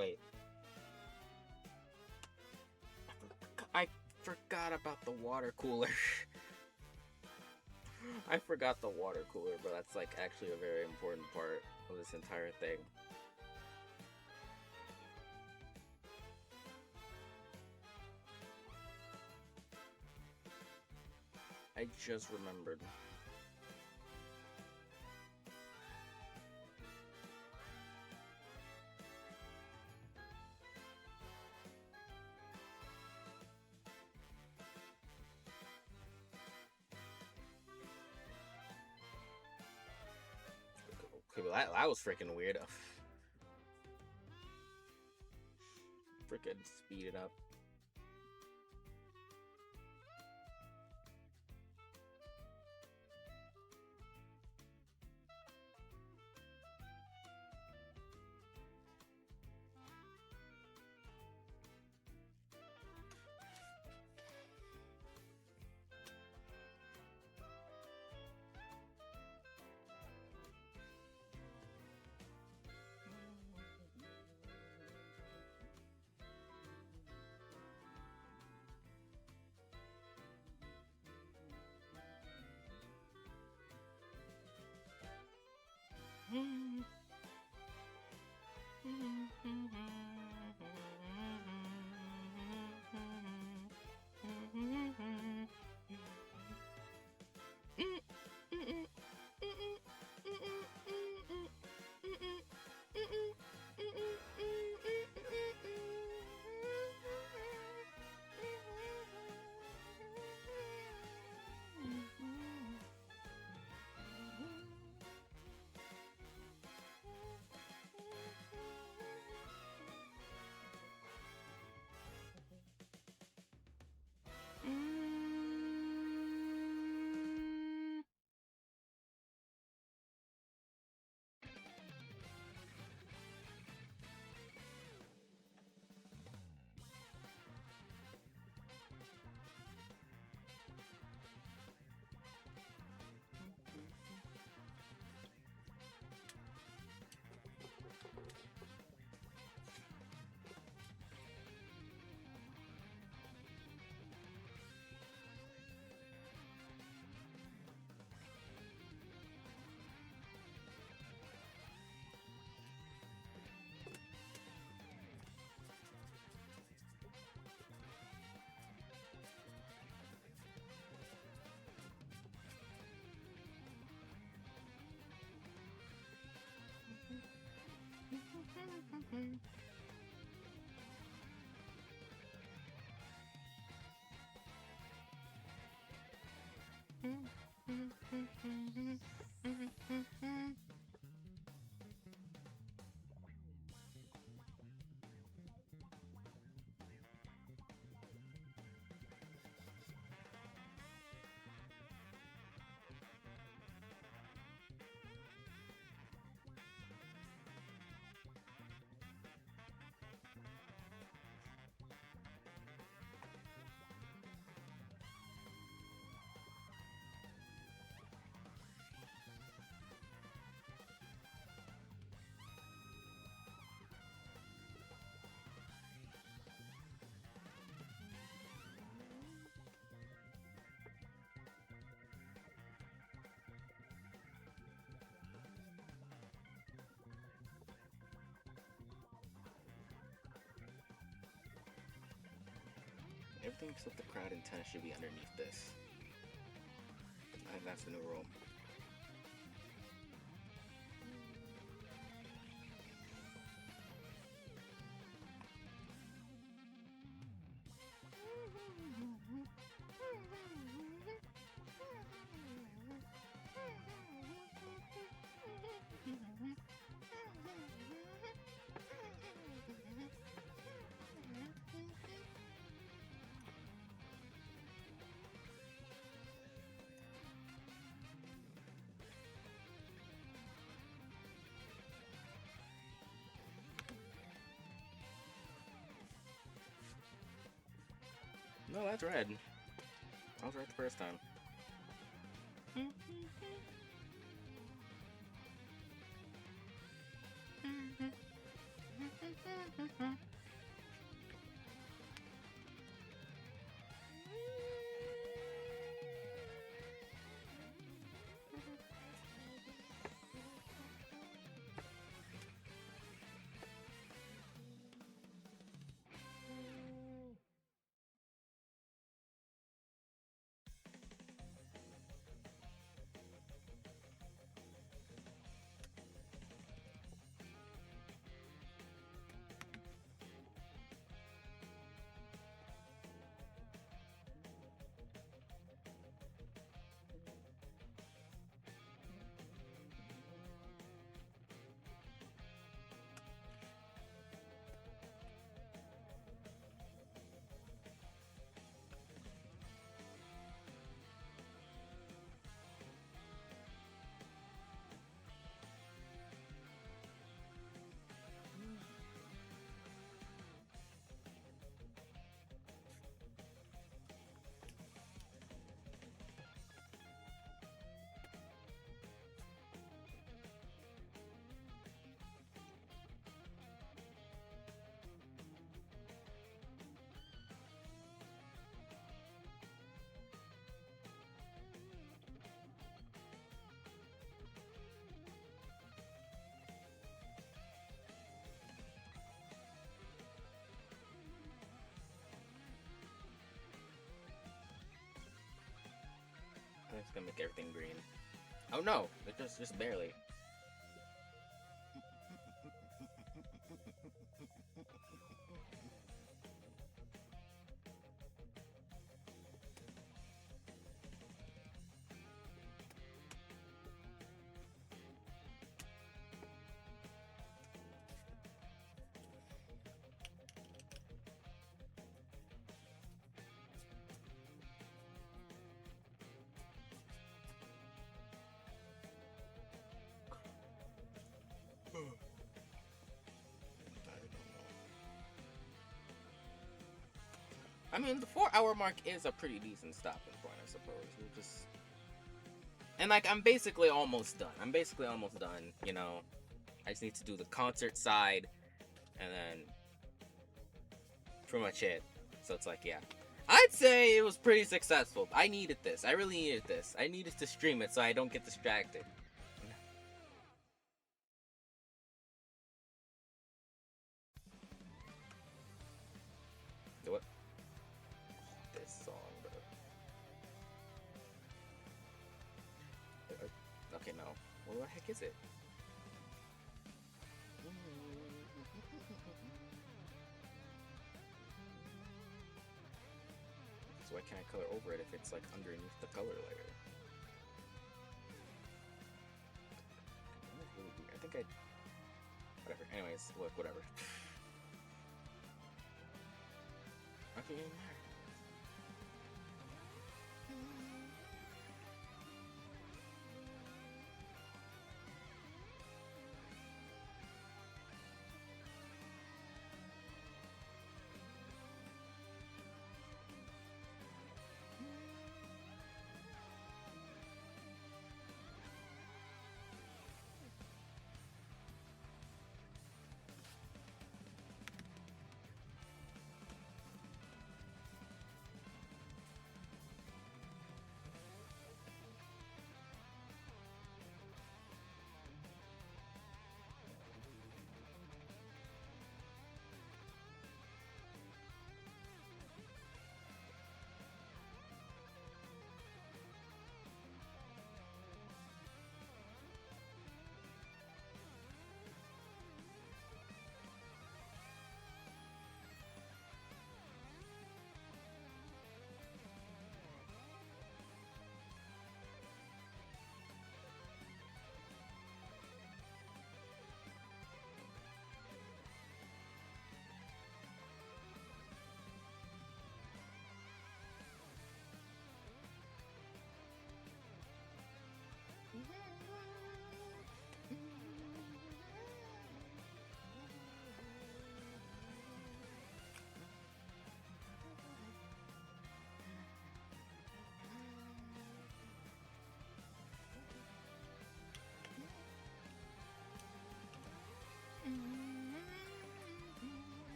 Wait. I forgot about the water cooler. I forgot the water cooler, but that's like actually a very important part of this entire thing. I just remembered. Okay, well that was freaking weird. Freaking speed it up. Everything except the crowd and tennis should be underneath this. I think that's the new rule. No, that's red. I was right the first time. It's gonna make everything green. Oh no, it just barely. I mean, the 4-hour mark is a pretty decent stopping point, I suppose. We'll just... And, like, I'm basically almost done. You know. I just need to do the concert side, and then... pretty much it. So it's like, yeah. I'd say it was pretty successful. I needed this. I really needed this. I needed to stream it so I don't get distracted. What? This song, bro. Okay, no. What the heck is it? So why can't I color over it if it's like underneath the color layer? I think I... Whatever. Anyways, look, whatever. Okay.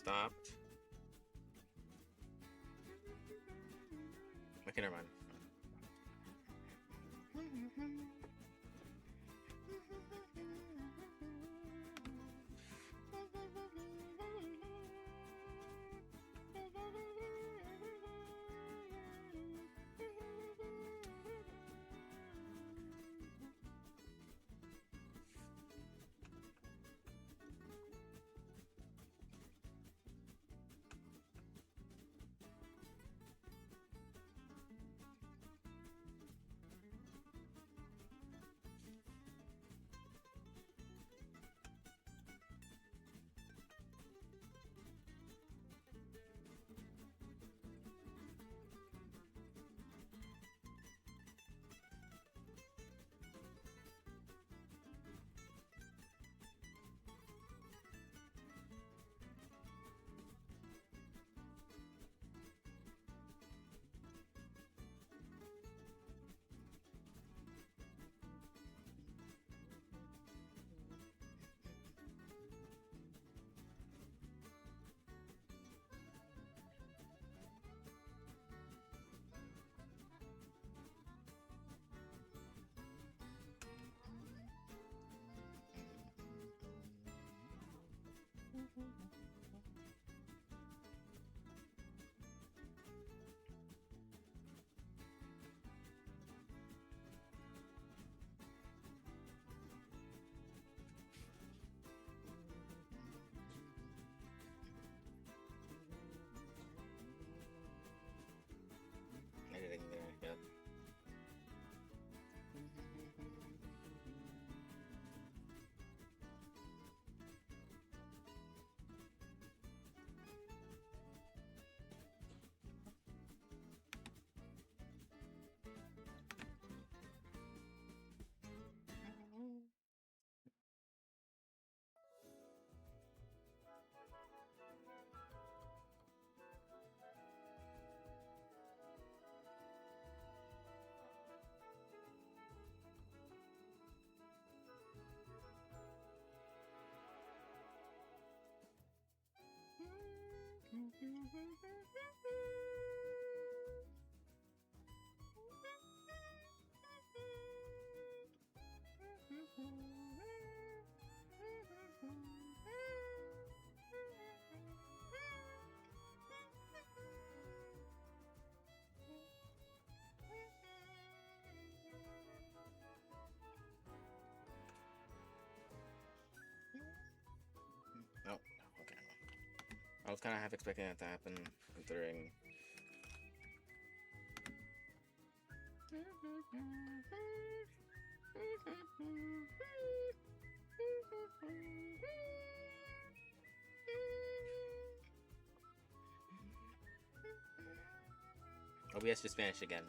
stopped. Okay, never mind. I didn't get it yet. Oh, okay. I was kind of half expecting that to happen, considering. OBS just vanished again.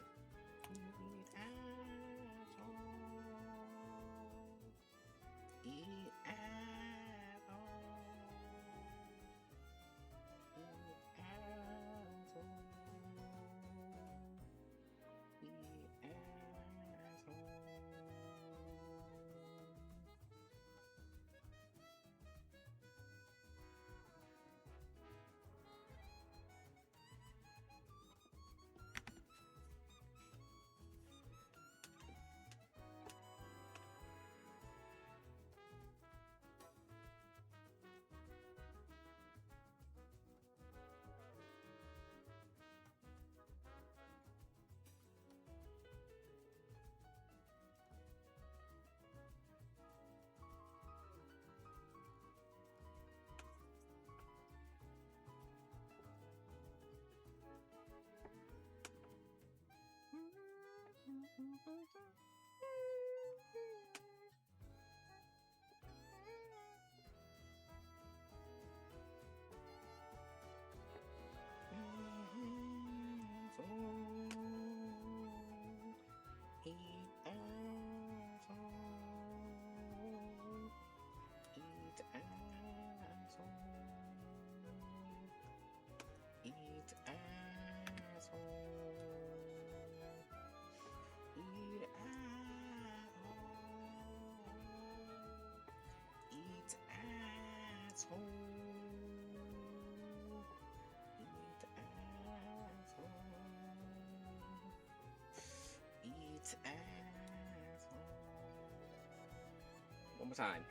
more time.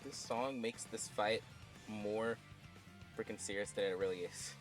this song makes this fight more freaking serious than it really is.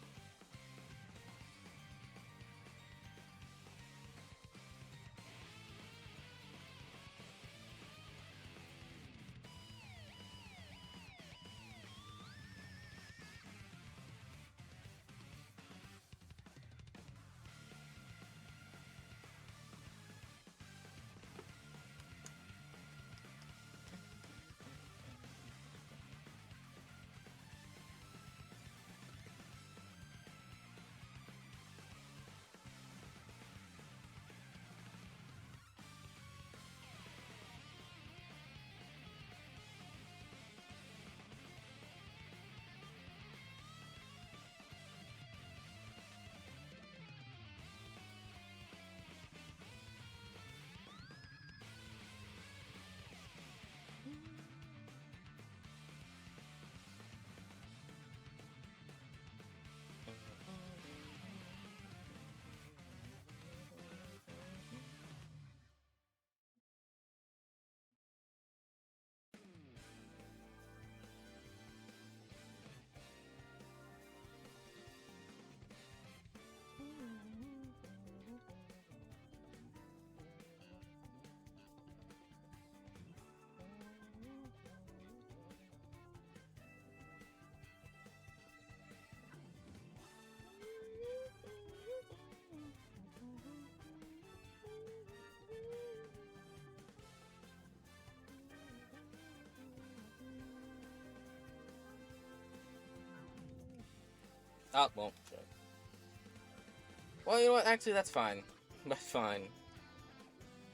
Oh, well. Well, you know what? Actually, that's fine. That's fine.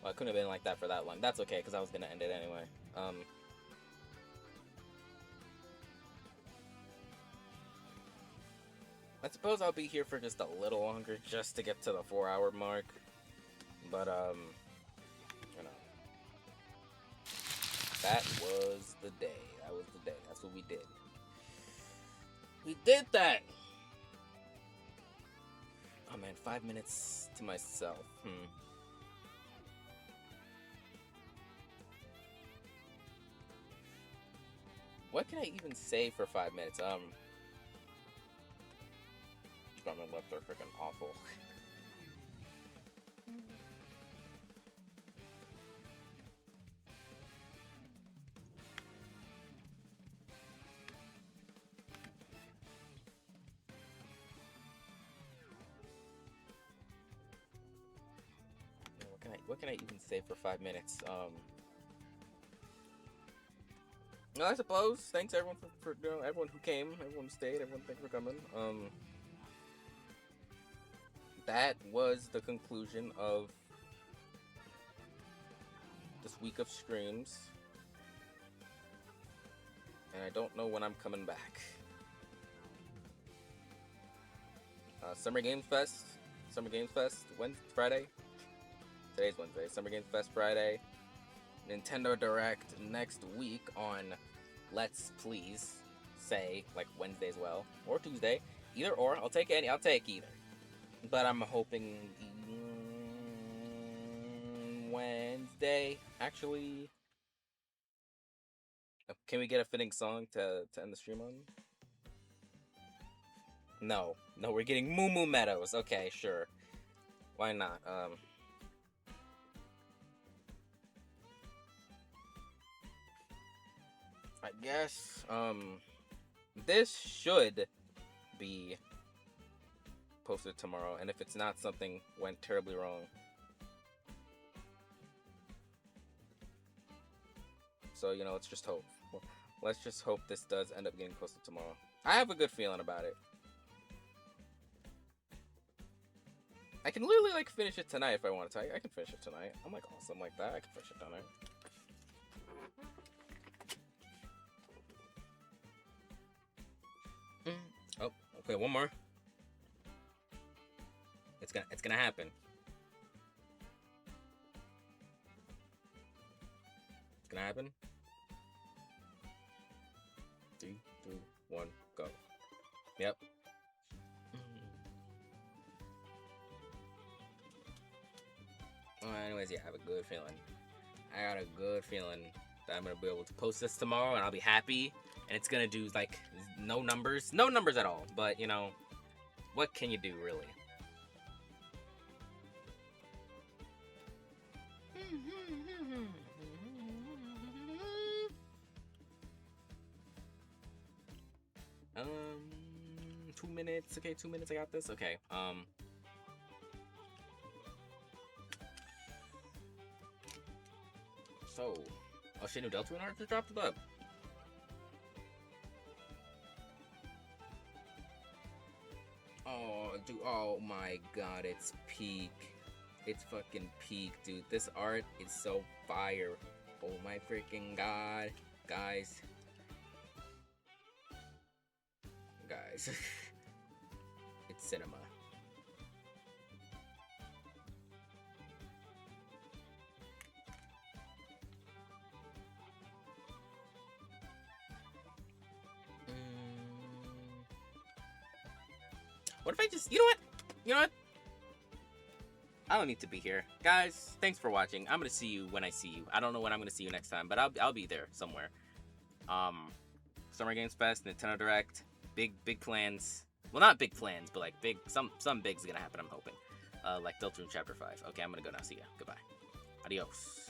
Well, it couldn't have been like that for that long. That's okay, because I was gonna end it anyway. I suppose I'll be here for just a little longer, just to get to the 4-hour mark. But, you know. That was the day. That was the day. That's what we did. We did that! Oh man, 5 minutes to myself. What can I even say for 5 minutes? My lips are freaking awful. What can I even say for 5 minutes? Well, I suppose thanks everyone for you know, everyone who came, everyone who stayed, everyone thanks for coming. That was the conclusion of this week of streams, and I don't know when I'm coming back. Summer Games Fest, Friday. Today's Wednesday. Summer Games Fest Friday. Nintendo Direct next week on, let's please say, like Wednesday as well, or Tuesday. Either or, I'll take either. But I'm hoping Wednesday. Actually, can we get a fitting song to end the stream on? No, we're getting Moo Moo Meadows. Okay, sure. Why not? I guess, this should be posted tomorrow, and if it's not, something went terribly wrong. So, you know, let's just hope. Let's just hope this does end up getting posted tomorrow. I have a good feeling about it. I can literally, like, finish it tonight if I want to. I can finish it tonight. I'm, like, awesome like that. I can finish it tonight. Oh, okay, one more. It's gonna happen. It's gonna happen. 3, 2, 1, go. Yep. Well, anyways, yeah, I have a good feeling. I got a good feeling that I'm gonna be able to post this tomorrow, and I'll be happy. And it's gonna do like no numbers at all. But you know, what can you do really? Um, 2 minutes. Okay, 2 minutes. I got this. Okay. So, oh shit, new Deltarune art just dropped. Up. Oh, dude. Oh my god, it's peak. It's fucking peak, dude. This art is so fire. Oh my freaking god, guys. Guys, it's cinema. What if I just, you know what? You know what? I don't need to be here. Guys, thanks for watching. I'm gonna see you when I see you. I don't know when I'm gonna see you next time, but I'll be there somewhere. Summer Games Fest, Nintendo Direct, big plans. Well, not big plans, but like some big's gonna happen, I'm hoping. Like Deltarune Chapter 5. Okay, I'm gonna go now. See ya. Goodbye. Adios.